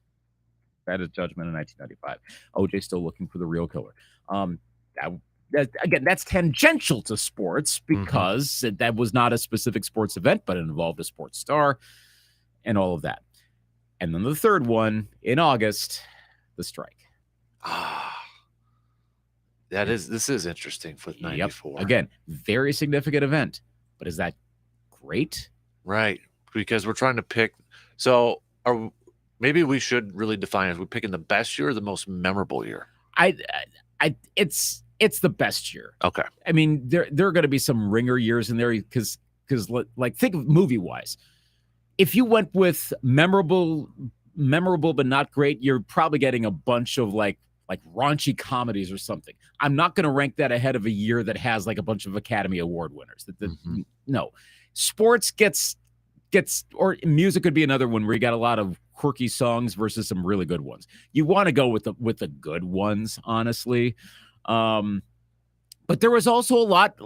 at a judgment in 1995. O.J. still looking for the real killer. Again, that's tangential to sports because that was not a specific sports event, but it involved a sports star and all of that. And then the third one in August, the strike. This is interesting with 94. Yep. Again, very significant event, but is that great? Right, because we're trying to pick. So, maybe we should really define it. We're picking the best year or the most memorable year. It's the best year. Okay. I mean, there are going to be some ringer years in there because like think of movie wise. If you went with memorable but not great, you're probably getting a bunch of like raunchy comedies or something. I'm not going to rank that ahead of a year that has like a bunch of Academy Award winners. No, sports gets or music could be another one where you got a lot of quirky songs versus some really good ones. You want to go with the good ones, honestly. But there was also a lot.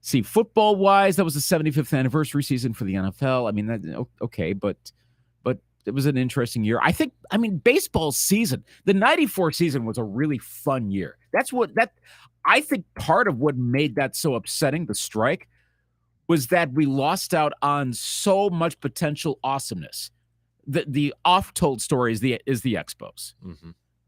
See, football wise, that was the 75th anniversary season for the NFL. I mean, okay, but it was an interesting year. I mean, baseball season, the 94 season was a really fun year. I think part of what made that so upsetting, the strike, was that we lost out on so much potential awesomeness. The oft-told story is the Expos.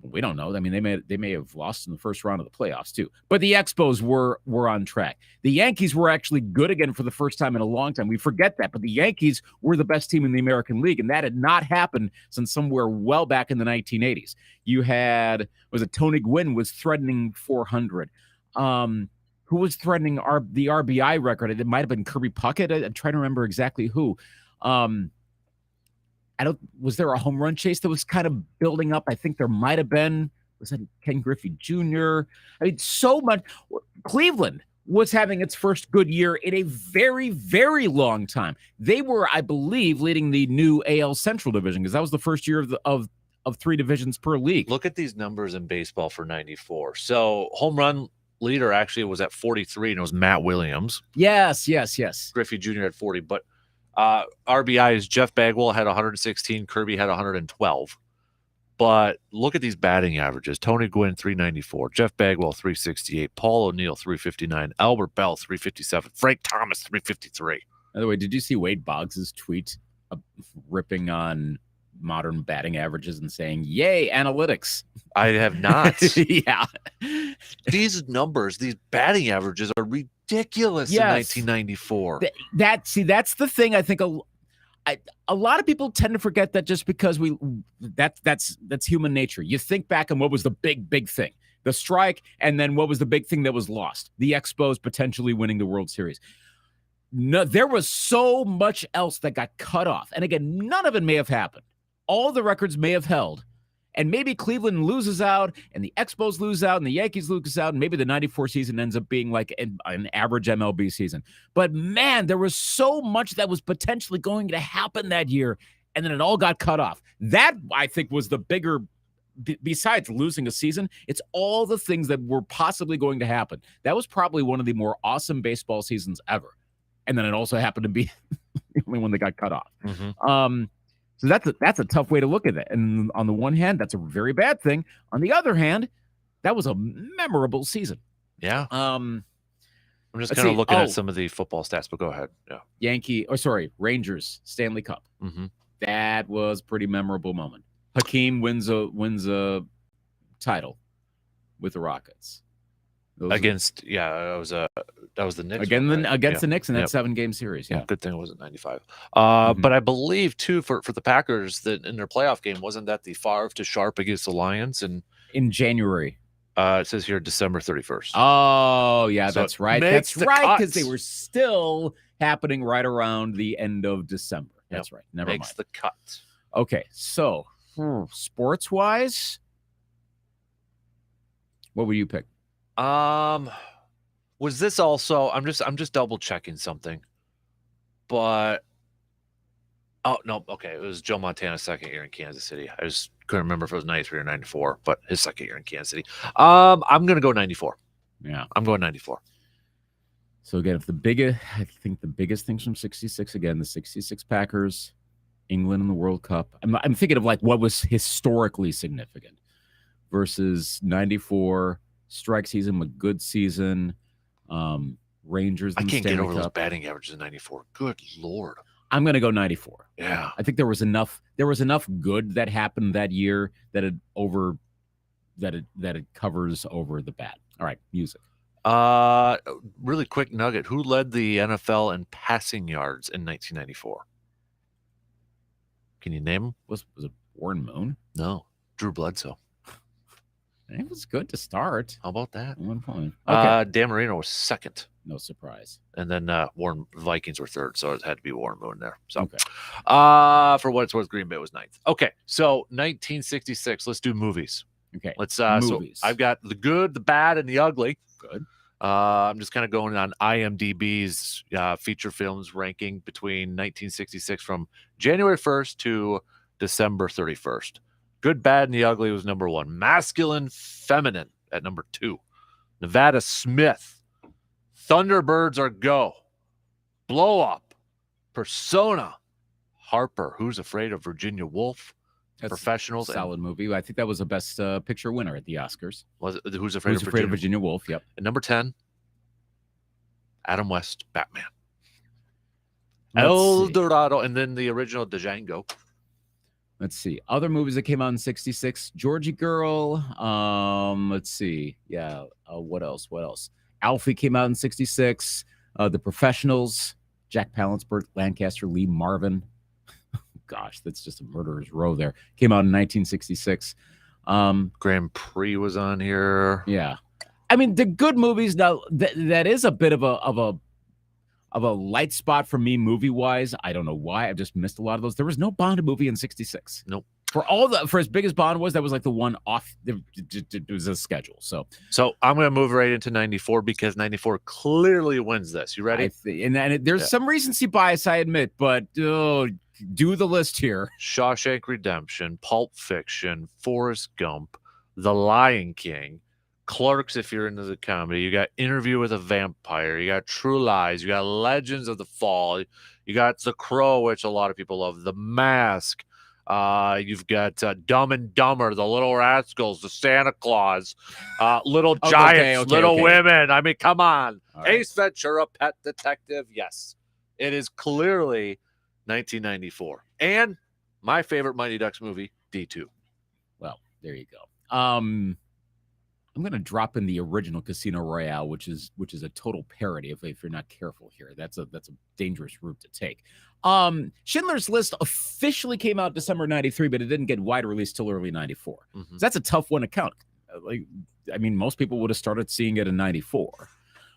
We don't know. I mean, they may have lost in the first round of the playoffs too. But the Expos were on track. The Yankees were actually good again for the first time in a long time. We forget that, but the Yankees were the best team in the American League, and that had not happened since somewhere well back in the 1980s. You had Tony Gwynn was threatening 400. Who was threatening the RBI record? It might have been Kirby Puckett. I'm trying to remember exactly who. Was there a home run chase that was kind of building up? I think there might have been. Was that Ken Griffey Jr.? I mean, so much. Cleveland was having its first good year in a very, very long time. They were, I believe, leading the new AL Central division because that was the first year of three divisions per league. Look at these numbers in baseball for 94. So home run leader actually was at 43, and it was Matt Williams. Yes. Griffey Jr. had 40, but RBIs, Jeff Bagwell had 116, Kirby had 112. But look at these batting averages. Tony Gwynn, 394. Jeff Bagwell, 368. Paul O'Neill, 359. Albert Bell, 357. Frank Thomas, 353. By the way, did you see Wade Boggs' tweet ripping on modern batting averages and saying, yay, analytics? I have not. Yeah. These numbers, these batting averages are ridiculous in 1994. That's the thing. I think a lot of people tend to forget that just because that's human nature. You think back on what was the big thing, the strike, and then what was the big thing that was lost, the Expos potentially winning the World Series. No, there was so much else that got cut off. And again, none of it may have happened. All the records may have held. And maybe Cleveland loses out, and the Expos lose out, and the Yankees lose out, and maybe the 94 season ends up being like an average MLB season. But man, there was so much that was potentially going to happen that year, and then it all got cut off. That, I think, was the bigger, besides losing a season, it's all the things that were possibly going to happen. That was probably one of the more awesome baseball seasons ever. And then it also happened to be the only one that got cut off. So that's a tough way to look at it. And on the one hand, that's a very bad thing. On the other hand, that was a memorable season. Yeah. I'm just kind of looking at some of the football stats, but go ahead. Yeah. Rangers Stanley Cup. That was a pretty memorable moment. Hakeem wins a title with the Rockets. That was the Knicks. Against the Knicks in that 7-game series. Yeah. Good thing it wasn't 95. But I believe too for the Packers that in their playoff game, wasn't that the Favre to Sharp against the Lions in January? It says here December 31st. Oh yeah, so that's right. That's right, because they were still happening right around the end of December. That's right. Never Makes mind. the cut. Okay, so sports-wise, what would you pick? Was this also? I'm just double checking something, but oh no, okay, it was Joe Montana's second year in Kansas City. I just couldn't remember if it was 93 or 94, but his second year in Kansas City. I'm gonna go 94. Yeah, I'm going 94. So again, I think the biggest things from '66 again, the '66 Packers, England in the World Cup. I'm thinking of like what was historically significant versus '94 strike season, a good season. Rangers. I in the can't get Stanley over those Cup. batting averages in 94. Good Lord. I'm going to go 94. Yeah. I think there was enough good that happened that year that it covers over the bad. All right, music. Really quick nugget. Who led the NFL in passing yards in 1994? Can you name him? Was it Warren Moon? No. Drew Bledsoe. It was good to start. How about that? 1 point. Okay. Dan Marino was second. No surprise. And then Vikings were third, so it had to be Warren Moon there. So, Okay. For what it's worth, Green Bay was ninth. Okay, so 1966. Let's do movies. Okay. Let's. Movies. So I've got the good, the bad, and the ugly. Good. I'm just kind of going on IMDb's feature films ranking between 1966 from January 1st to December 31st. Good, bad, and the ugly was number 1. Masculine, feminine at number 2. Nevada Smith. Thunderbirds Are Go. Blow Up. Persona. Harper. Who's Afraid of Virginia Woolf. That's Professionals. a solid movie. I think that was the best picture winner at the Oscars. Was it Who's Afraid of Virginia Woolf? Yep. And number 10, Adam West, Batman. Let's El see. Dorado, and then the original Django. Let's see. Other movies that came out in 66. Georgie Girl. Let's see. Yeah. What else? Alfie came out in 66. The Professionals. Jack Palance, Burt Lancaster, Lee Marvin. Gosh, that's just a murderer's row there. Came out in 1966. Grand Prix was on here. Yeah. I mean, the good movies now, that is a bit of a light spot for me movie-wise. I don't know why. I've just missed a lot of those. There was no Bond movie in 66. Nope. For as big as Bond was, that was like the one off. It was a schedule. So I'm going to move right into 94 because 94 clearly wins this. You ready? There's some recency bias, I admit, but do the list here. Shawshank Redemption, Pulp Fiction, Forrest Gump, The Lion King, Clerks if you're into the comedy. You got Interview with a Vampire. You got True Lies. You got Legends of the Fall. You got The Crow, which a lot of people love. The Mask. You've got Dumb and Dumber, The Little Rascals, The Santa Claus, Little Giants, Little Women. I mean, come on. Ace Ventura, Pet Detective. Yes, it is clearly 1994. And my favorite Mighty Ducks movie, D2. Well, there you go. I'm going to drop in the original Casino Royale, which is a total parody if you're not careful here. That's a dangerous route to take. Schindler's List officially came out December 93, but it didn't get wide release till early 94. Mm-hmm. So that's a tough one to count. Most people would have started seeing it in 94.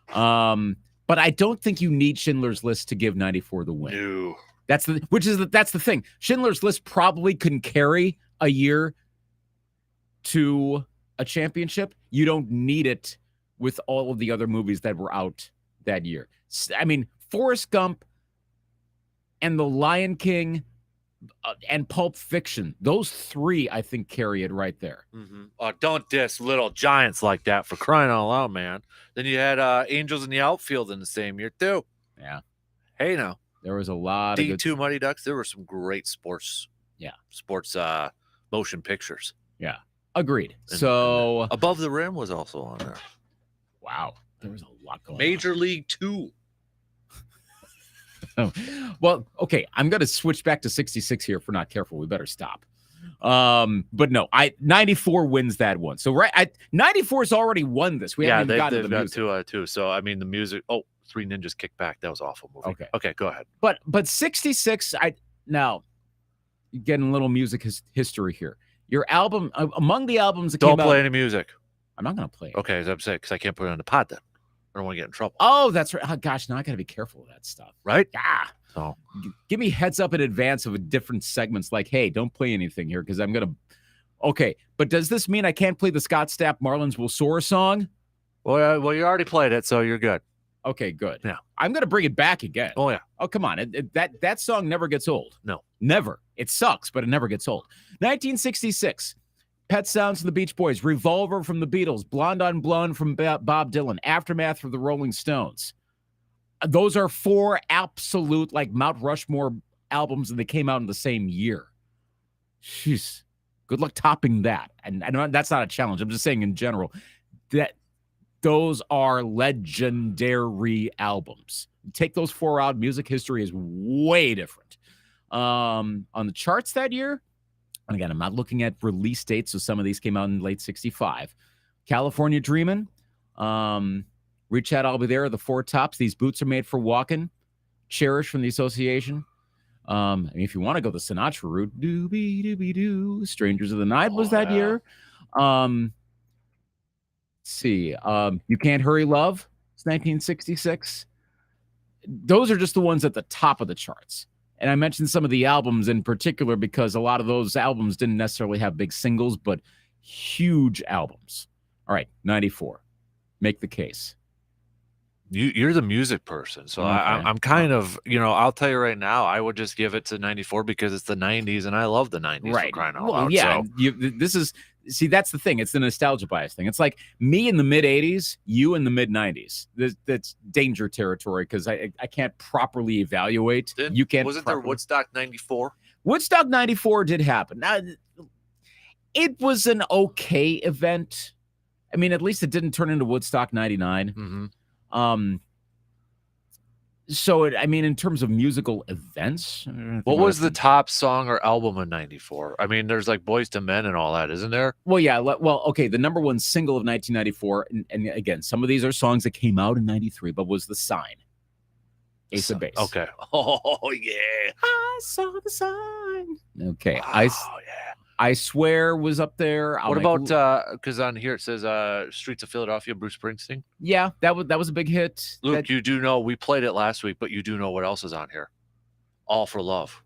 But I don't think you need Schindler's List to give 94 the win. No. That's the thing. Schindler's List probably can carry a year to a championship. You don't need it with all of the other movies that were out that year. I mean, Forrest Gump and The Lion King and Pulp Fiction, those three, I think, carry it right there. Mm-hmm. Don't diss Little Giants like that, for crying out loud, man. Then you had Angels in the Outfield in the same year, too. Yeah. Hey, now. There was a lot of D2 Mighty Ducks. There were some great sports motion pictures. Yeah. Agreed. And so Above the Rim was also on there. Wow. There was a lot going on. Major League 2. Well, okay. I'm going to switch back to 66 here if we're not careful. We better stop. But no, 94 wins that one. So 94's already won this. We haven't even gotten to the music. Got two. So I mean the music. Oh, Three Ninjas Kick Back. That was an awful movie. Okay, go ahead. But 66. Now you're getting a little music history here. Your album among the albums that don't came play out, any music. I'm not going to play it. Okay, as I'm saying, because I can't put it on the pod then. I don't want to get in trouble. Oh, that's right. Oh, gosh, now I got to be careful of that stuff. Right? Yeah. So give me heads up in advance of different segments. Like, hey, don't play anything here because I'm gonna. Okay, but does this mean I can't play the Scott Stapp Marlins Will Soar song? Well, you already played it, so you're good. Okay, good. Yeah. I'm gonna bring it back again. Oh yeah. Oh, come on. That song never gets old. No. Never. It sucks, but it never gets old. 1966. Pet Sounds from the Beach Boys, Revolver from the Beatles, Blonde on Blonde from Bob Dylan, Aftermath from the Rolling Stones. Those are 4 absolute, like, Mount Rushmore albums, and they came out in the same year. Jeez. Good luck topping that. And I know that's not a challenge. I'm just saying in general that those are legendary albums. Take those 4 out, music history is way different. On the charts that year, and again, I'm not looking at release dates, so some of these came out in late 65. California Dreamin', Reach Out, I'll Be There, the 4 tops. These Boots Are Made for Walking, Cherish from the Association. I mean, if you want to go the Sinatra route, doobie doobie doo, Strangers of the Night was that year. Let's see, You Can't Hurry Love, it's 1966. Those are just the ones at the top of the charts. And I mentioned some of the albums in particular because a lot of those albums didn't necessarily have big singles, but huge albums. All right, 94. Make the case. You're the music person, so Okay. I'm kind of, I'll tell you right now, I would just give it to 94 because it's the 90s, and I love the 90s. Right. For crying out Well, loud. yeah. So. That's the thing. It's the nostalgia bias thing. It's like me in the mid 80s, you in the mid 90s. That's danger territory because I can't properly evaluate. You can't. Wasn't there Woodstock 94? Woodstock 94 did happen. Now, it was an okay event. I mean, at least it didn't turn into Woodstock 99. Mm-hmm. So, I mean, in terms of musical events, What was the top song or album in 94? I mean, there's like Boys to Men and all that, isn't there? Well, yeah. Well, okay. The number 1 single of 1994, and again, some of these are songs that came out in 93, but was The Sign. Ace of Base. Okay. Oh, yeah. I saw the sign. Okay. I Swear was up there. What about, because on here it says Streets of Philadelphia, Bruce Springsteen? Yeah, that was a big hit. Luke, you do know, we played it last week, but you do know what else is on here. All for Love.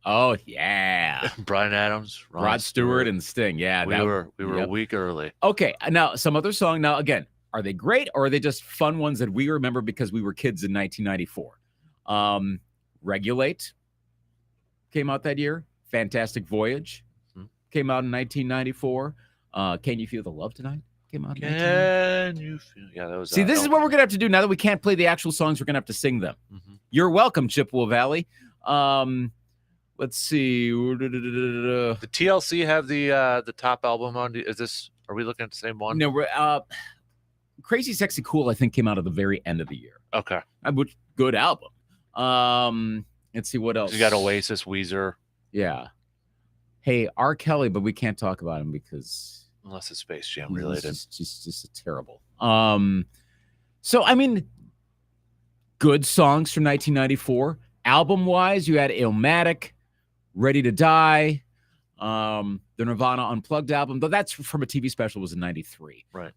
Oh, yeah. Bryan Adams, Rod Stewart, and Sting. Yeah. We were a week early. Okay. Now, some other song. Now, again, are they great or are they just fun ones that we remember because we were kids in 1994? Regulate came out that year. Fantastic Voyage came out in 1994. Can You Feel the Love Tonight came out in 1994. Can you feel? Yeah, that was. See, this is what we're gonna have to do now that we can't play the actual songs. We're gonna have to sing them. You're welcome, Chippewa Valley. Let's see. The TLC have the top album on. Is this? Are we looking at the same one? No, we're Crazy Sexy Cool. I think came out at the very end of the year. Okay, which good album. Let's see what else. You got Oasis, Weezer. Yeah. Hey, R. Kelly, but we can't talk about him because unless it's Space Jam related. It's just terrible. So I mean, good songs from 1994. Album wise, you had Illmatic, Ready to Die, the Nirvana Unplugged album, though that's from a TV special, was in 93. Right.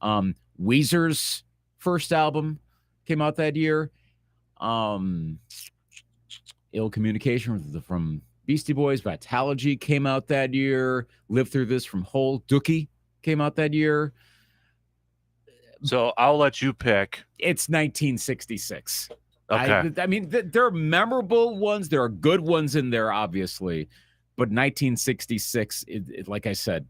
Weezer's first album came out that year. Ill Communication from Beastie Boys, Vitalogy came out that year. Live Through This from Hole, Dookie came out that year. So I'll let you pick. It's 1966. Okay. I mean, there are memorable ones. There are good ones in there, obviously. But 1966, like I said,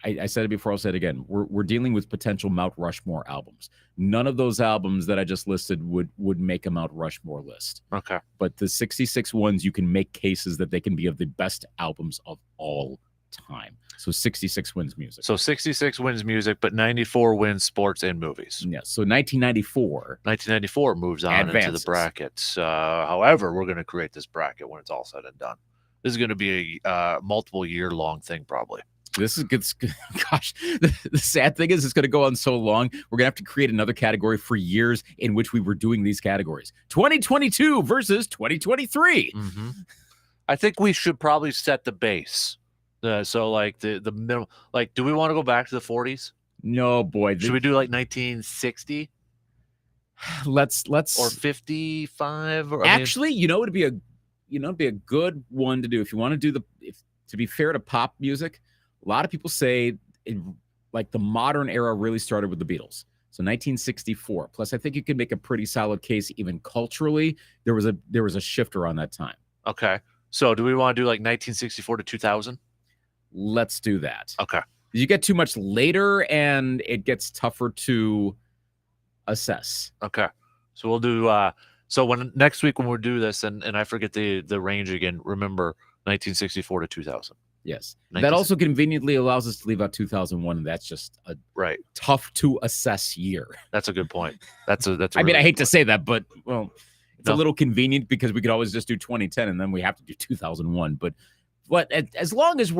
I said it before, I'll say it again. We're dealing with potential Mount Rushmore albums. None of those albums that I just listed would make a Mount Rushmore list. Okay. But the 66 ones, you can make cases that they can be of the best albums of all time. So 66 wins music. So 66 wins music, but 94 wins sports and movies. Yes. So 1994 moves on into the brackets. However, we're going to create this bracket when it's all said and done. This is going to be a multiple year long thing, probably. This is good. Gosh, the sad thing is it's going to go on so long. We're going to have to create another category for years in which we were doing these categories. 2022 versus 2023. Mm-hmm. I think we should probably set the base. So like the middle, like, do we want to go back to the 40s? No, boy. Should we do like 1960? Let's or 55 or actually, it'd be a good one to do if you want to do to be fair to pop music. A lot of people say the modern era really started with the Beatles. So 1964. Plus, I think you could make a pretty solid case even culturally. There was a shift around that time. Okay. So do we want to do like 1964 to 2000? Let's do that. Okay. You get too much later and it gets tougher to assess. Okay. So we'll do so next week when we do this and I forget the range again, remember 1964 to 2000. Yes. That also conveniently allows us to leave out 2001, and that's just a tough to assess year. That's a good point. That's a I mean, I hate to say that, but it's a little convenient because we could always just do 2010 and then we have to do 2001. But as long as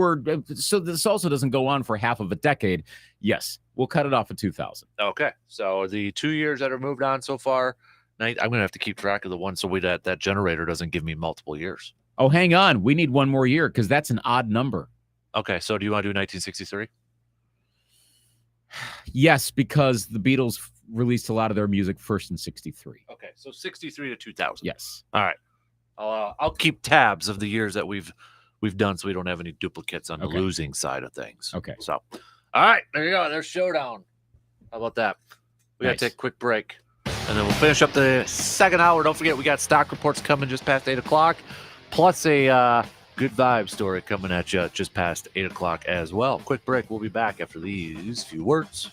so this also doesn't go on for half of a decade, yes, we'll cut it off at 2000. Okay. So the 2 years that are moved on so far, I'm going to have to keep track of the one so that generator doesn't give me multiple years. Oh, hang on. We need one more year because that's an odd number. Okay. So do you want to do 1963? Yes, because the Beatles released a lot of their music first in 63. Okay. So 63 to 2000. Yes. All right. I'll keep tabs of the years that we've done so we don't have any duplicates on the losing side of things. Okay. So, all right. There you go. There's Showdown. How about that? We got to take a quick break. And then we'll finish up the second hour. Don't forget, we got stock reports coming just past 8 o'clock. Plus a good vibe story coming at you just past 8 o'clock as well. Quick break. We'll be back after these few words.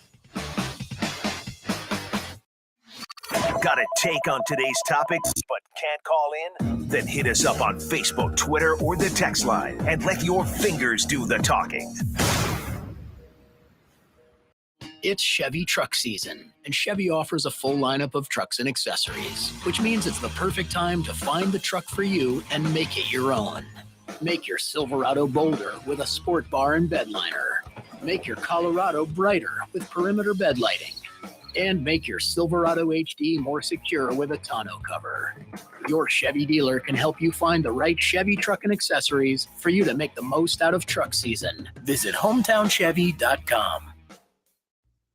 Got a take on today's topics but can't call in? Then hit us up on Facebook, Twitter, or the text line and let your fingers do the talking. It's Chevy truck season, and Chevy offers a full lineup of trucks and accessories, which means it's the perfect time to find the truck for you and make it your own. Make your Silverado bolder with a sport bar and bed liner. Make your Colorado brighter with perimeter bed lighting. And make your Silverado HD more secure with a tonneau cover. Your Chevy dealer can help you find the right Chevy truck and accessories for you to make the most out of truck season. Visit HometownChevy.com.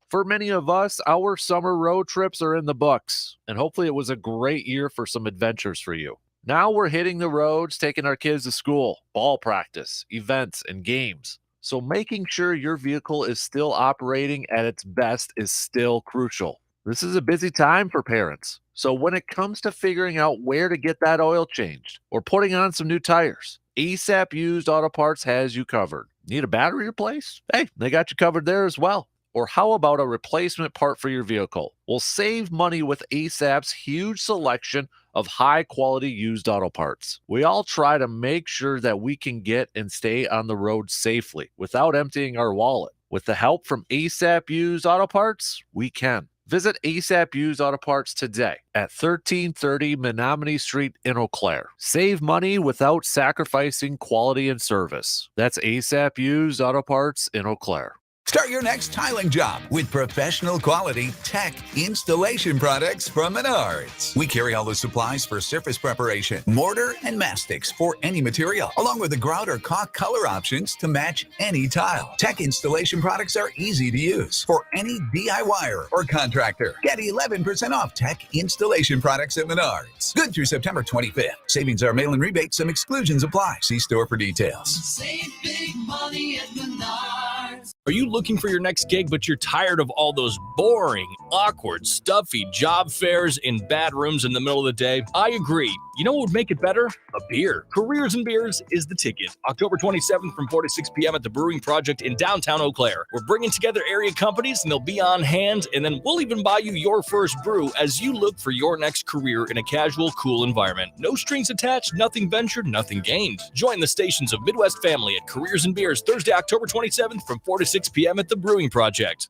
For many of us, our summer road trips are in the books, and hopefully it was a great year for some adventures for you. Now we're hitting the roads, taking our kids to school, ball practice, events, and games. So making sure your vehicle is still operating at its best is still crucial. This is a busy time for parents. So when it comes to figuring out where to get that oil changed or putting on some new tires, ASAP Used Auto Parts has you covered. Need a battery replaced? Hey, they got you covered there as well. Or how about a replacement part for your vehicle? Well, save money with ASAP's huge selection of high-quality used auto parts. We all try to make sure that we can get and stay on the road safely without emptying our wallet. With the help from ASAP Used Auto Parts, we can. Visit ASAP Used Auto Parts today at 1330 Menominee Street in Eau Claire. Save money without sacrificing quality and service. That's ASAP Used Auto Parts in Eau Claire. Start your next tiling job with professional quality tech installation products from Menards. We carry all the supplies for surface preparation, mortar, and mastics for any material, along with the grout or caulk color options to match any tile. Tech installation products are easy to use for any DIYer or contractor. Get 11% off tech installation products at Menards. Good through September 25th. Savings are mail-in rebates. Some exclusions apply. See store for details. Save big money at Menards. Are you looking for your next gig, but you're tired of all those boring, awkward, stuffy job fairs in bad rooms in the middle of the day? I agree. You know what would make it better? A beer. Careers and Beers is the ticket. October 27th from 4 to 6 p.m. at the Brewing Project in downtown Eau Claire. We're bringing together area companies, and they'll be on hand, and then we'll even buy you your first brew as you look for your next career in a casual, cool environment. No strings attached, nothing ventured, nothing gained. Join the stations of Midwest Family at Careers and Beers Thursday, October 27th from 4 to 6 p.m. at the Brewing Project.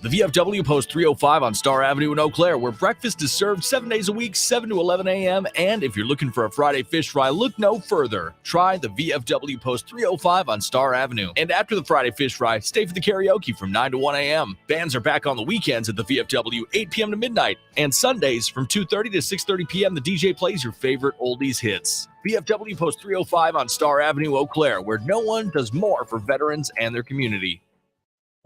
The VFW Post 305 on Star Avenue in Eau Claire, where breakfast is served 7 days a week, 7 to 11 a.m. And if you're looking for a Friday fish fry, look no further. Try the VFW Post 305 on Star Avenue. And after the Friday fish fry, stay for the karaoke from 9 to 1 a.m. Bands are back on the weekends at the VFW, 8 p.m. to midnight. And Sundays from 2:30 to 6:30 p.m., the DJ plays your favorite oldies hits. VFW Post 305 on Star Avenue, Eau Claire, where no one does more for veterans and their community.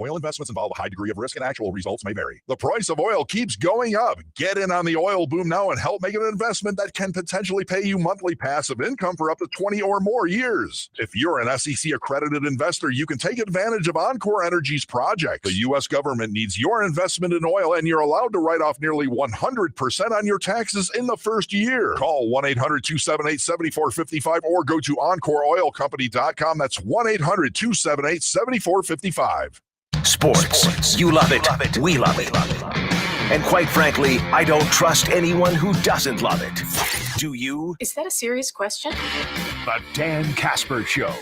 Oil investments involve a high degree of risk and actual results may vary. The price of oil keeps going up. Get in on the oil boom now and help make an investment that can potentially pay you monthly passive income for up to 20 or more years. If you're an SEC accredited investor, you can take advantage of Encore Energy's project. The U.S. government needs your investment in oil, and you're allowed to write off nearly 100% on your taxes in the first year. Call 1-800-278-7455 or go to EncoreOilCompany.com. That's 1-800-278-7455. Sports. You love it. We love it. And quite frankly, I don't trust anyone who doesn't love it. Do you? Is that a serious question? The Dan Kasper Show.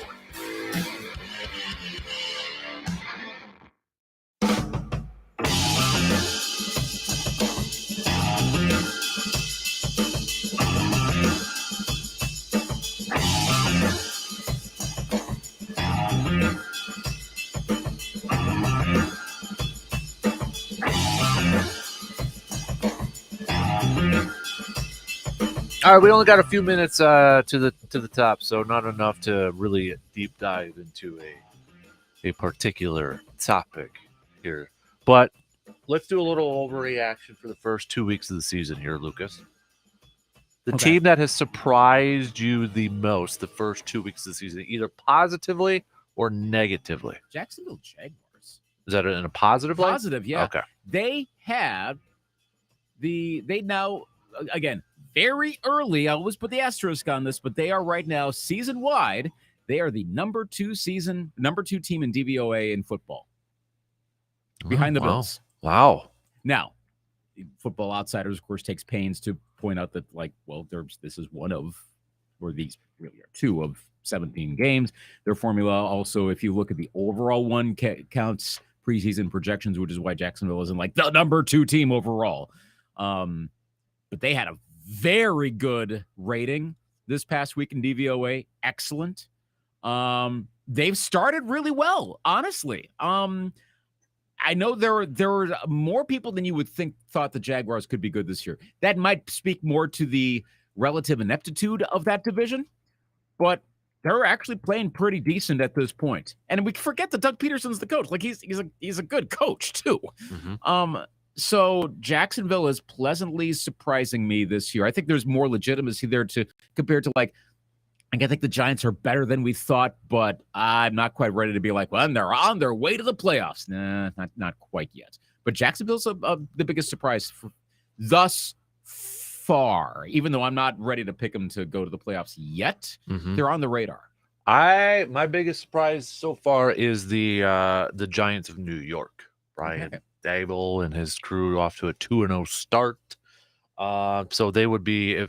All right, we only got a few minutes to the top, so not enough to really deep dive into a particular topic here. But let's do a little overreaction for the first 2 weeks of the season here, Lucas. The team that has surprised you the most the first 2 weeks of the season, either positively or negatively. Jacksonville Jaguars. Is that in a positive light? Positive, yeah. Okay. They have they now, again, very early, I always put the asterisk on this, but they are right now season-wide. They are the number two team in DVOA in football. Behind the Bills. Wow. Now, Football Outsiders, of course, takes pains to point out that, this is one of, or these really are two of 17 games. Their formula also, if you look at the overall one, counts preseason projections, which is why Jacksonville isn't the number 2 team overall. But they had a very good rating this past week in DVOA. Excellent. They've started really well, honestly. I know there were more people than you would think thought the Jaguars could be good this year. That might speak more to the relative ineptitude of that division, but they're actually playing pretty decent at this point. And we forget that Doug Peterson's the coach. He's a good coach too. Mm-hmm. So Jacksonville is pleasantly surprising me this year. I think there's more legitimacy there compared to I think the Giants are better than we thought, but I'm not quite ready to be they're on their way to the playoffs. Nah, not quite yet. But Jacksonville's the biggest surprise thus far, even though I'm not ready to pick them to go to the playoffs yet. Mm-hmm. They're on the radar. My biggest surprise so far is the Giants of New York. Brian Dable and his crew off to a 2-0 start. So they would be,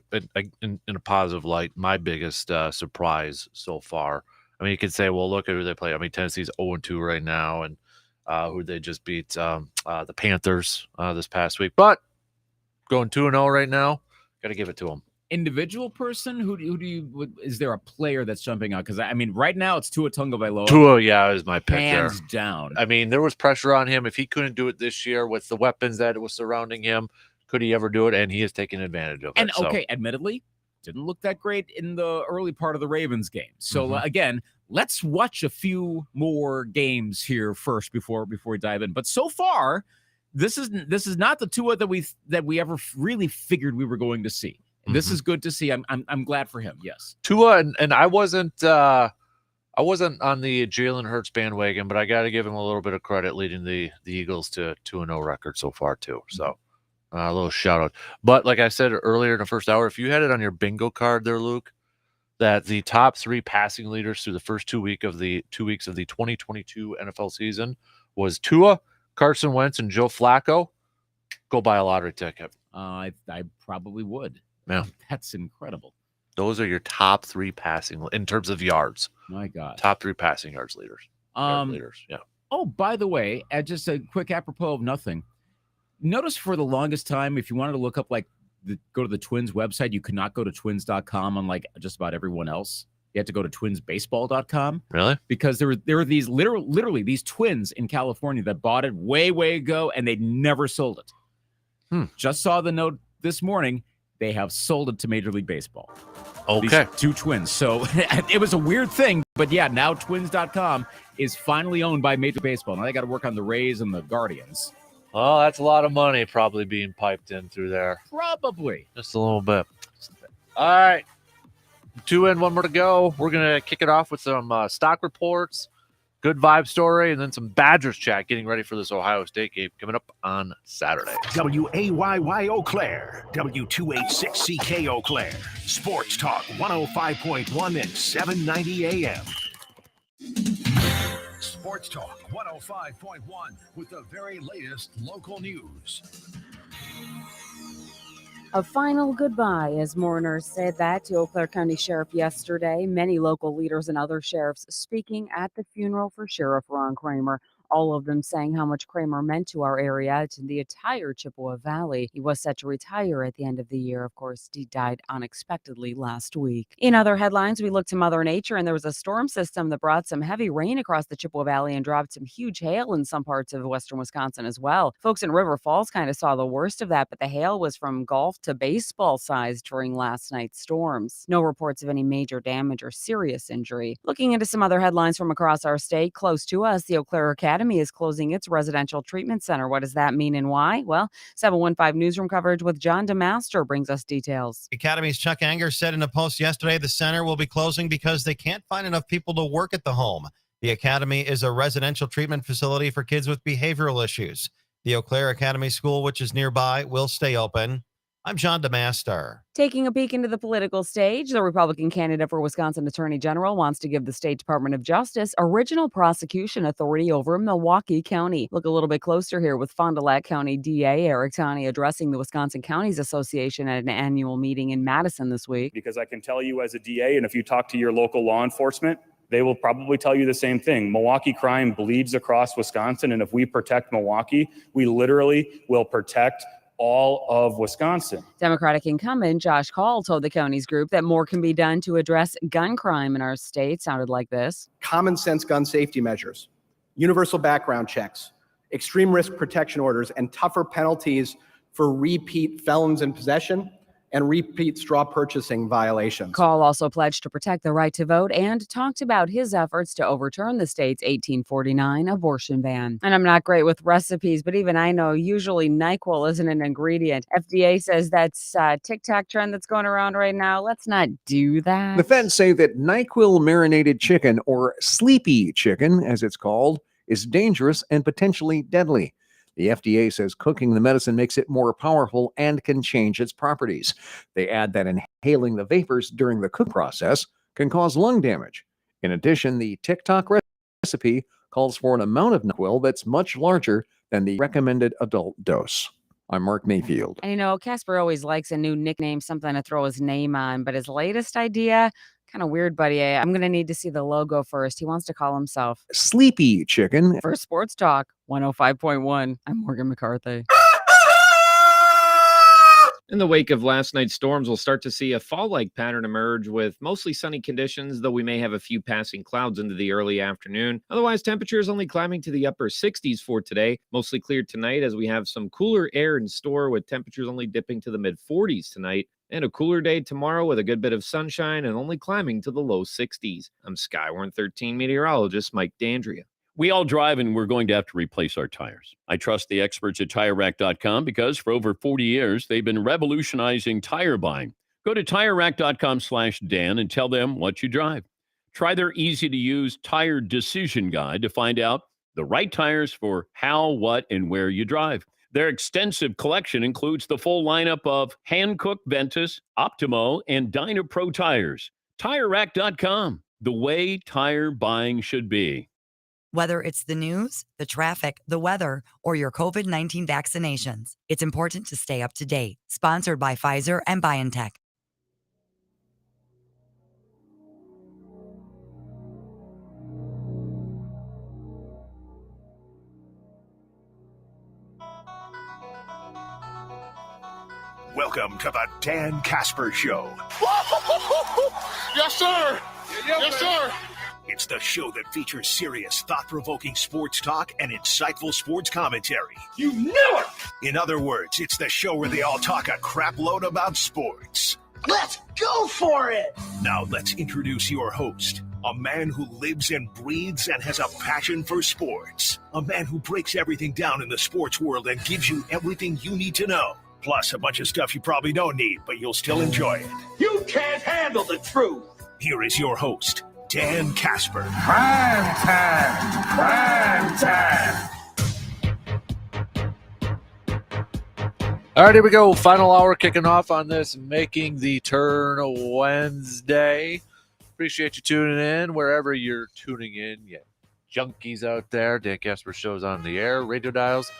in a positive light, my biggest surprise so far. I mean, you could say, well, look at who they play. I mean, Tennessee's 0-2 right now, and who they just beat, the Panthers this past week. But going 2-0 right now, got to give it to them. Individual person, is there a player that's jumping out? Because, I mean, right now it's Tua Tagovailoa. Tua, yeah, is my pick Hands there. down. I mean, there was pressure on him. If he couldn't do it this year with the weapons that was surrounding him, could he ever do it? And he is taking advantage of it. And, admittedly, didn't look that great in the early part of the Ravens game. So, again, let's watch a few more games here first before we dive in. But so far, this is not the Tua that we ever really figured we were going to see. This is good to see. I'm glad for him. Yes, Tua, and I wasn't on the Jalen Hurts bandwagon, but I got to give him a little bit of credit leading the Eagles to 2-0 record so far too. So a little shout out. But like I said earlier in the first hour, if you had it on your bingo card there, Luke, that the top 3 passing leaders through the first 2 weeks of the 2022 NFL season was Tua, Carson Wentz, and Joe Flacco, go buy a lottery ticket. I probably would. Yeah, that's incredible. Those are your top 3 passing in terms of yards. My God, top 3 passing yards leaders. Leaders, yeah. Oh, by the way, just a quick apropos of nothing. Notice for the longest time, if you wanted to look up go to the Twins website, you could not go to twins.com unlike just about everyone else. You had to go to twinsbaseball.com. Really? Because there were these literally these twins in California that bought it way ago, and they never sold it. Just saw the note this morning. They have sold it to Major League Baseball. Okay. These 2 twins. So it was a weird thing, but yeah, now twins.com is finally owned by Major Baseball. Now they got to work on the Rays and the Guardians. Well, that's a lot of money probably being piped in through there. Probably. Just a little bit. All right. 2 in, 1 more to go. We're going to kick it off with some stock reports, good vibe story, and then some Badgers chat getting ready for this Ohio State game coming up on Saturday. WAYY Eau Claire, W286CK Eau Claire, Sports Talk 105.1 and 790 AM. Sports Talk 105.1 with the very latest local news. A final goodbye, as mourners said that to Eau Claire County Sheriff yesterday. Many local leaders and other sheriffs speaking at the funeral for Sheriff Ron Kramer. All of them saying how much Kramer meant to our area, to the entire Chippewa Valley. He was set to retire at the end of the year. Of course, he died unexpectedly last week. In other headlines, we looked to Mother Nature, and there was a storm system that brought some heavy rain across the Chippewa Valley and dropped some huge hail in some parts of western Wisconsin as well. Folks in River Falls kind of saw the worst of that, but the hail was from golf to baseball size during last night's storms. No reports of any major damage or serious injury. Looking into some other headlines from across our state, close to us, the Eau Claire Academy is closing its residential treatment center. What does that mean and why? Well, 715 Newsroom coverage with John DeMaster brings us details. Academy's Chuck Anger said in a post yesterday the center will be closing because they can't find enough people to work at the home. The Academy is a residential treatment facility for kids with behavioral issues. The Eau Claire Academy School, which is nearby, will stay open. I'm John DeMaster. Taking a peek into the political stage, the Republican candidate for Wisconsin Attorney General wants to give the State Department of Justice original prosecution authority over Milwaukee County. Look a little bit closer here with Fond du Lac County DA Eric Taney addressing the Wisconsin Counties Association at an annual meeting in Madison this week. Because I can tell you as a DA, and if you talk to your local law enforcement, they will probably tell you the same thing. Milwaukee crime bleeds across Wisconsin, and if we protect Milwaukee, we literally will protect all of Wisconsin. Democratic incumbent Josh Call told the county's group that more can be done to address gun crime in our state. Sounded like this. Common sense gun safety measures, universal background checks, extreme risk protection orders, and tougher penalties for repeat felons in possession and repeat straw purchasing violations. Call also pledged to protect the right to vote and talked about his efforts to overturn the state's 1849 abortion ban. And I'm not great with recipes, but even I know usually NyQuil isn't an ingredient. FDA says that's a TikTok trend that's going around right now. Let's not do that. The feds say that NyQuil marinated chicken, or sleepy chicken as it's called, is dangerous and potentially deadly. The FDA says cooking the medicine makes it more powerful and can change its properties. They add that inhaling the vapors during the cook process can cause lung damage. In addition, the TikTok recipe calls for an amount of NyQuil that's much larger than the recommended adult dose. I'm Mark Mayfield. And you know, Kasper always likes a new nickname, something to throw his name on, but his latest idea, kind of weird, buddy. I'm going to need to see the logo first. He wants to call himself Sleepy Chicken. For Sports Talk 105.1, I'm Morgan McCarthy. In the wake of last night's storms, we'll start to see a fall-like pattern emerge with mostly sunny conditions, though we may have a few passing clouds into the early afternoon. Otherwise, temperatures only climbing to the upper 60s for today. Mostly clear tonight as we have some cooler air in store with temperatures only dipping to the mid-40s tonight. And a cooler day tomorrow with a good bit of sunshine and only climbing to the low 60s. I'm Skywarn 13 meteorologist Mike D'Andrea. We all drive and we're going to have to replace our tires. I trust the experts at TireRack.com because for over 40 years, they've been revolutionizing tire buying. Go to TireRack.com/Dan and tell them what you drive. Try their easy-to-use tire decision guide to find out the right tires for how, what, and where you drive. Their extensive collection includes the full lineup of hand-cooked Ventus, Optimo, and Dynapro tires. TireRack.com, the way tire buying should be. Whether it's the news, the traffic, the weather, or your COVID-19 vaccinations, it's important to stay up to date. Sponsored by Pfizer and BioNTech. Welcome to the Dan Kasper Show. Yes, sir. Yes, sir. It's the show that features serious, thought-provoking sports talk and insightful sports commentary. You knew it! In other words, it's the show where they all talk a crap load about sports. Let's go for it! Now let's introduce your host, A man who lives and breathes and has a passion for sports. A man who breaks everything down in the sports world and gives you everything you need to know. Plus a bunch of stuff you probably don't need, but you'll still enjoy it. You can't handle the truth. Here is your host, Dan Kasper. Prime time. Prime time. All right, here we go. Final hour kicking off on this Making the Turn Wednesday. Appreciate you tuning in wherever you're tuning in. You junkies out there. Dan Kasper Show's on the air. Radio dials.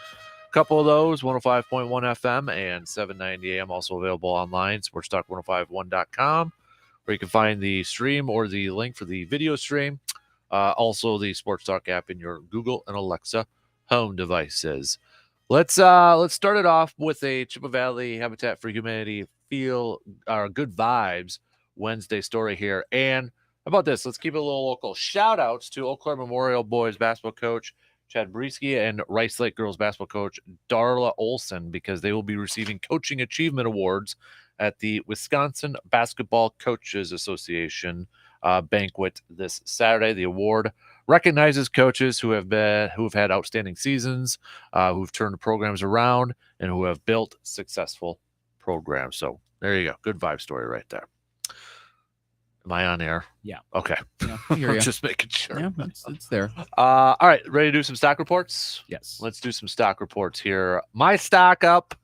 A couple of those, 105.1 FM and 790 AM. Also available online, sportstalk1051.com, where you can find the stream or the link for the video stream. Also, the Sports Talk app in your Google and Alexa home devices. Let's start it off with a Chippewa Valley Habitat for Humanity Good Vibes Wednesday story here. And how about this? Let's keep it a little local. Shout outs to Eau Claire Memorial Boys basketball coach Chad Brisky and Rice Lake Girls basketball coach Darla Olson, because they will be receiving Coaching Achievement Awards at the Wisconsin Basketball Coaches Association banquet this Saturday. The award recognizes coaches who have had outstanding seasons, who've turned programs around, and who have built successful programs. So there you go. Good vibe story right there. Am I on air? Yeah. Okay. Yeah, I hear ya. Just making sure. Yeah, it's there. All right. Ready to do some stock reports? Yes. Let's do some stock reports here. My stock up.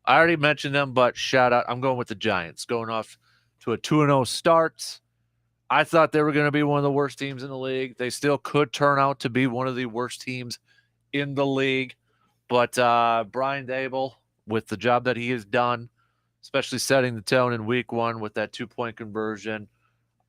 I already mentioned them, but shout out. I'm going with the Giants. Going off to a 2-0 start. I thought they were going to be one of the worst teams in the league. They still could turn out to be one of the worst teams in the league. But Brian Dable, with the job that he has done, especially setting the tone in week 1 with that 2-point conversion,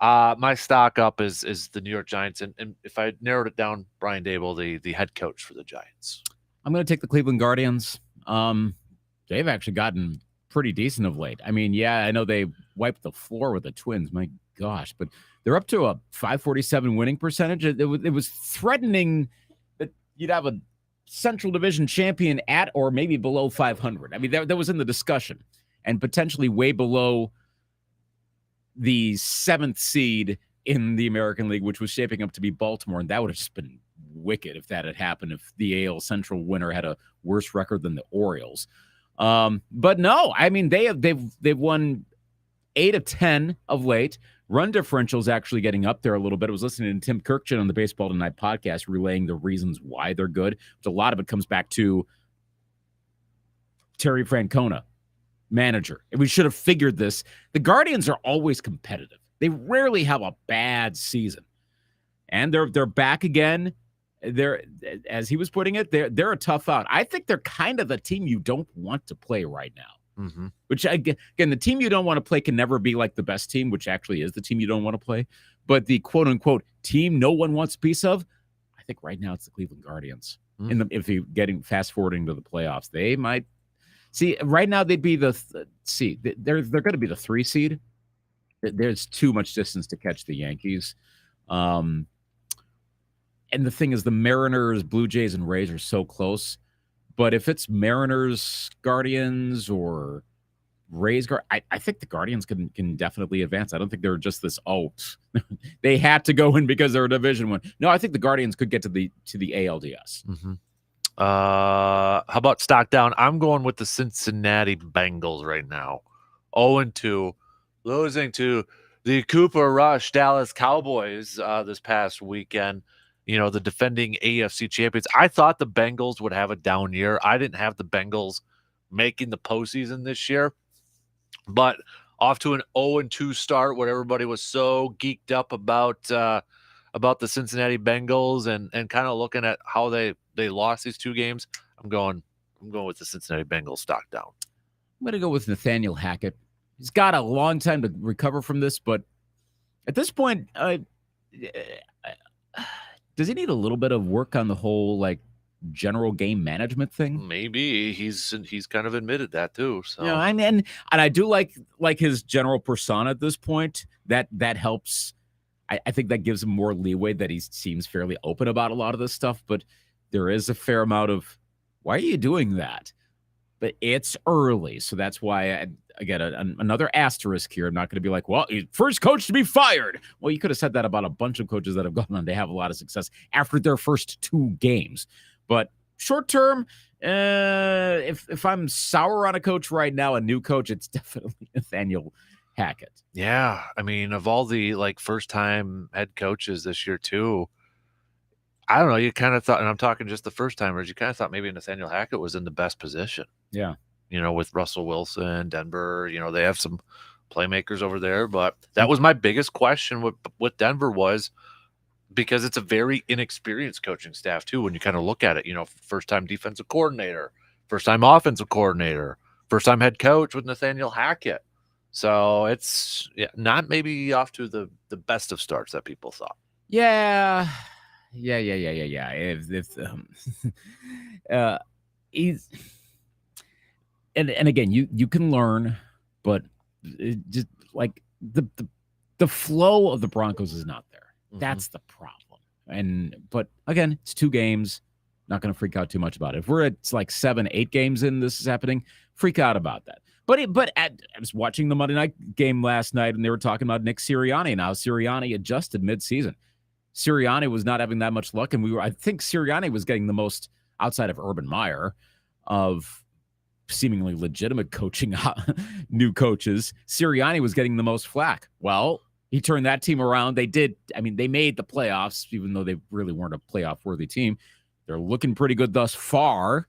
my stock up is the New York Giants. And if I narrowed it down, Brian Dable, the head coach for the Giants. I'm going to take the Cleveland Guardians. They've actually gotten pretty decent of late. I mean, yeah, I know they wiped the floor with the Twins. My gosh, but they're up to a .547 winning percentage. It was threatening that you'd have a Central Division champion at or maybe below 500. I mean, that was in the discussion, and potentially way below the 7th seed in the American League, which was shaping up to be Baltimore. And that would have just been wicked if that had happened, if the AL Central winner had a worse record than the Orioles. But no, I mean, they've won 8 of 10 of late. Run differential is actually getting up there a little bit. I was listening to Tim Kirkchin on the Baseball Tonight podcast relaying the reasons why they're good. But a lot of it comes back to Terry Francona, manager. And we should have figured this. The Guardians are always competitive. They rarely have a bad season. And they're back again. They're, as he was putting it, they're a tough out. I think they're kind of the team you don't want to play right now. Mm-hmm. Which, again, the team you don't want to play can never be like the best team, which actually is the team you don't want to play. But the quote-unquote team no one wants a piece of, I think right now it's the Cleveland Guardians. Mm-hmm. If you're fast-forwarding to the playoffs, they might – see, right now they'd be they're going to be the 3 seed. There's too much distance to catch the Yankees. And the thing is, the Mariners, Blue Jays, and Rays are so close. But if it's Mariners, Guardians, or Rays, I think the Guardians can definitely advance. I don't think they're just this, they had to go in because they're a division one. No, I think the Guardians could get to the ALDS. Mm-hmm. How about stock down? I'm going with the Cincinnati Bengals right now. 0-2, losing to the Cooper Rush Dallas Cowboys this past weekend. You know, the defending AFC champions. I thought the Bengals would have a down year. I didn't have the Bengals making the postseason this year. But off to an 0-2 start where everybody was so geeked up about the Cincinnati Bengals and kind of looking at how they lost these 2 games. I'm going with the Cincinnati Bengals stock down. I'm going to go with Nathaniel Hackett. He's got a long time to recover from this, but at this point, does he need a little bit of work on the whole general game management thing? Maybe he's kind of admitted that too. So yeah, and I do like his general persona at this point. That helps. I think that gives him more leeway that he seems fairly open about a lot of this stuff. But there is a fair amount of why are you doing that? But it's early, so that's why again, another asterisk here. I'm not going to be like, well, first coach to be fired. Well, you could have said that about a bunch of coaches that have gone on to have a lot of success after their first 2 games. But short term, if I'm sour on a coach right now, a new coach, it's definitely Nathaniel Hackett. Yeah, I mean, of all the first-time head coaches this year too, I don't know. You kind of thought, and I'm talking just the first-timers, you kind of thought maybe Nathaniel Hackett was in the best position. Yeah. With Russell Wilson, Denver, they have some playmakers over there. But that was my biggest question with Denver was because it's a very inexperienced coaching staff too. When you kind of look at it, first-time defensive coordinator, first-time offensive coordinator, first-time head coach with Nathaniel Hackett. So it's not maybe off to the best of starts that people thought. Yeah. He's and again, you can learn, but it just like the flow of the Broncos is not there. Mm-hmm. That's the problem. But again, it's 2 games. Not going to freak out too much about it. If we're at 7-8 games in, this is happening, freak out about that. But I was watching the Monday night game last night, and they were talking about Nick Sirianni. Now Sirianni adjusted midseason. Sirianni was not having that much luck, and I think Sirianni was getting the most outside of Urban Meyer of seemingly legitimate coaching new coaches. Sirianni was getting the most flack. Well, he turned that team around. They made the playoffs, even though they really weren't a playoff worthy team. They're looking pretty good thus far.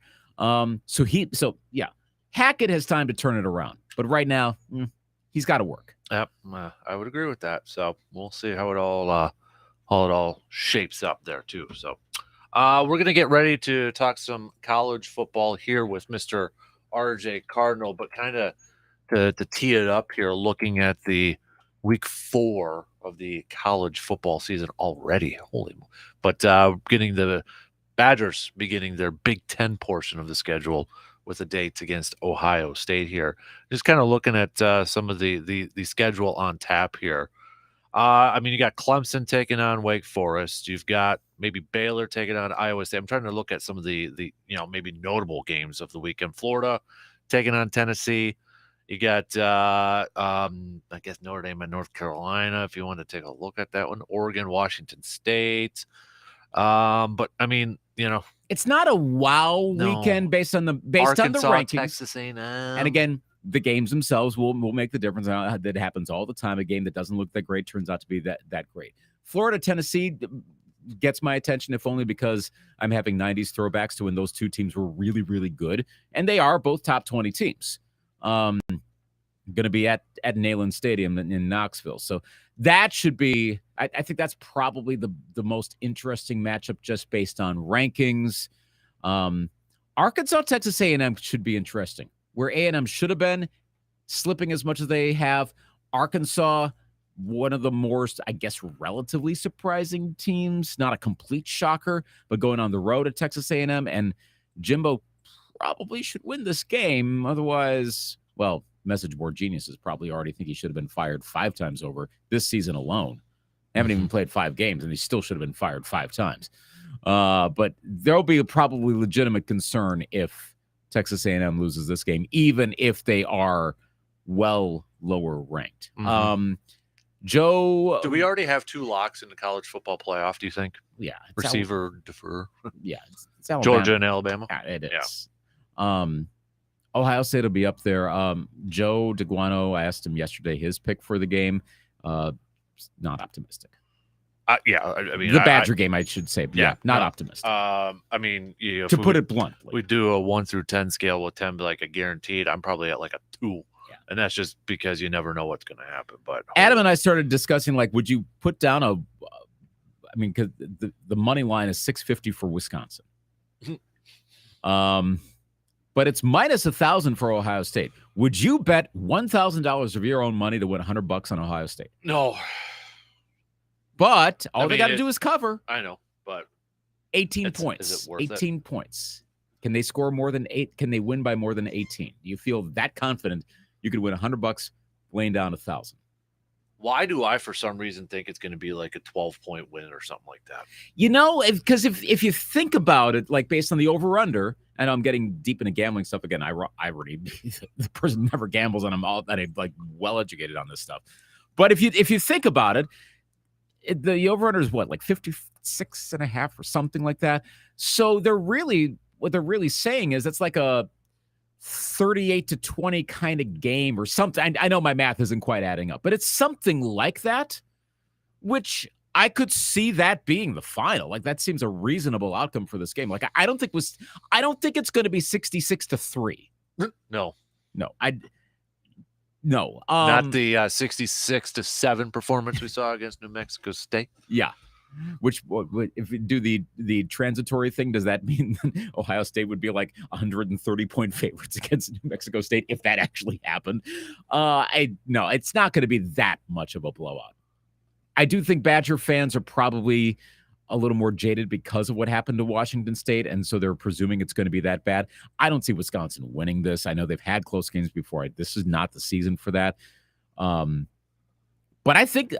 Hackett has time to turn it around, but right now he's got to work. Yep, I would agree with that. So we'll see how it all shapes up there too. So we're gonna get ready to talk some college football here with Mr. RJ Cardinal, but kind of to tee it up here, looking at the week 4 of the college football season already. Getting the Badgers beginning their Big Ten portion of the schedule with the dates against Ohio State here. Just kind of looking at some of the schedule on tap here. You got Clemson taking on Wake Forest. You've got maybe Baylor taking on Iowa State. I'm trying to look at some of the maybe notable games of the weekend. Florida taking on Tennessee. You got I guess Notre Dame and North Carolina if you want to take a look at that one. Oregon, Washington State. It's not a wow weekend based on the rankings. Texas A&M. And again, the games themselves will make the difference. That happens all the time. A game that doesn't look that great turns out to be that great. Florida, Tennessee gets my attention, if only because I'm having 90s throwbacks to when those 2 teams were really, really good. And they are both top 20 teams. Going to be at Neyland Stadium in Knoxville. So that should be, I think that's probably the most interesting matchup just based on rankings. Arkansas, Texas A&M should be interesting. Where A&M should have been, slipping as much as they have. Arkansas, one of the more, I guess, relatively surprising teams. Not a complete shocker, but going on the road at Texas A&M. And Jimbo probably should win this game. Otherwise, well, message board geniuses probably already think he should have been fired 5 times over this season alone. Haven't even played 5 games, and he still should have been fired 5 times. But there'll be probably legitimate concern if Texas A&M loses this game, even if they are well lower ranked. Joe, do we already have 2 locks in the college football playoff? Do you think? Yeah, receiver defer. Yeah, it's Alabama. Georgia and Alabama. Yeah, it is. Yeah. Ohio State will be up there. Joe DeGuano, I asked him yesterday his pick for the game. Not optimistic. The Badger game, I should say. Not optimistic. To put it bluntly, we do a 1 through 10 scale with 10 be like a guaranteed. I'm probably at like a 2, and that's just because you never know what's going to happen. But Adam and I started discussing would you put down because the money line is 650 for Wisconsin. But it's minus 1,000 for Ohio State. Would you bet $1,000 of your own money to win $100 on Ohio State? No. But all they got to do is cover. I know, but 18 points. Is it worth 18 points. Can they score more than 8? Can they win by more than 18? Do you feel that confident you could win $100 laying down 1,000? Why do I, for some reason, think it's going to be like a 12-point win or something like that? Because if you think about it, based on the over-under, I know I'm getting deep into gambling stuff again. I already the person never gambles, and I'm like well educated on this stuff. But if you think about it, the over-under is what, like 56.5 or something like that. So what they're really saying is it's like a 38-20 kind of game or something. I know my math isn't quite adding up, but it's something like that, which I could see that being the final. Like, that seems a reasonable outcome for this game. Like, I don't think it's going to be 66-3. No. No. Not the 66-7 performance we saw against New Mexico State. Yeah. Which, if we do the transitory thing, does that mean Ohio State would be like 130-point favorites against New Mexico State if that actually happened? No, it's not going to be that much of a blowout. I do think Badger fans are probably a little more jaded because of what happened to Washington State, and so they're presuming it's going to be that bad. I don't see Wisconsin winning this. I know they've had close games before. This is not the season for that. But I think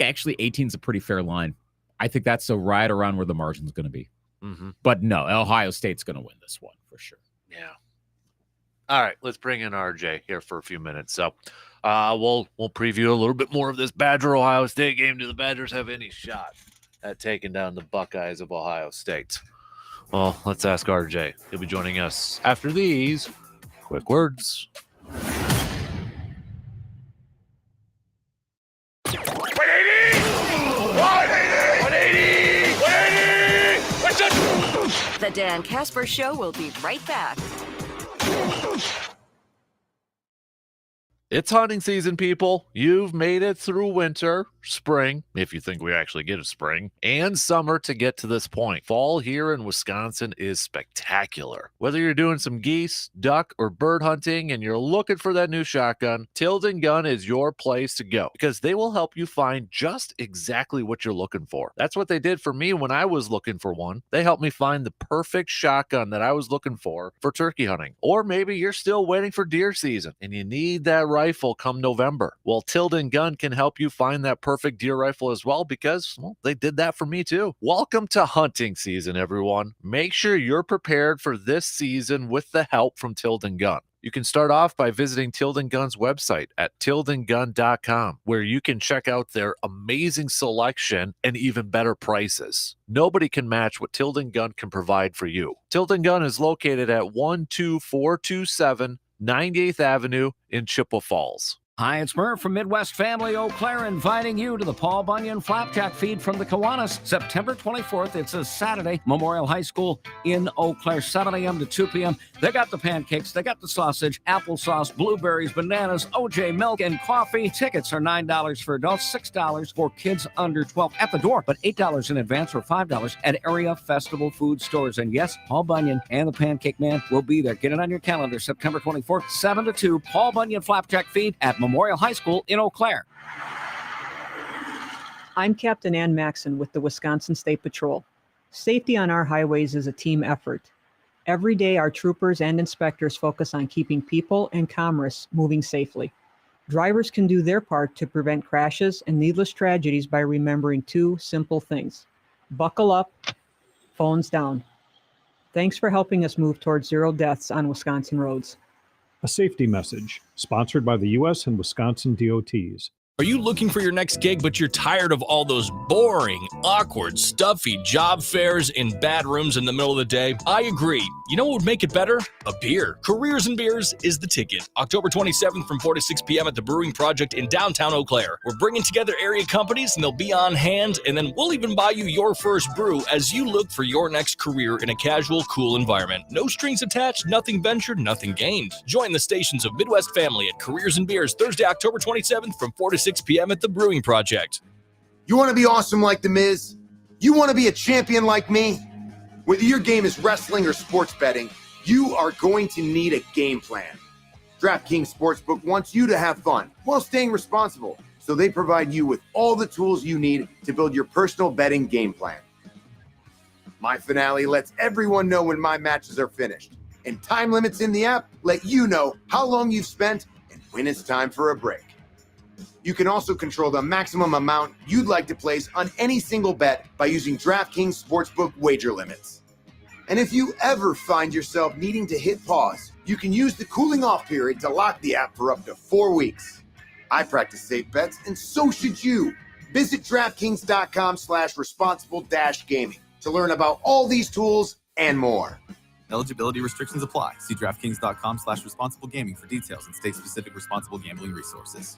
actually 18 is a pretty fair line. I think that's right around where the margin's going to be. Mm-hmm. But no, Ohio State's going to win this one for sure. Yeah. All right, let's bring in RJ here for a few minutes. So we'll preview a little bit more of this Badger-Ohio State game. Do the Badgers have any shot at taking down the Buckeyes of Ohio State? Well, let's ask RJ. He'll be joining us after these quick words. The Dan Kasper Show will be right back. It's hunting season, people. You've made it through winter, spring, if you think we actually get a spring, and summer to get to this point. Fall here in Wisconsin is spectacular. Whether you're doing some geese, duck, or bird hunting and you're looking for that new shotgun, Tilden Gun is your place to go because they will help you find just exactly what you're looking for. That's what they did for me when I was looking for one. They helped me find the perfect shotgun that I was looking for turkey hunting. Or maybe you're still waiting for deer season and you need that rifle come November. Well, Tilden Gun can help you find that perfect deer rifle as well because, well, they did that for me too. Welcome to hunting season, everyone. Make sure you're prepared for this season with the help from Tilden Gun. You can start off by visiting Tilden Gun's website at tildengun.com, where you can check out their amazing selection and even better prices. Nobody can match what Tilden Gun can provide for you. Tilden Gun is located at 12427 98th Avenue in Chippewa Falls. Hi, it's Murph from Midwest Family Eau Claire, inviting you to the Paul Bunyan Flapjack Feed from the Kiwanis, September 24th. It's a Saturday, Memorial High School in Eau Claire, 7 a.m. to 2 p.m. They got the pancakes, they got the sausage, applesauce, blueberries, bananas, OJ milk, and coffee. Tickets are $9 for adults, $6 for kids under 12 at the door, but $8 in advance or $5 at area festival food stores. And yes, Paul Bunyan and the Pancake Man will be there. Get it on your calendar, September 24th, 7 to 2, Paul Bunyan Flapjack Feed at Memorial High School in Eau Claire. I'm Captain Ann Maxon with the Wisconsin State Patrol. Safety on our highways is a team effort. Every day, our troopers and inspectors focus on keeping people and commerce moving safely. Drivers can do their part to prevent crashes and needless tragedies by remembering two simple things. Buckle up, phones down. Thanks for helping us move towards 0 deaths on Wisconsin roads. A safety message sponsored by the U.S. and Wisconsin DOTs. Are you looking for your next gig, but you're tired of all those boring, awkward, stuffy job fairs in bad rooms in the middle of the day? I agree. You know what would make it better? A beer. Careers and Beers is the ticket. October 27th from 4 to 6 p.m. at the Brewing Project in downtown Eau Claire. We're bringing together area companies, and they'll be on hand, and then we'll even buy you your first brew as you look for your next career in a casual, cool environment. No strings attached, nothing ventured, nothing gained. Join the stations of Midwest Family at Careers and Beers Thursday, October 27th from 4 to 6 p.m. at the Brewing Project. You want to be awesome like The Miz? You want to be a champion like me? Whether your game is wrestling or sports betting, you are going to need a game plan. DraftKings Sportsbook wants you to have fun while staying responsible, so they provide you with all the tools you need to build your personal betting game plan. My Finale lets everyone know when my matches are finished, and time limits in the app let you know how long you've spent and when it's time for a break. You can also control the maximum amount you'd like to place on any single bet by using DraftKings Sportsbook wager limits. And if you ever find yourself needing to hit pause, you can use the cooling off period to lock the app for up to 4 weeks. I practice safe bets, and so should you. Visit DraftKings.com/responsible-gaming to learn about all these tools and more. Eligibility restrictions apply. See DraftKings.com/responsible-gaming for details and state-specific responsible gambling resources.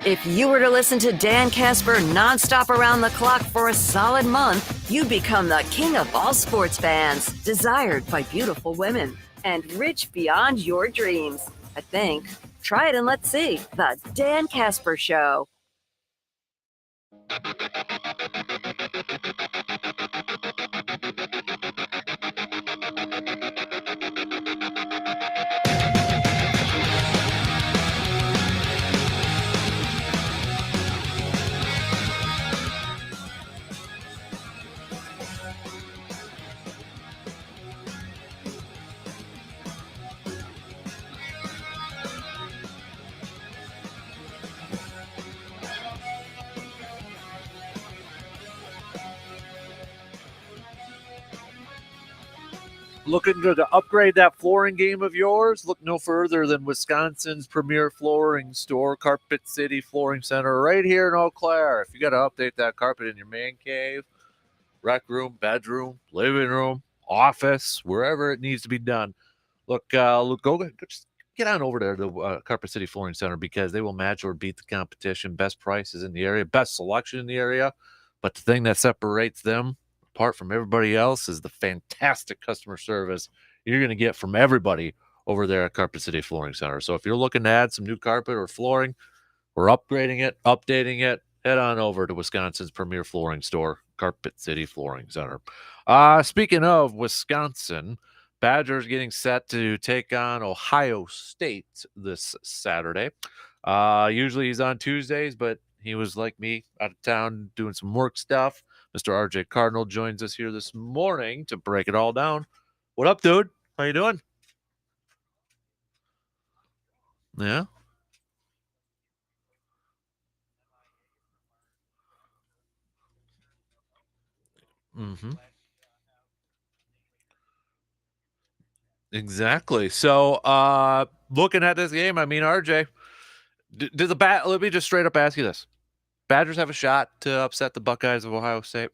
If you were to listen to Dan Kasper nonstop around the clock for a solid month, you'd become the king of all sports fans, desired by beautiful women, and rich beyond your dreams. I think. Try it and let's see. The Dan Kasper Show. Looking to upgrade that flooring game of yours? Look no further than Wisconsin's premier flooring store, Carpet City Flooring Center, right here in Eau Claire. If you got to update that carpet in your man cave, rec room, bedroom, living room, office, wherever it needs to be done, just get on over there to Carpet City Flooring Center, because they will match or beat the competition. Best prices in the area, best selection in the area. But the thing that separates them apart from everybody else is the fantastic customer service you're going to get from everybody over there at Carpet City Flooring Center. So if you're looking to add some new carpet or flooring, or upgrading it, updating it, head on over to Wisconsin's premier flooring store, Carpet City Flooring Center. Speaking of Wisconsin, Badgers getting set to take on Ohio State this Saturday. Usually he's on Tuesdays, but he was like me, out of town doing some work stuff. Mr. RJ Cardinal joins us here this morning to break it all down. What up, dude? How you doing? Yeah. Mm-hmm. Exactly. So, looking at this game, I mean, RJ, let me just straight up ask you this. Badgers have a shot to upset the Buckeyes of Ohio State?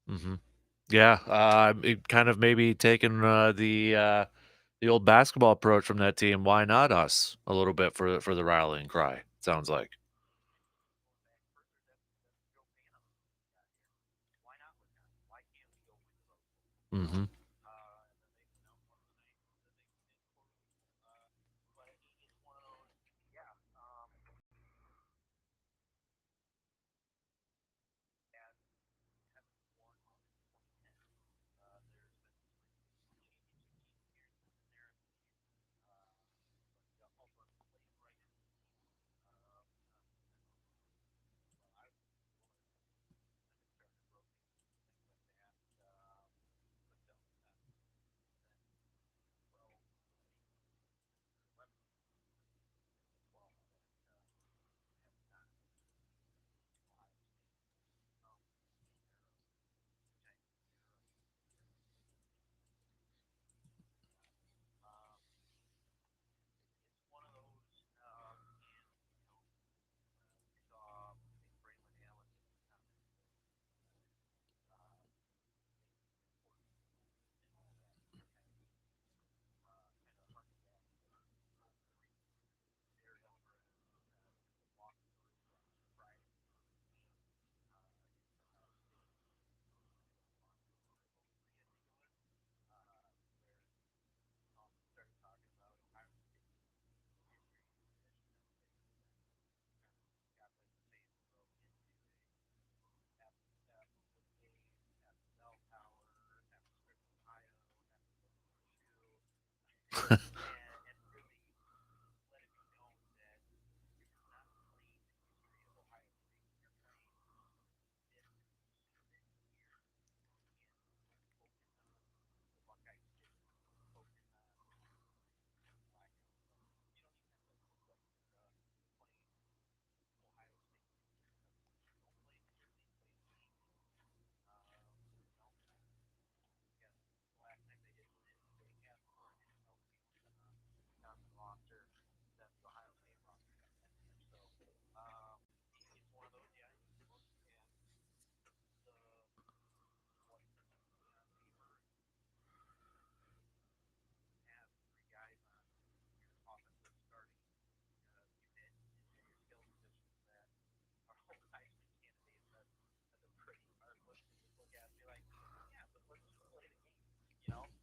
Mm-hmm. Yeah, it kind of maybe taking the old basketball approach from that team. Why not us a little bit for the rallying cry? Sounds like. Mm-hmm.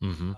Mm-hmm.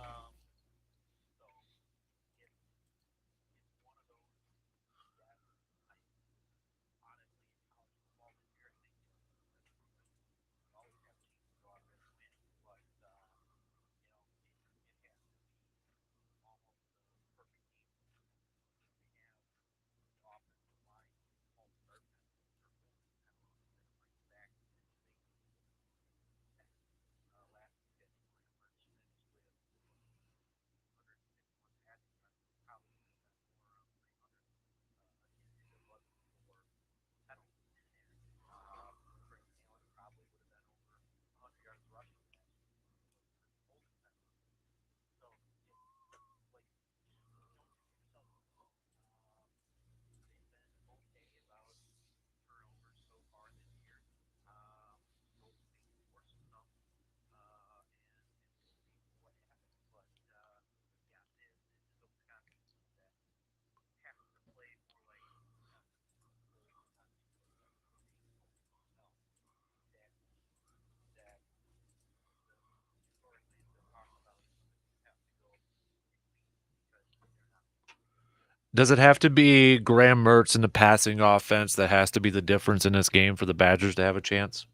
Does it have to be Graham Mertz in the passing offense that has to be the difference in this game for the Badgers to have a chance?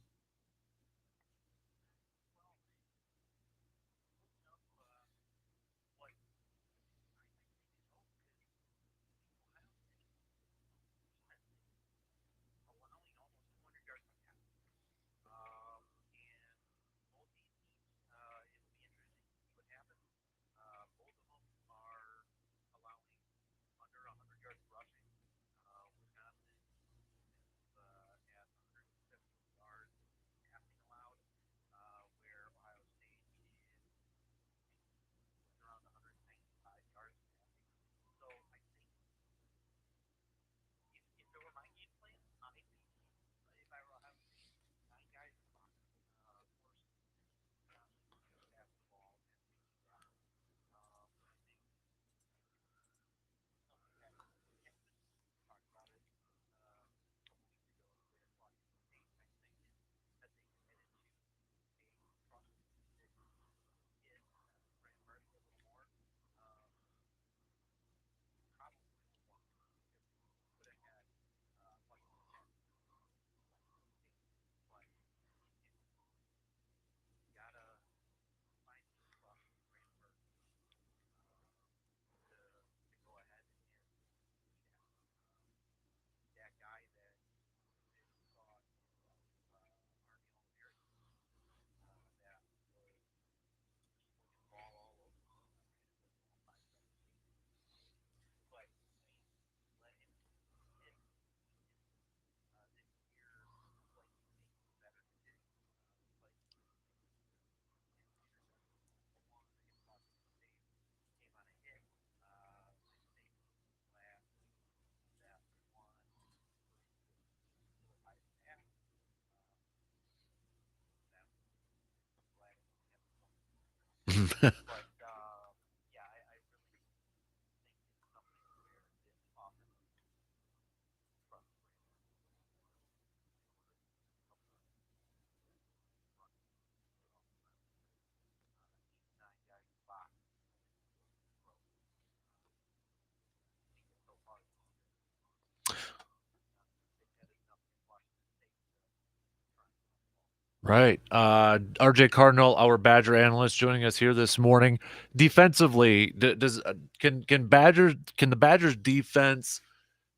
Right. RJ Cardinal, our Badger analyst, joining us here this morning. Defensively, does can the Badgers defense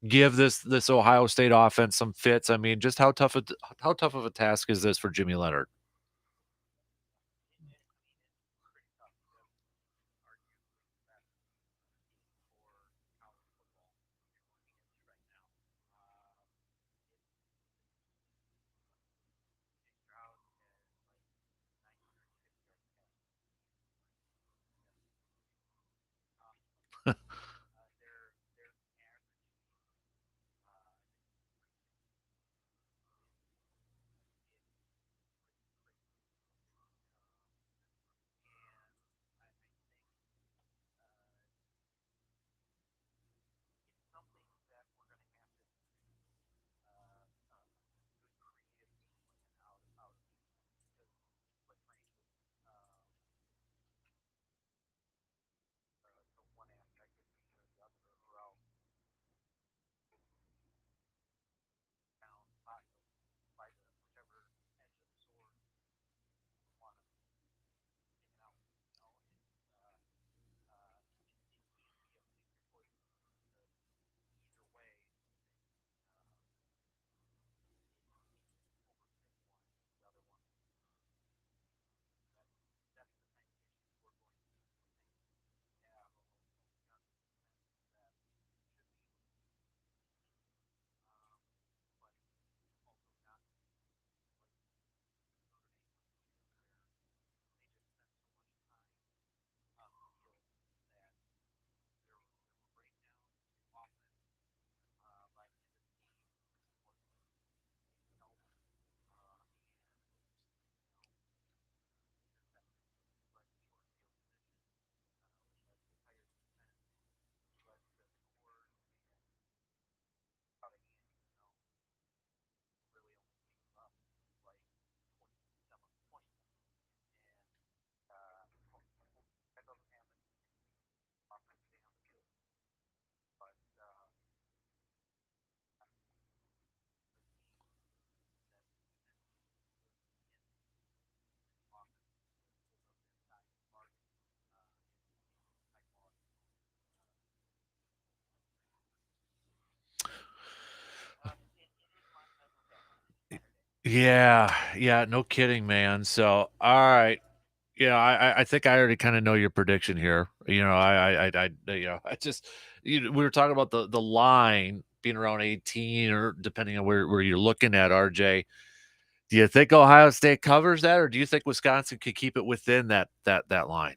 give this Ohio State offense some fits? I mean, just how tough of a task is this for Jimmy Leonard? Yeah, no kidding, man. So, all right. Yeah, I think I already kind of know your prediction here. I just we were talking about the line being around 18 or depending on where you're looking at, RJ. Do you think Ohio State covers that, or do you think Wisconsin could keep it within that line?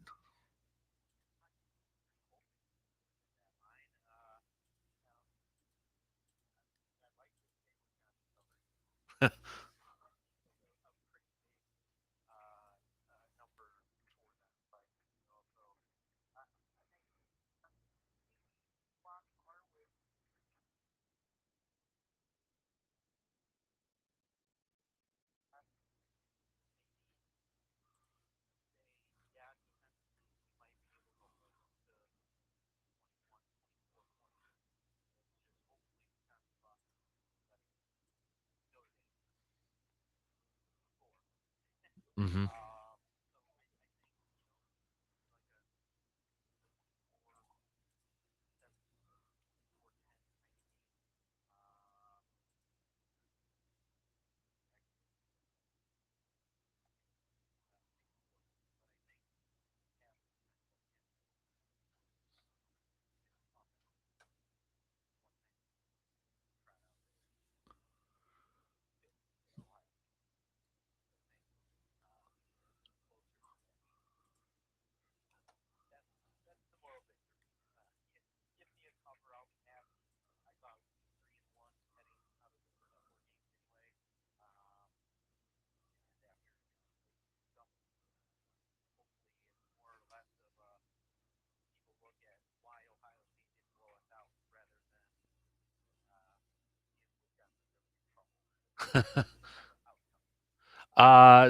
Mm-hmm.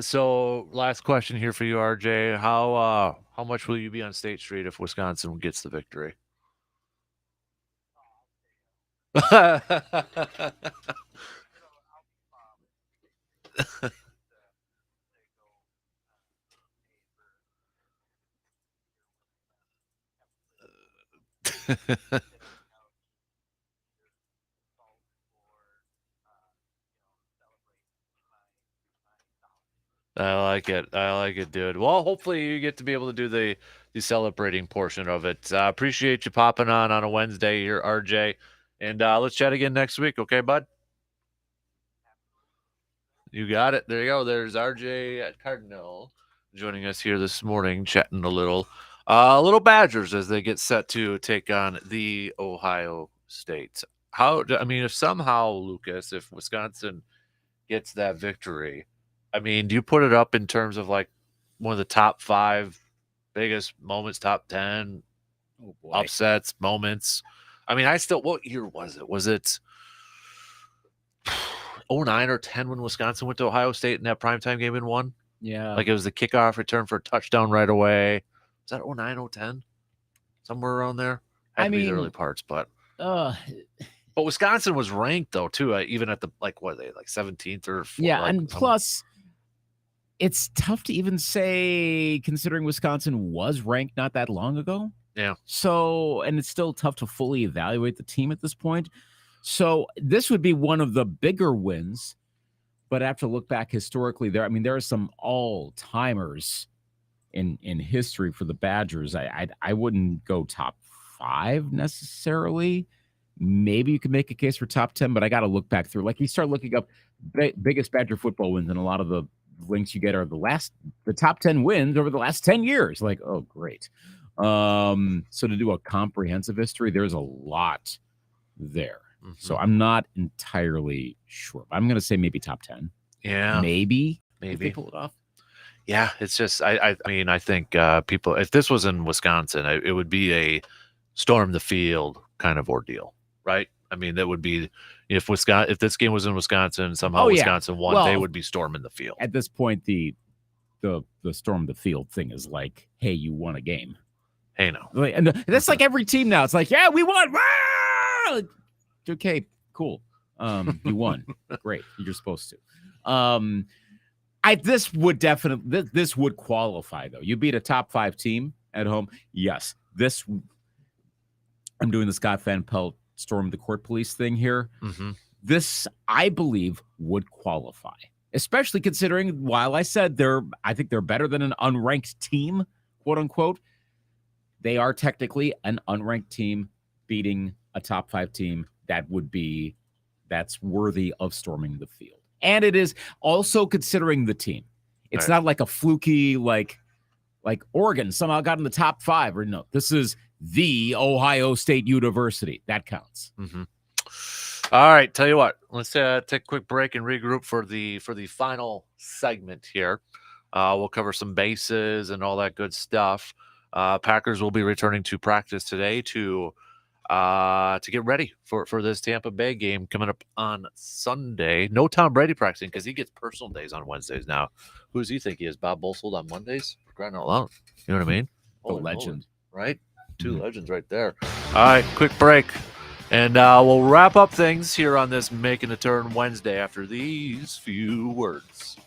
So last question here for you, RJ. How much will you be on State Street if Wisconsin gets the victory? I like it, dude. Well, hopefully you get to be able to do the celebrating portion of it. Appreciate you popping on a Wednesday here, RJ. And let's chat again next week. Okay, bud? You got it. There you go. There's RJ Cardinal joining us here this morning, chatting a little Badgers as they get set to take on the Ohio State. I mean, if somehow, Lucas, if Wisconsin gets that victory, I mean, do you put it up in terms of like one of the top 5 biggest moments, top 10 upsets, moments? I mean, what year was it? Was it 09 or 10 when Wisconsin went to Ohio State in that primetime game and won? Yeah. Like it was the kickoff return for a touchdown right away. Was that 09, 010? Somewhere around there? Had to be the early parts, but Wisconsin was ranked though too, even at the like 17th or 4th, yeah, and plus it's tough to even say considering Wisconsin was ranked not that long ago. Yeah. So, and it's still tough to fully evaluate the team at this point. So this would be one of the bigger wins, but I have to look back historically there. I mean, there are some all-timers in history for the Badgers. I wouldn't go top 5 necessarily. Maybe you could make a case for top 10, but I got to look back through. Like you start looking up biggest Badger football wins, and a lot of the links you get are the top 10 wins over the last 10 years. Like, oh, great. So to do a comprehensive history, there's a lot there. Mm-hmm. So I'm not entirely sure. I'm going to say maybe top 10. Yeah. Maybe. If they pull it off. Yeah, it's just I mean, I think people, if this was in Wisconsin, it would be a storm the field kind of ordeal, right? I mean, that would be if this game was in Wisconsin, somehow Wisconsin won, they would be storming the field. At this point, the storm the field thing is like, hey, you won a game. Hey, no. And that's like every team now. It's like, yeah, we won. Ah! Okay, cool. You won. Great. You're supposed to. This would qualify though. You beat a top 5 team at home. Yes. I'm doing the Scott Van Pelt storm the court police thing here. Mm-hmm. This, I believe, would qualify, especially considering while I said I think they're better than an unranked team, quote unquote. They are technically an unranked team beating a top 5 team. That's worthy of storming the field. And it is also considering the team. It's not like a fluky, like Oregon somehow got in the top 5 or no. This is the Ohio State University. That counts. Mm-hmm. All right. Tell you what, let's take a quick break and regroup for the final segment here. We'll cover some bases and all that good stuff. Packers will be returning to practice today to get ready for this Tampa Bay game coming up on Sunday. No Tom Brady practicing because he gets personal days on Wednesdays now. Who does he think he is? Bob Bosold on Mondays? For crying out loud. You know what I mean? The legend. Right? 2 legends right there. All right, quick break. And we'll wrap up things here on this Making a Turn Wednesday after these few words.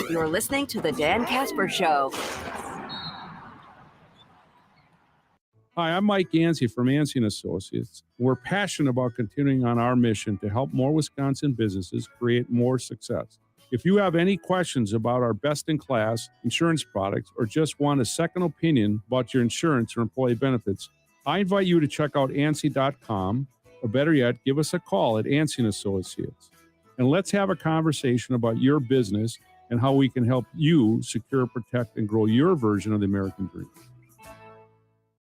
You're listening to the Dan Kasper Show. Hi, I'm Mike Yancey from Yancey & Associates. We're passionate about continuing on our mission to help more Wisconsin businesses create more success. If you have any questions about our best-in-class insurance products or just want a second opinion about your insurance or employee benefits, I invite you to check out ANSI.com, or better yet, give us a call at Yancey & Associates. And let's have a conversation about your business and how we can help you secure, protect, and grow your version of the American dream.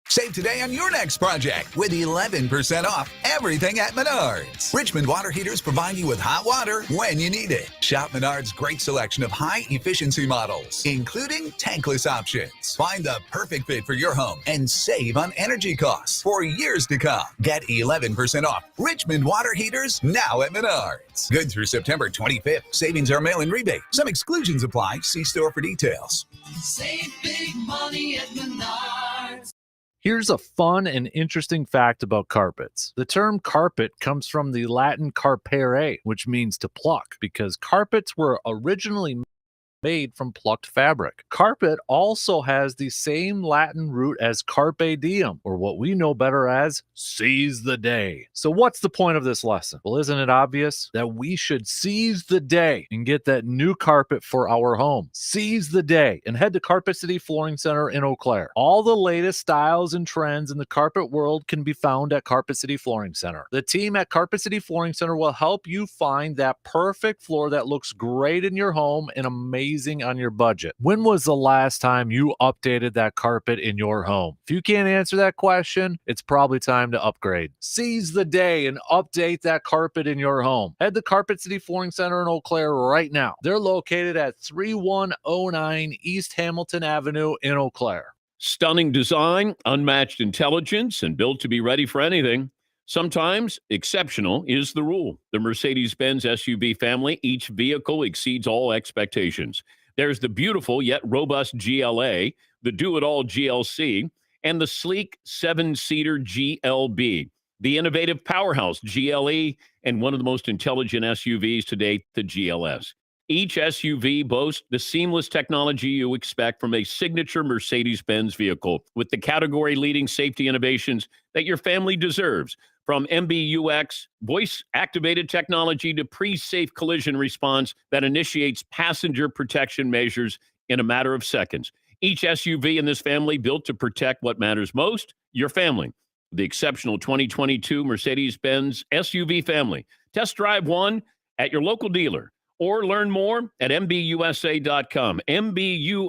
Save today on your next project with 11% off everything at Menards. Richmond water heaters provide you with hot water when you need it. Shop Menards' great selection of high-efficiency models, including tankless options. Find the perfect fit for your home and save on energy costs for years to come. Get 11% off Richmond water heaters now at Menards. Good through September 25th. Savings are mail-in rebate. Some exclusions apply. See store for details. Save big money at Menards. Here's a fun and interesting fact about carpets. The term carpet comes from the Latin carpere, which means to pluck, because carpets were originally made from plucked fabric. Carpet also has the same Latin root as carpe diem, or what we know better as seize the day. So what's the point of this lesson? Well, isn't it obvious that we should seize the day and get that new carpet for our home? Seize the day and head to Carpet City Flooring Center in Eau Claire. All the latest styles and trends in the carpet world can be found at Carpet City Flooring Center. The team at Carpet City Flooring Center will help you find that perfect floor that looks great in your home and amazing on your budget. When was the last time you updated that carpet in your home? If you can't answer that question, it's probably time to upgrade. Seize the day and update that carpet in your home. Head to Carpet City Flooring Center in Eau Claire right now. They're located at 3109 East Hamilton Avenue in Eau Claire. Stunning design, unmatched intelligence, and built to be ready for anything. Sometimes exceptional is the rule. The Mercedes-Benz SUV family, each vehicle exceeds all expectations. There's the beautiful yet robust GLA, the do-it-all GLC, and the sleek 7-seater GLB, the innovative powerhouse GLE, and one of the most intelligent SUVs to date, the GLS. Each SUV boasts the seamless technology you expect from a signature Mercedes-Benz vehicle with the category-leading safety innovations that your family deserves. From MBUX, voice-activated technology to pre-safe collision response that initiates passenger protection measures in a matter of seconds. Each SUV in this family built to protect what matters most, your family. The exceptional 2022 Mercedes-Benz SUV family. Test drive one at your local dealer or learn more at MBUSA.com. MBUSA.com.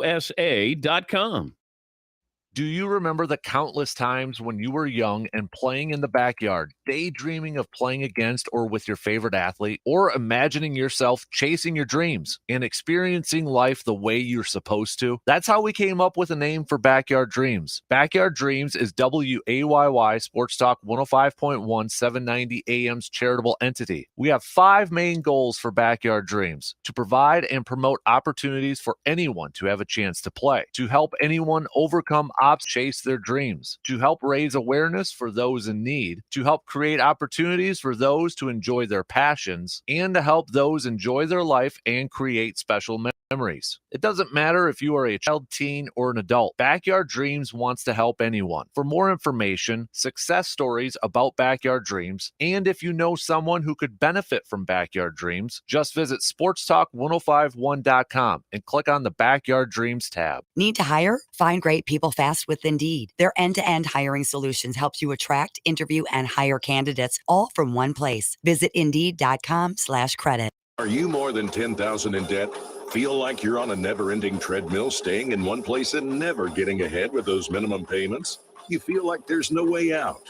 Do you remember the countless times when you were young and playing in the backyard, daydreaming of playing against or with your favorite athlete, or imagining yourself chasing your dreams and experiencing life the way you're supposed to? That's how we came up with a name for Backyard Dreams. Backyard Dreams is WAYY Sports Talk 105.1 790 AM's charitable entity. We have 5 main goals for Backyard Dreams: to provide and promote opportunities for anyone to have a chance to play, to help anyone overcome chase their dreams, to help raise awareness for those in need, to help create opportunities for those to enjoy their passions, and to help those enjoy their life and create special memories. It doesn't matter if you are a child, teen, or an adult. Backyard Dreams wants to help anyone. For more information, success stories about Backyard Dreams, and if you know someone who could benefit from Backyard Dreams, just visit sportstalk1051.com and click on the Backyard Dreams tab. Need to hire? Find great people fast with Indeed. Their end-to-end hiring solutions helps you attract, interview, and hire candidates all from one place. Visit Indeed.com/credit. Are you more than $10,000 in debt? Feel like you're on a never-ending treadmill, staying in one place and never getting ahead with those minimum payments? You feel like there's no way out?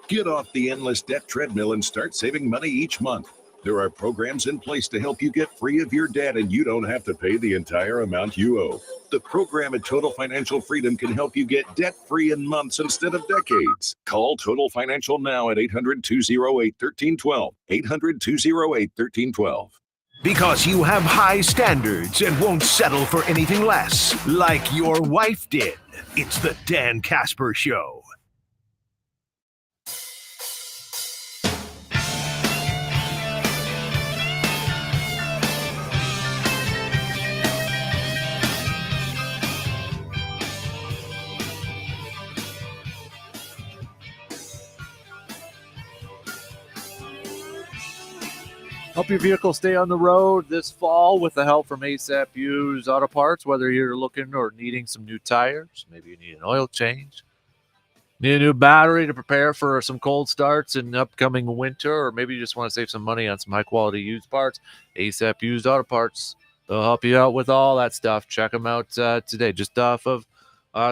Get off the endless debt treadmill and start saving money each month. There are programs in place to help you get free of your debt, and you don't have to pay the entire amount you owe. The program at Total Financial Freedom can help you get debt-free in months instead of decades. Call Total Financial now at 800-208-1312. 800-208-1312. Because you have high standards and won't settle for anything less, like your wife did. It's the Dan Kasper Show. Help your vehicle stay on the road this fall with the help from ASAP Used Auto Parts. Whether you're looking or needing some new tires, maybe you need an oil change, need a new battery to prepare for some cold starts in upcoming winter, or maybe you just want to save some money on some high-quality used parts, ASAP Used Auto Parts. They'll help you out with all that stuff. Check them out today, just off of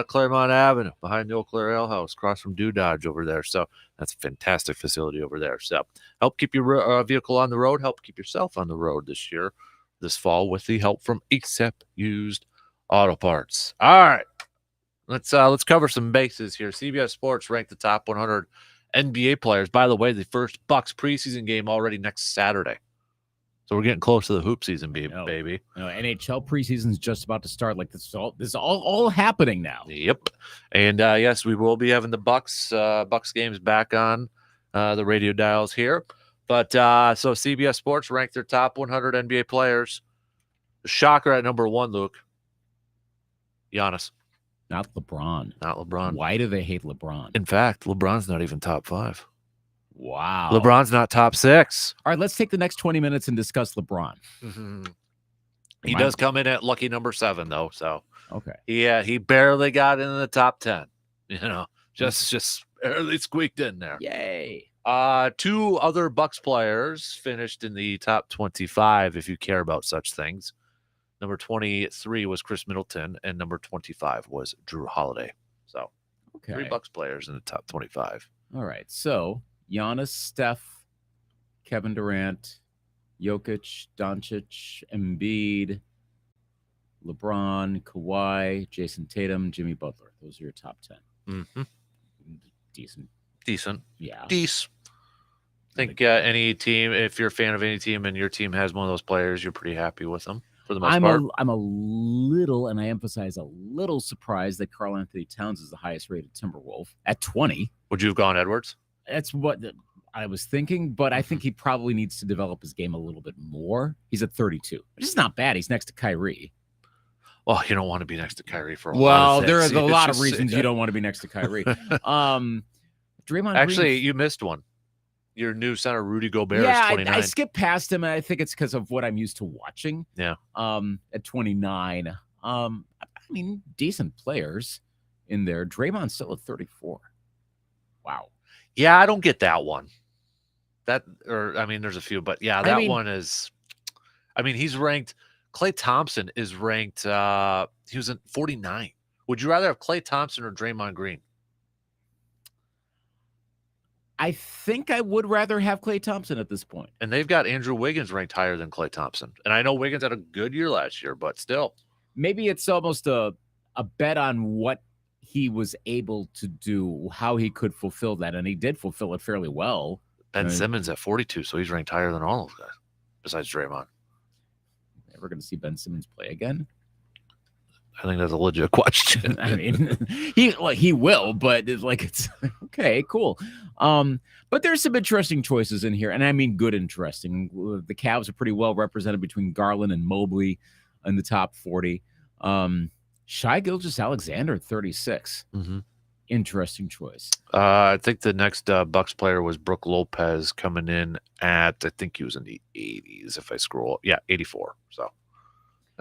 Claremont Avenue, behind the Eau Claire Ale House, across from Dodge over there. So that's a fantastic facility over there. So help keep your vehicle on the road. Help keep yourself on the road this fall with the help from ASAP Used Auto Parts. All right, let's cover some bases here. CBS Sports ranked the top 100 NBA players. By the way, the first Bucks preseason game already next Saturday. So we're getting close to the hoop season, baby. NHL preseason is just about to start. Like this is all happening now. Yep. And yes, we will be having the Bucks games back on the radio dials here. But so CBS Sports ranked their top 100 NBA players. Shocker at number 1, Luke. Giannis. Not LeBron. Not LeBron. Why do they hate LeBron? In fact, LeBron's not even top 5. Wow. LeBron's not top 6. All right, let's take the next 20 minutes and discuss LeBron. He does come in at lucky number 7, though. So okay, yeah, he barely got into the top 10. You know, just barely squeaked in there. Yay! 2 other Bucks players finished in the top 25. If you care about such things, number 23 was Chris Middleton, and number 25 was Drew Holiday. So, 3 Bucks players in the top 25. All right, so Giannis, Steph, Kevin Durant, Jokic, Doncic, Embiid, LeBron, Kawhi, Jason Tatum, Jimmy Butler. Those are your top 10. Mm-hmm. Decent. Yeah. Decent. I think any team, if you're a fan of any team and your team has one of those players, you're pretty happy with them for the most part. I'm a little, and I emphasize a little, surprised that Karl Anthony Towns is the highest rated Timberwolf at 20. Would you have gone Edwards? That's what I was thinking, but I think he probably needs to develop his game a little bit more. He's at 32, which is not bad. He's next to Kyrie. Well, you don't want to be next to Kyrie for a lot Well, of there things. are a lot of reasons you don't want to be next to Kyrie. Draymond Actually, Green, you missed one. Your new center, Rudy Gobert, yeah, is 29. I skipped past him, and I think it's because of what I'm used to watching. Yeah. At 29. I mean, decent players in there. Draymond's still at 34. Wow. Yeah, I don't get that one. There's a few, but yeah, that one is. I mean, he's ranked. Klay Thompson is ranked. He was at 49. Would you rather have Klay Thompson or Draymond Green? I think I would rather have Klay Thompson at this point. And they've got Andrew Wiggins ranked higher than Klay Thompson. And I know Wiggins had a good year last year, but still. Maybe it's almost a bet on what he was able to do, how he could fulfill that. And he did fulfill it fairly well. Ben Simmons at 42, so he's ranked higher than all of those guys, besides Draymond. We're going to see Ben Simmons play again? I think that's a legit question. I mean, he will, but it's okay, cool. But there's some interesting choices in here, and I mean good interesting. The Cavs are pretty well represented between Garland and Mobley in the top 40. Shai Gilgeous-Alexander at 36. Mm-hmm. Interesting choice. I think the next Bucks player was Brook Lopez coming in at, I think he was in the 80s if I scroll up. Yeah, 84.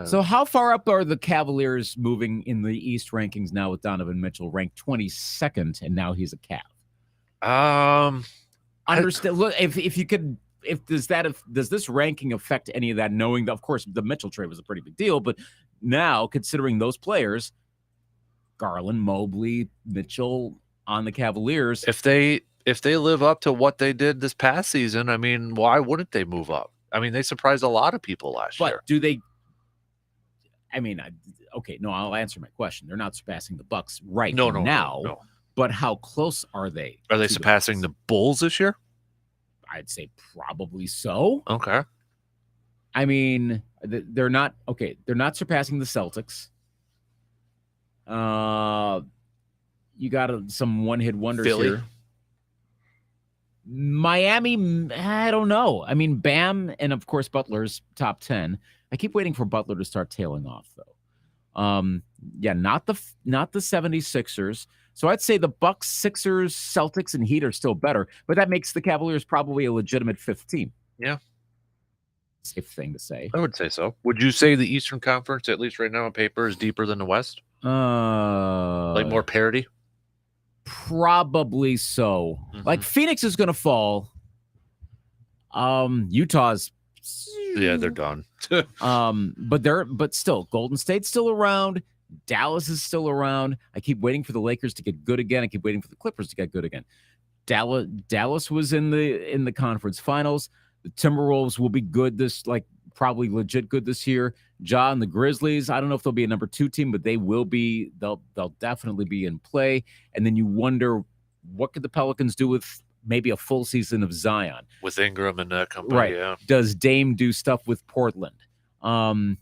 So how far up are the Cavaliers moving in the East rankings now with Donovan Mitchell ranked 22nd, and now he's a Cav? Understand. Look, does this ranking affect any of that? Knowing that, of course, the Mitchell trade was a pretty big deal, but now considering those players, Garland, Mobley, Mitchell on the Cavaliers, if they live up to what they did this past season, I mean, why wouldn't they move up? I mean, they surprised a lot of people last year. But do they? I mean, okay, no, I'll answer my question. They're not surpassing the Bucks now. No. But how close are they? Are they surpassing the Bulls this year? I'd say probably so. Okay. I mean, they're not okay. They're not surpassing the Celtics. You got some one-hit wonders Philly. here. Miami, I don't know. I mean, Bam and of course Butler's top 10. I keep waiting for Butler to start tailing off though. Yeah, not the 76ers. So I'd say the Bucks, Sixers, Celtics, and Heat are still better, but that makes the Cavaliers probably a legitimate 5th team. Yeah. Safe thing to say. I would say so. Would you say the Eastern Conference, at least right now on paper, is deeper than the West? Like more parity? Probably so. Mm-hmm. Like Phoenix is going to fall. Utah's yeah, they're done. but still, Golden State's still around. Dallas is still around. I keep waiting for the Lakers to get good again. I keep waiting for the Clippers to get good again. Dallas was in the conference finals. The Timberwolves will be good probably legit good this year. Ja and the Grizzlies, I don't know if they'll be a number 2 team, but they will be. They'll definitely be in play. And then you wonder, what could the Pelicans do with maybe a full season of Zion? With Ingram and that company, right? Yeah. Does Dame do stuff with Portland? I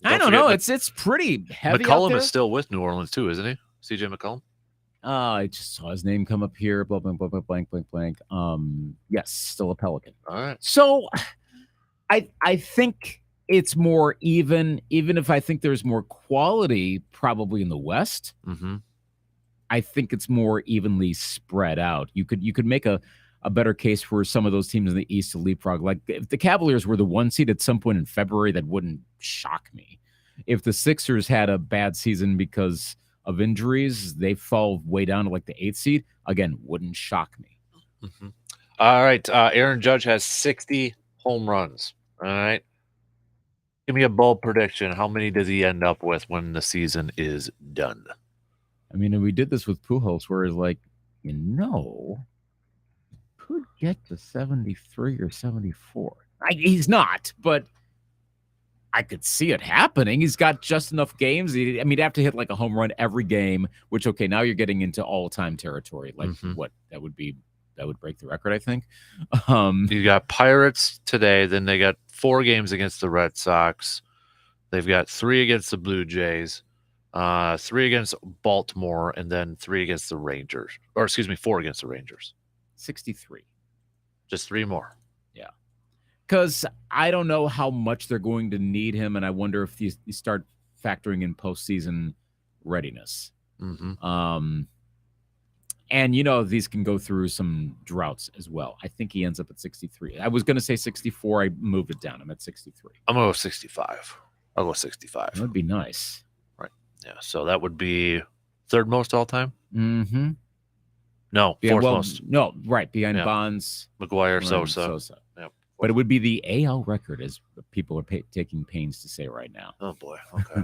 don't know. It's pretty heavy. McCollum is still with New Orleans too, isn't he? CJ McCollum. I just saw his name come up here. Blah, blah, blah, blah, blank, blank, blank. Yes, still a Pelican. All right. So I think it's more even if I think there's more quality probably in the West. Mm-hmm. I think it's more evenly spread out. You could make a better case for some of those teams in the East to leapfrog. Like if the Cavaliers were the 1 seed at some point in February, that wouldn't shock me. If the Sixers had a bad season because of injuries, they fall way down to like the 8th seed. Again, wouldn't shock me. Mm-hmm. All right. Aaron Judge has 60 home runs. All right. Give me a bold prediction. How many does he end up with when the season is done? I mean, we did this with Pujols, where it's like, could get to 73 or 74. He's not, but I could see it happening. He's got just enough games. He'd have to hit like a home run every game, which, okay, now you're getting into all-time territory. Like what that would break the record, I think. You got Pirates today, then they got 4 games against the Red Sox. They've got 3 against the Blue Jays, 3 against Baltimore, and then 3 against the Rangers. Or excuse me, 4 against the Rangers. 63. Just 3 more. Yeah. Because I don't know how much they're going to need him, and I wonder if you start factoring in postseason readiness. Mm-hmm. And, these can go through some droughts as well. I think he ends up at 63. I was going to say 64. I moved it down. I'm at 63. I'm going to go 65. I'll go 65. That would be nice. Right. Yeah. So that would be 3rd most all time? Mm-hmm. No, 4th most. No, right. Behind Bonds. McGuire, Sosa. Yep. But it would be the AL record, as people are taking pains to say right now. Oh, boy. Okay.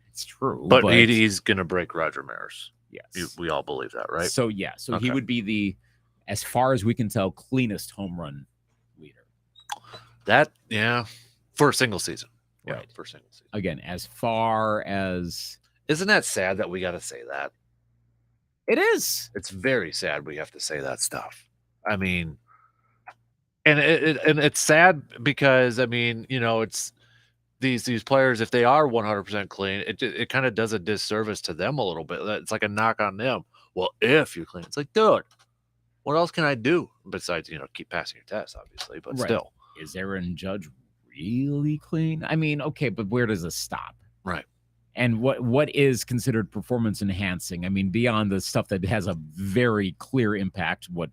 It's true. But he's going to break Roger Maris. Yes. We all believe that, right? So, yeah. So he would be the, as far as we can tell, cleanest home run leader. That, yeah, for a single season. Right. Yeah, for a single season. Again, as far as... Isn't that sad that we got to say that? It is. It's very sad we have to say that stuff. I mean, and it's sad because, it's these players, if they are 100% clean, it kind of does a disservice to them a little bit. It's like a knock on them. Well, if you're clean, it's like, dude, what else can I do besides, keep passing your test, obviously, but still. Is Aaron Judge really clean? I mean, okay, but where does this stop? Right. And what is considered performance enhancing? I mean, beyond the stuff that has a very clear impact, what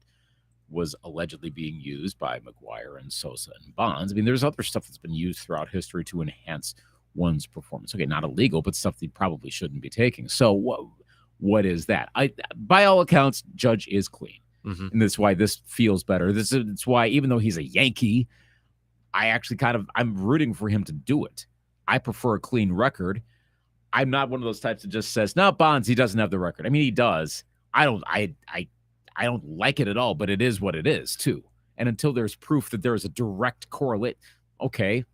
was allegedly being used by McGuire and Sosa and Bonds. I mean, there's other stuff that's been used throughout history to enhance one's performance. Okay, not illegal, but stuff they probably shouldn't be taking. So what is that? By all accounts, Judge is clean. Mm-hmm. And that's why this feels better. It's why, even though he's a Yankee, I actually I'm rooting for him to do it. I prefer a clean record. I'm not one of those types that just says, no, Bonds, he doesn't have the record. I mean, he does. I don't like it at all, but it is what it is, too. And until there's proof that there is a direct correlate, okay,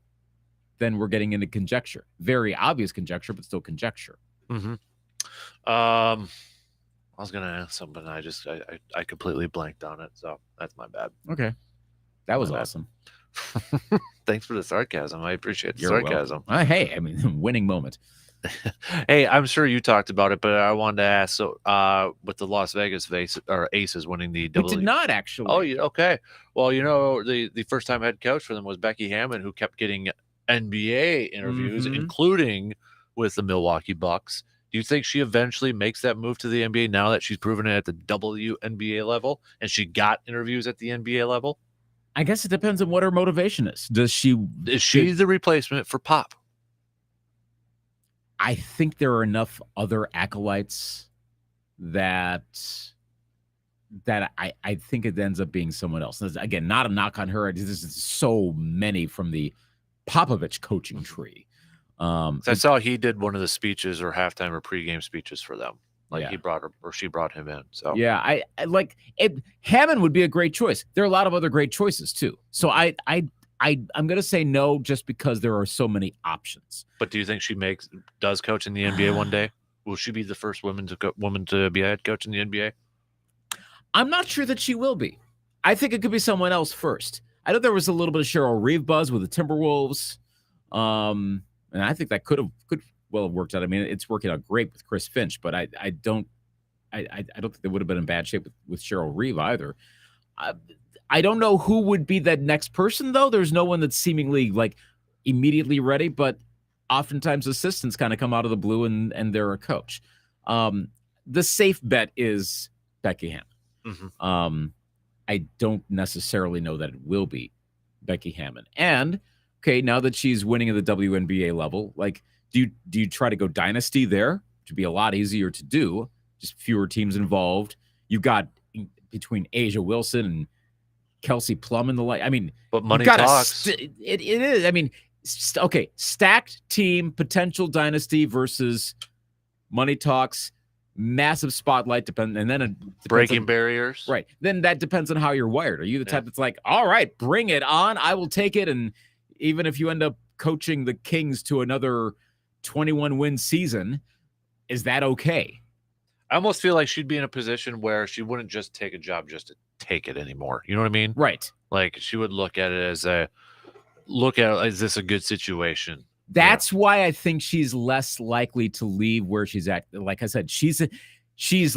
then we're getting into conjecture. Very obvious conjecture, but still conjecture. Mm-hmm. I was going to ask something. I completely blanked on it, so that's my bad. Okay. That was awesome. Thanks for the sarcasm. I appreciate the You're sarcasm. Hey, winning moment. Hey, I'm sure you talked about it, but I wanted to ask. So, with the Las Vegas Aces winning the W, did not actually. Oh, okay. Well, the first time head coach for them was Becky Hammon, who kept getting NBA interviews, including with the Milwaukee Bucks. Do you think she eventually makes that move to the NBA now that she's proven it at the WNBA level, and she got interviews at the NBA level? I guess it depends on what her motivation is. Is she the replacement for Pop? I think there are enough other acolytes that I think it ends up being someone else. Again, not a knock on her. There's so many from the Popovich coaching tree. I saw he did one of the speeches or halftime or pregame speeches for them. Like he brought her or she brought him in. So yeah, I like it. Hammond would be a great choice. There are a lot of other great choices too. So I'm going to say no just because there are so many options. But do you think she does coach in the NBA one day? Will she be the first woman to be a head coach in the NBA? I'm not sure that she will be. I think it could be someone else first. I know there was a little bit of Cheryl Reeve buzz with the Timberwolves. And I think that could well have worked out. I mean, it's working out great with Chris Finch, but I don't think they would have been in bad shape with Cheryl Reeve either. I don't know who would be that next person, though. There's no one that's seemingly like immediately ready, but oftentimes assistants kind of come out of the blue and they're a coach. The safe bet is Becky Hammon. I don't necessarily know that it will be Becky Hammon. And okay, now that she's winning at the WNBA level, like, do you try to go dynasty there? Which would be a lot easier to do, just fewer teams involved. You've got between Asia Wilson and Kelsey Plum and the like. I mean, but money talks. It is. I mean, okay, stacked team, potential dynasty versus money talks, massive spotlight, and then it breaking barriers. Right. Then that depends on how you're wired. Are you the type that's like, all right, bring it on, I will take it, and even if you end up coaching the Kings to another 21-win season, is that okay? I almost feel like she'd be in a position where she wouldn't just take a job just to take it anymore. You know what I mean? Right. Like, she would look at it as is this a good situation? That's why I think she's less likely to leave where she's at. Like I said, she's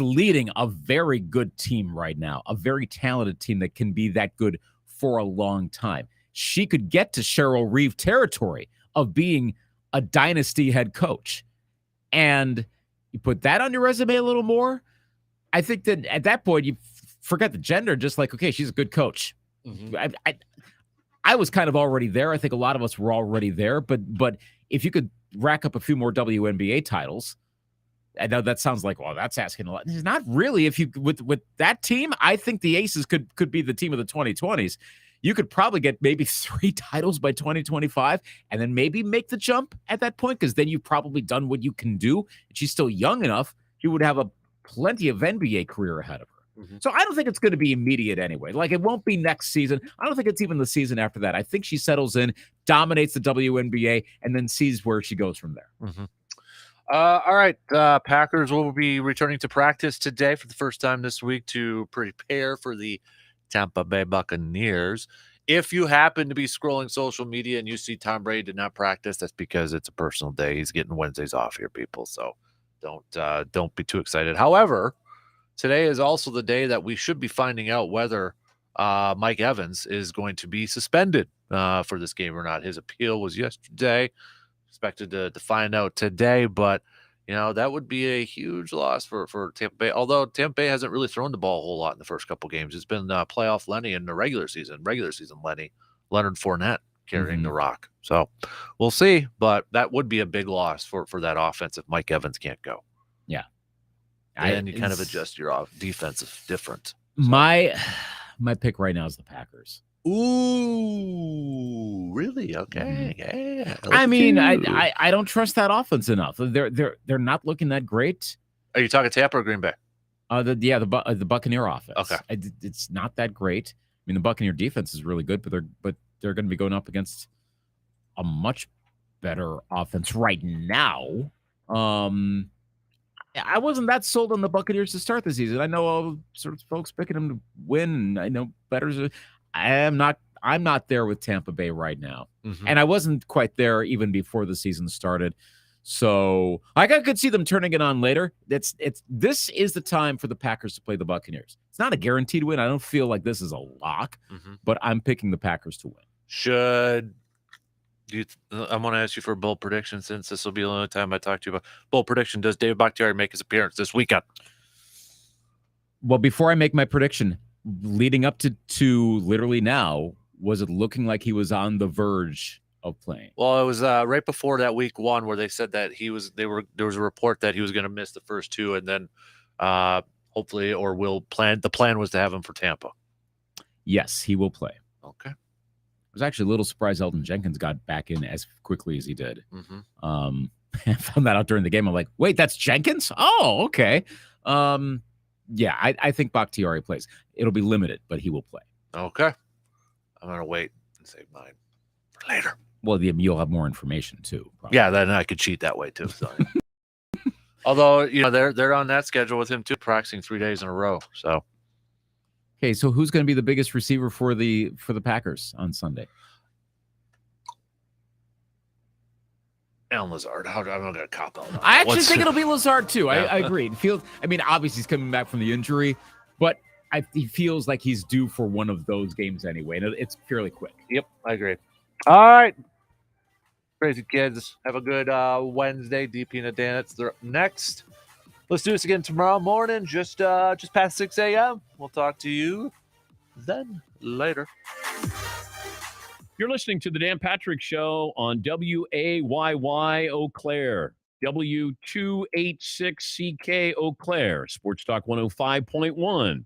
leading a very good team right now, a very talented team that can be that good for a long time. She could get to Cheryl Reeve territory of being a dynasty head coach. And you put that on your resume a little more, I think that at that point, you forget the gender, just like, okay, she's a good coach. I was kind of already there. I think a lot of us were already there. But if you could rack up a few more WNBA titles, I know that sounds like, well, that's asking a lot. It's not really. If you with that team, I think the Aces could be the team of the 2020s. You could probably get maybe 3 titles by 2025 and then maybe make the jump at that point, because then you've probably done what you can do. And she's still young enough. She would have plenty of NBA career ahead of her. So I don't think it's going to be immediate anyway. Like, it won't be next season. I don't think it's even the season after that. I think she settles in, dominates the WNBA, and then sees where she goes from there. All right. Packers will be returning to practice today for the first time this week to prepare for the Tampa Bay Buccaneers. If you happen to be scrolling social media and you see Tom Brady did not practice, that's because it's a personal day. He's getting Wednesdays off here, people. So don't be too excited. However, today is also the day that we should be finding out whether Mike Evans is going to be suspended for this game or not. His appeal was yesterday. Expected to find out today, but that would be a huge loss for Tampa Bay. Although Tampa Bay hasn't really thrown the ball a whole lot in the first couple games. It's been playoff Lenny and the regular season Lenny, Leonard Fournette carrying the rock. So we'll see, but that would be a big loss for that offense if Mike Evans can't go. Yeah. And you kind of adjust your defensive different. My pick right now is the Packers. Ooh, really? Okay. Yeah. I mean, I don't trust that offense enough. They're not looking that great. Are you talking Tampa or Green Bay? The Buccaneer offense. Okay. It's not that great. I mean, the Buccaneer defense is really good, but they're going to be going up against a much better offense right now. I wasn't that sold on the Buccaneers to start the season. I know all sorts of folks picking them to win, and I know bettors. I'm not there with Tampa Bay right now, and I wasn't quite there even before the season started. So I could see them turning it on later. This is the time for the Packers to play the Buccaneers. It's not a guaranteed win. I don't feel like this is a lock, but I'm picking the Packers to win. I want to ask you for a bold prediction, since this will be the only time I talk to you about bold prediction. Does David Bakhtiari make his appearance this weekend? Well, before I make my prediction, leading up to literally now, was it looking like he was on the verge of playing? Well, it was right before that week 1 where they said that there was a report that he was going to miss the first 2, and then hopefully the plan was to have him for Tampa. Yes, he will play. Okay. I was actually a little surprised Elton Jenkins got back in as quickly as he did. I found that out during the game. I'm like, wait, that's Jenkins? Oh, okay. Yeah, I think Bakhtiari plays. It'll be limited, but he will play. Okay. I'm going to wait and save mine for later. Well, you'll have more information too. Probably. Yeah, then I could cheat that way too. So. Although, they're on that schedule with him too, practicing 3 days in a row. So. Okay, so who's going to be the biggest receiver for the Packers on Sunday? Allen Lazard. I'm not going to cop out. I actually think it'll be Lazard too. Yeah. I agree. Obviously he's coming back from the injury, but he feels like he's due for one of those games anyway. And it's fairly quick. Yep, I agree. All right. Crazy kids. Have a good Wednesday. DP and Danitz, they're up next. Let's do this again tomorrow morning, just past 6 a.m. We'll talk to you then. Later. You're listening to the Dan Patrick Show on WAYY Eau Claire, W286CK Eau Claire, Sports Talk 105.1.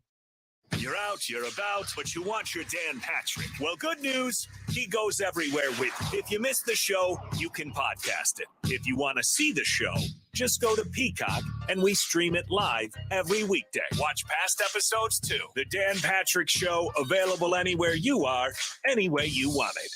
You're out, you're about, but you want your Dan Patrick. Well, good news. He goes everywhere with you. If you missed the show, you can podcast it. If you want to see the show, just go to Peacock and we stream it live every weekday. Watch past episodes too. The Dan Patrick Show, available anywhere you are, any way you want it.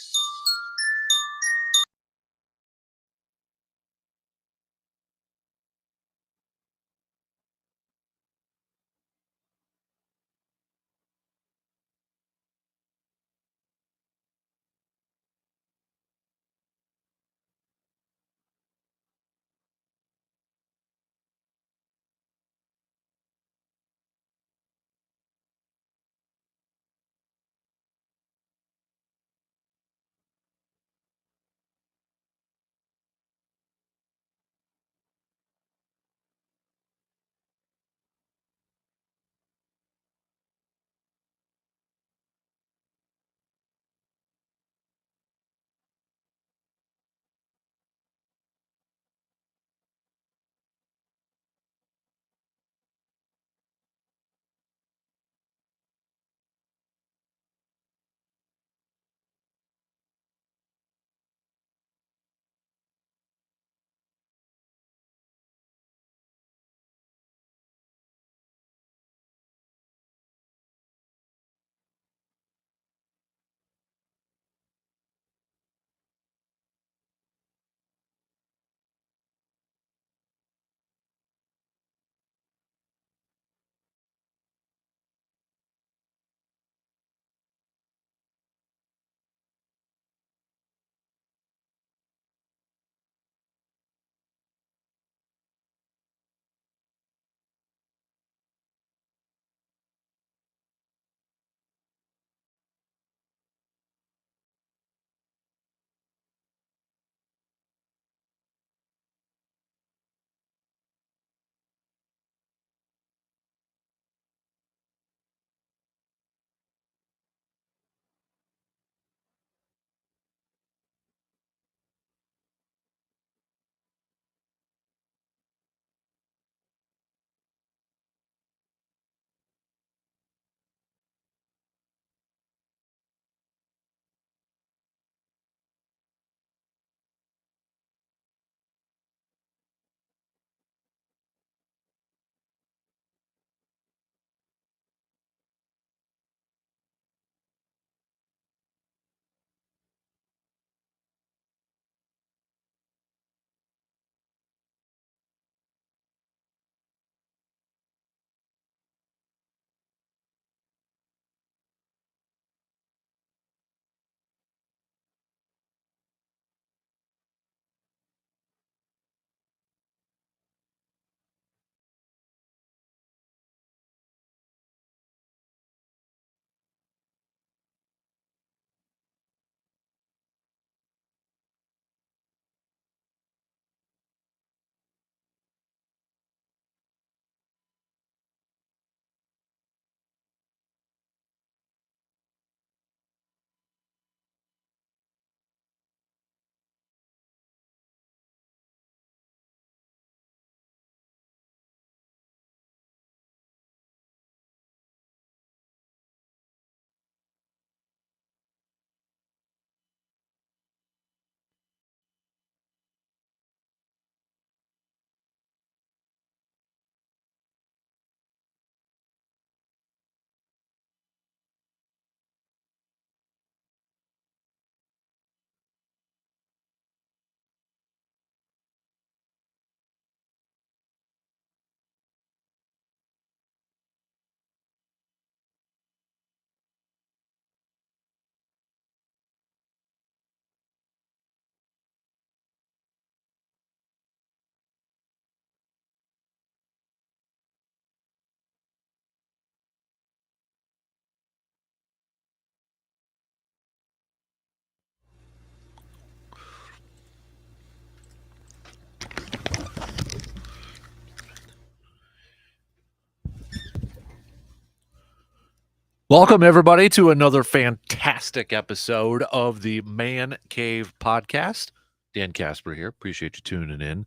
Welcome, everybody, to another fantastic episode of the Man Cave Podcast. Dan Kasper here. Appreciate you tuning in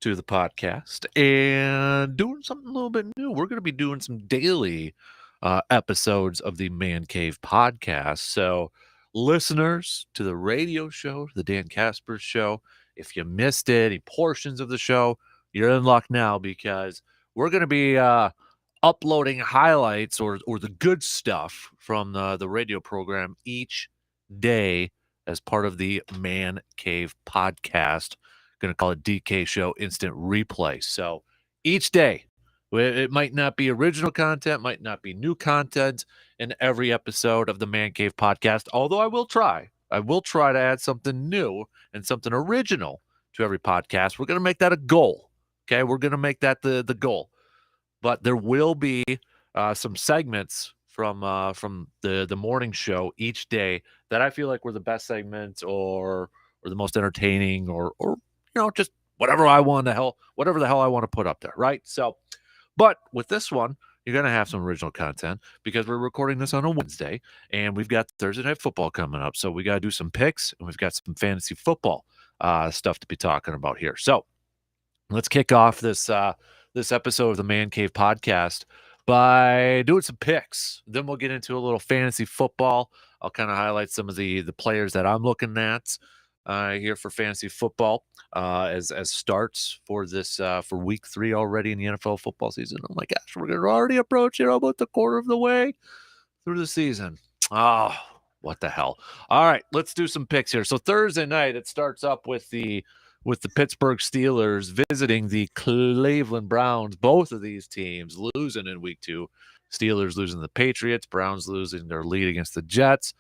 to the podcast and doing something a little bit new. We're going to be doing some daily episodes of the Man Cave Podcast. So, listeners to the radio show, the Dan Kasper Show, if you missed any portions of the show, you're in luck now because we're going to be uploading highlights or the good stuff from the radio program each day as part of the Man Cave Podcast. Going to call it DK Show Instant Replay. So each day, it might not be original content, might not be new content in every episode of the Man Cave Podcast, although I will try to add something new and something original to every podcast. We're going to make that a goal. Okay, we're going to make that the goal. But there will be some segments from the morning show each day that I feel like were the best segments or the most entertaining or just whatever the hell I want to put up there, right? So, but with this one, you're going to have some original content because we're recording this on a Wednesday and we've got Thursday Night Football coming up. So we got to do some picks and we've got some fantasy football stuff to be talking about here. So let's kick off this episode of the Man Cave Podcast by doing some picks. Then we'll get into a little fantasy football. I'll kind of highlight some of the players that I'm looking at here for fantasy football as starts for this for week 3 already in the NFL football season. Oh my gosh, we're going to already approach about the quarter of the way through the season. Oh, what the hell. All right, let's do some picks here. So Thursday night, it starts up with the Pittsburgh Steelers visiting the Cleveland Browns. Both of these teams losing in week 2. Steelers losing to the Patriots, Browns losing their lead against the Jets.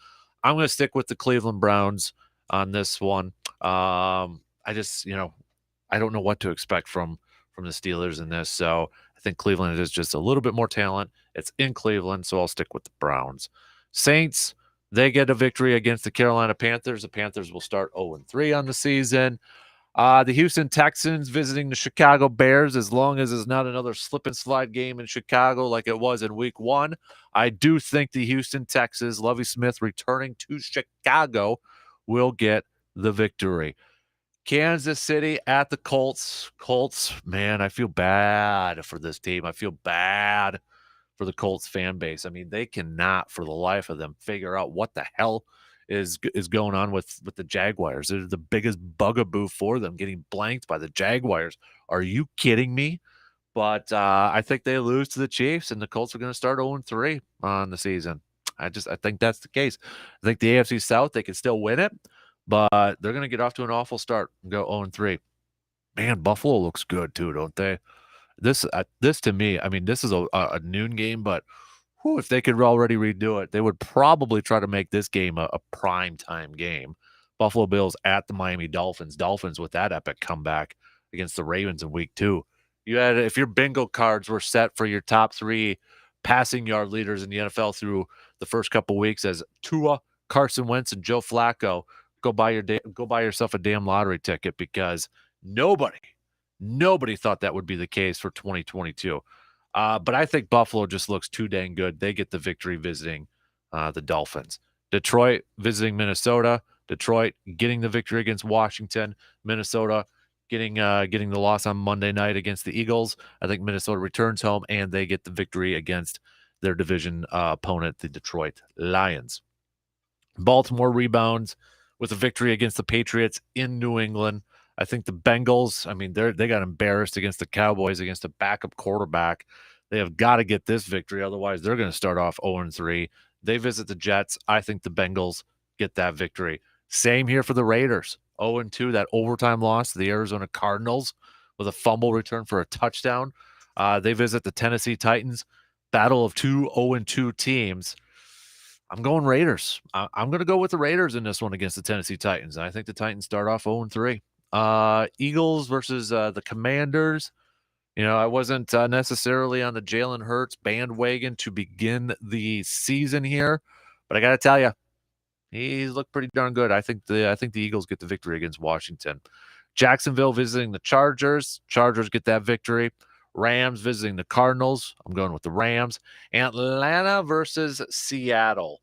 I'm going to stick with the Cleveland Browns on this one. I just, I don't know what to expect from the Steelers in this. So I think Cleveland is just a little bit more talent. It's in Cleveland, so I'll stick with the Browns. Saints, they get a victory against the Carolina Panthers. The Panthers will start 0-3 on the season. The Houston Texans visiting the Chicago Bears, as long as it's not another slip and slide game in Chicago like it was in week 1. I do think the Houston Texans, Lovie Smith returning to Chicago, will get the victory. Kansas City at the Colts. Colts, man, I feel bad for this team. I feel bad for the Colts fan base. I mean, they cannot for the life of them figure out what the hell is going on with the Jaguars. They're the biggest bugaboo for them, getting blanked by the Jaguars. Are you kidding me? But I think they lose to the Chiefs, and the Colts are going to start 0-3 on the season. I think that's the case. I think the AFC South, they can still win it, but they're going to get off to an awful start and go 0-3. Man, Buffalo looks good too, don't they? This to me, I mean, this is a noon game, but if they could already redo it, they would probably try to make this game a prime time game. Buffalo Bills at the Miami Dolphins. Dolphins with that epic comeback against the Ravens in week 2. If your bingo cards were set for your top 3 passing yard leaders in the NFL through the first couple weeks as Tua, Carson Wentz, and Joe Flacco, go buy yourself a damn lottery ticket because nobody thought that would be the case for 2022. But I think Buffalo just looks too dang good. They get the victory visiting the Dolphins. Detroit visiting Minnesota. Detroit getting the victory against Washington. Minnesota getting the loss on Monday night against the Eagles. I think Minnesota returns home and they get the victory against their division opponent, the Detroit Lions. Baltimore rebounds with a victory against the Patriots in New England. I think the Bengals, I mean, they got embarrassed against the Cowboys, against a backup quarterback. They have got to get this victory. Otherwise, they're going to start off 0-3. They visit the Jets. I think the Bengals get that victory. Same here for the Raiders. 0-2, that overtime loss to the Arizona Cardinals with a fumble return for a touchdown. They visit the Tennessee Titans. Battle of 2 0-2 teams. I'm going Raiders. I'm going to go with the Raiders in this one against the Tennessee Titans. I think the Titans start off 0-3. Eagles versus the Commanders. I wasn't necessarily on the Jalen Hurts bandwagon to begin the season here, but I got to tell you, he's looked pretty darn good. I think the Eagles get the victory against Washington. Jacksonville visiting the Chargers. Chargers get that victory. Rams visiting the Cardinals. I'm going with the Rams. Atlanta versus Seattle.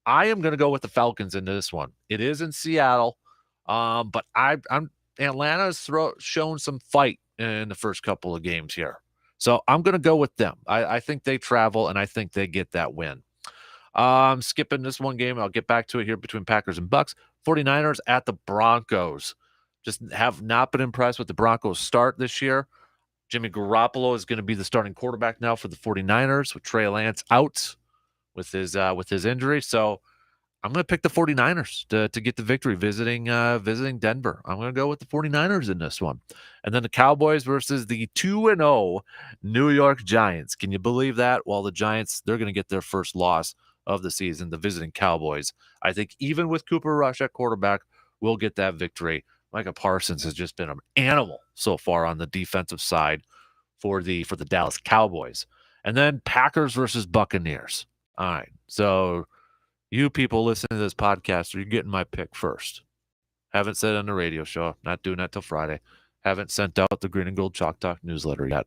I am going to go with the Falcons in this one. It is in Seattle, but Atlanta's shown some fight in the first couple of games here. So I'm going to go with them. I think they travel, and I think they get that win. I'm skipping this one game. I'll get back to it here between Packers and Bucks. 49ers at the Broncos. Just have not been impressed with the Broncos' start this year. Jimmy Garoppolo is going to be the starting quarterback now for the 49ers with Trey Lance out with his injury. So I'm going to pick the 49ers to get the victory visiting Denver. I'm going to go with the 49ers in this one. And then the Cowboys versus the 2-0 New York Giants. Can you believe that? Well, the Giants, they're going to get their first loss of the season, the visiting Cowboys. I think even with Cooper Rush at quarterback, we'll get that victory. Micah Parsons has just been an animal so far on the defensive side for the Dallas Cowboys. And then Packers versus Buccaneers. All right. So you people listening to this podcast, you're getting my pick first. Haven't said on the radio show. Not doing that till Friday. Haven't sent out the Green and Gold Chalk Talk newsletter yet.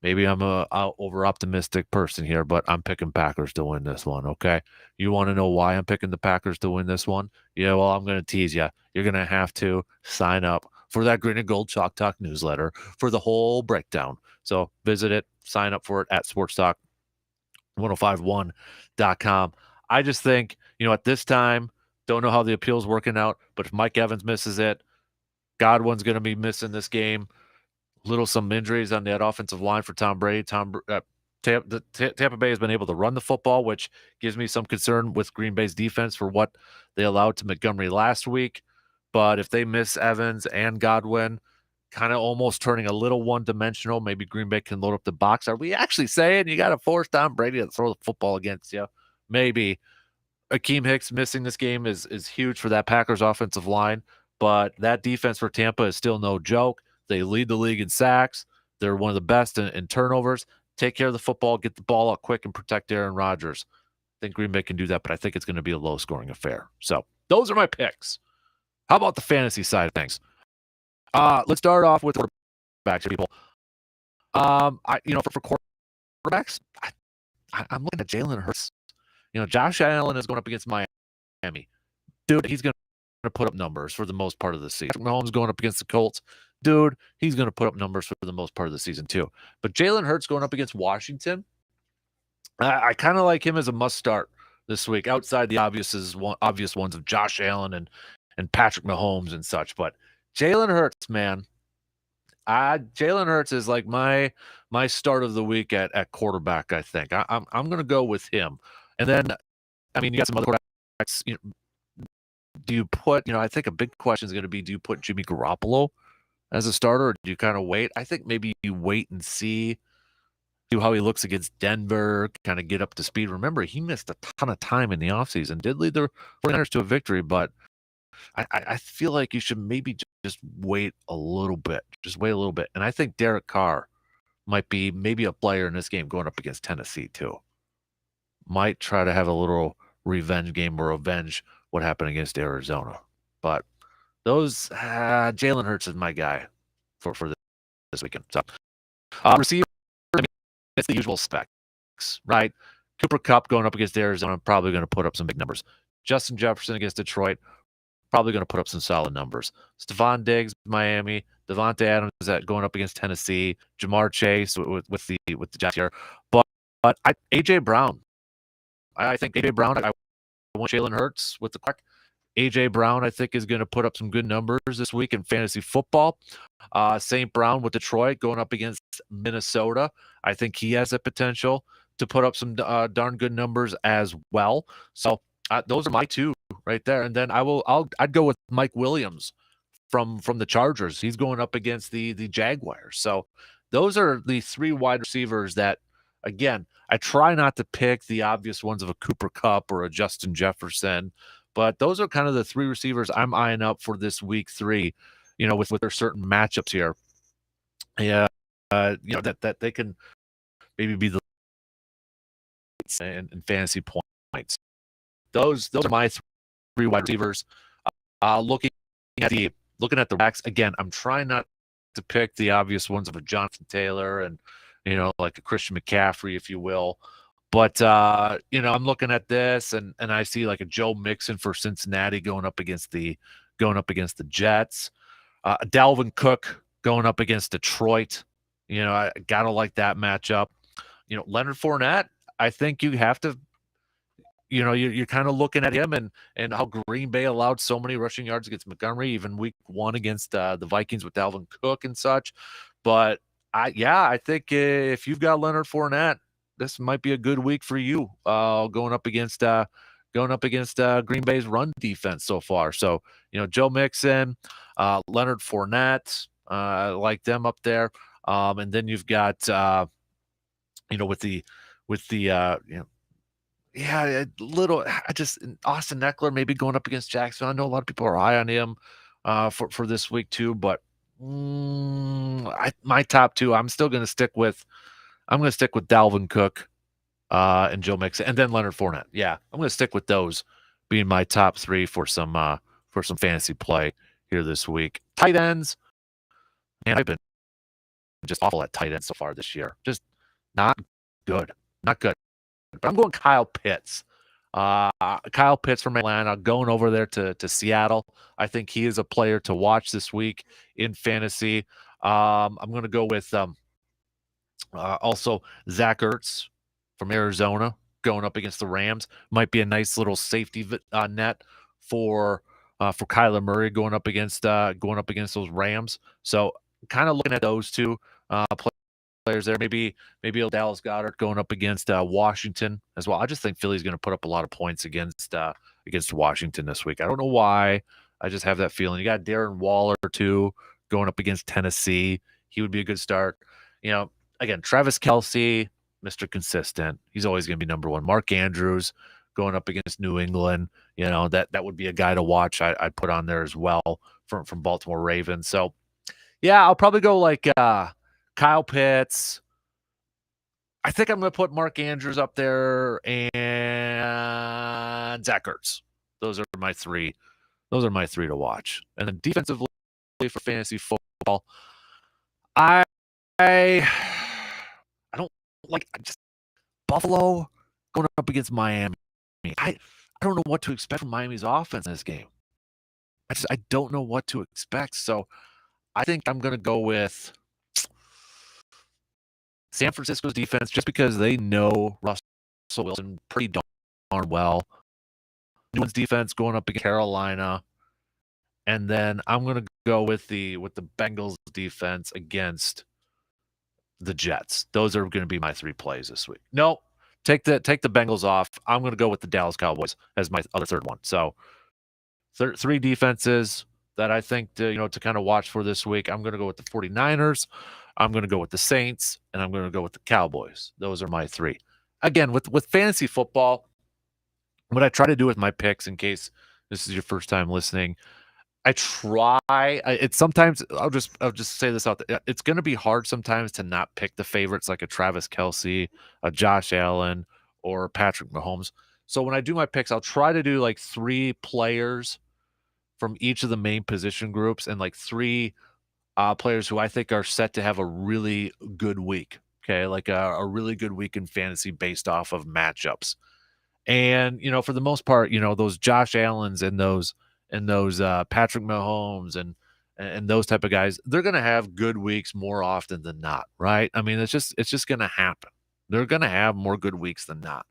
Maybe I'm a over-optimistic person here, but I'm picking Packers to win this one, okay? You want to know why I'm picking the Packers to win this one? Yeah, well, I'm going to tease you. You're going to have to sign up for that Green and Gold Chalk Talk newsletter for the whole breakdown. So visit it, sign up for it at sportstalk1051.com. I just think, at this time, don't know how the appeal's working out, but if Mike Evans misses it, Godwin's going to be missing this game. Some injuries on that offensive line for Tom Brady. Tampa Bay has been able to run the football, which gives me some concern with Green Bay's defense for what they allowed to Montgomery last week. But if they miss Evans and Godwin, kind of almost turning a little one-dimensional, maybe Green Bay can load up the box. Are we actually saying you got to force Tom Brady to throw the football against you? Maybe. Akeem Hicks missing this game is huge for that Packers offensive line, but that defense for Tampa is still no joke. They lead the league in sacks. They're one of the best in turnovers. Take care of the football, get the ball out quick, and protect Aaron Rodgers. I think Green Bay can do that, but I think it's going to be a low-scoring affair. So those are my picks. How about the fantasy side of things? Let's start off with quarterbacks, people. For quarterbacks, I'm looking at Jalen Hurts. Josh Allen is going up against Miami. Dude, he's going to put up numbers for the most part of the season. Mahomes going up against the Colts. Dude, he's going to put up numbers for the most part of the season too. But Jalen Hurts going up against Washington, I kind of like him as a must start this week, outside the obvious ones of Josh Allen and Patrick Mahomes and such. But Jalen Hurts, man, Jalen Hurts is like my start of the week at quarterback. I think I'm going to go with him. And then, you got some other quarterbacks. Do you put? I think a big question is going to be: do you put Jimmy Garoppolo as a starter, or do you kind of wait? I think maybe you wait and see how he looks against Denver, kind of get up to speed. Remember, he missed a ton of time in the offseason, did lead the 49ers to a victory, but I feel like you should maybe just wait a little bit. Just wait a little bit. And I think Derek Carr might be maybe a player in this game going up against Tennessee too. Might try to have a little revenge game or avenge what happened against Arizona. But those Jalen Hurts is my guy for this weekend. So receiver, it's the usual specs, right? Cooper Kupp going up against Arizona, probably going to put up some big numbers. Justin Jefferson against Detroit, probably going to put up some solid numbers. Stephon Diggs, Miami. Devontae Adams going up against Tennessee. Jamar Chase with the Jets here. But AJ Brown. I think AJ Brown. I want Jalen Hurts with the clock. AJ Brown, I think, is going to put up some good numbers this week in fantasy football. St. Brown with Detroit going up against Minnesota. I think he has the potential to put up some darn good numbers as well. So those are my two right there. And then I'd go with Mike Williams from the Chargers. He's going up against the Jaguars. So those are the three wide receivers that, again, I try not to pick the obvious ones of a Cooper Kupp or a Justin Jefferson, but those are kind of the three receivers I'm eyeing up for this week 3, with their certain matchups here. Yeah, that they can maybe be the in fantasy points. Those are my three wide receivers. Looking at the backs again, I'm trying not to pick the obvious ones of a Jonathan Taylor and like a Christian McCaffrey, if you will. But I'm looking at this and I see like a Joe Mixon for Cincinnati going up against the Jets. Dalvin Cook going up against Detroit. I gotta like that matchup. Leonard Fournette, I think you have to, you're kind of looking at him and how Green Bay allowed so many rushing yards against Montgomery, even week 1 against the Vikings with Dalvin Cook and such. But I think if you've got Leonard Fournette, this might be a good week for you going up against Green Bay's run defense so far. So, Joe Mixon, Leonard Fournette, I like them up there. And then you've got, Austin Eckler maybe going up against Jacksonville. I know a lot of people are high on him for this week too, but my top 2, I'm going to stick with Dalvin Cook and Joe Mixon, and then Leonard Fournette. Yeah, I'm going to stick with those being my top 3 for some fantasy play here this week. Tight ends, man, I've been just awful at tight ends so far this year. Just not good. But I'm going Kyle Pitts. Kyle Pitts from Atlanta going over there to Seattle. I think he is a player to watch this week in fantasy. I'm going to go with also Zach Ertz from Arizona going up against the Rams. Might be a nice little safety net for Kyler Murray going up against those Rams. So kind of looking at those two players there. Maybe Dallas Goedert going up against Washington as well. I just think Philly's going to put up a lot of points against Washington this week. I don't know why. I just have that feeling. You got Darren Waller too going up against Tennessee. He would be a good start. Again, Travis Kelce, Mr. Consistent. He's always going to be number 1. Mark Andrews going up against New England. That would be a guy to watch. I'd put on there as well from Baltimore Ravens. So, yeah, I'll probably go like Kyle Pitts. I think I'm going to put Mark Andrews up there and Zach Ertz. Those are my 3. Those are my 3 to watch. And then defensively for fantasy football, I don't like just Buffalo going up against Miami. I don't know what to expect from Miami's offense in this game. I don't know what to expect. So I think I'm going to go with San Francisco's defense just because they know Russell Wilson pretty darn well. New England's defense going up against Carolina. And then I'm going to go with the Bengals defense against the Jets. Those are going to be my 3 plays this week. No, take the Bengals off. I'm going to go with the Dallas Cowboys as my other third one. So 3 defenses that I think to kind of watch for this week. I'm going to go with the 49ers. I'm going to go with the Saints, and I'm going to go with the Cowboys. Those are my 3. Again, with fantasy football, what I try to do with my picks, in case this is your first time listening, it's sometimes I'll just say this out there. It's going to be hard sometimes to not pick the favorites like a Travis Kelce, a Josh Allen, or Patrick Mahomes. So when I do my picks, I'll try to do like 3 players from each of the main position groups and like 3 players who I think are set to have a really good week. Okay, like a really good week in fantasy based off of matchups. And for the most part, those Josh Allens and those Patrick Mahomes and those type of guys, they're going to have good weeks more often than not, right? I mean, it's just going to happen. They're going to have more good weeks than not.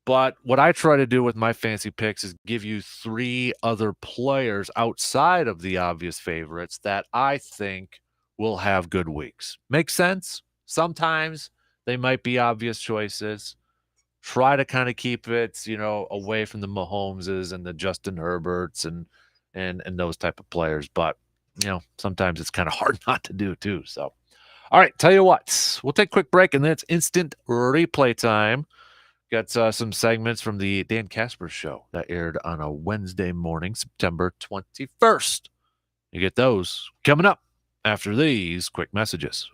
But what I try to do with my fantasy picks is give you 3 other players outside of the obvious favorites that I think will have good weeks. Make sense? Sometimes they might be obvious choices. Try to kind of keep it, away from the Mahomeses and the Justin Herberts and those type of players. But, sometimes it's kind of hard not to do too. So, all right, tell you what, we'll take a quick break and then it's instant replay time. Got some segments from the Dan Kasper Show that aired on a Wednesday morning, September 21st. You get those coming up after these quick messages.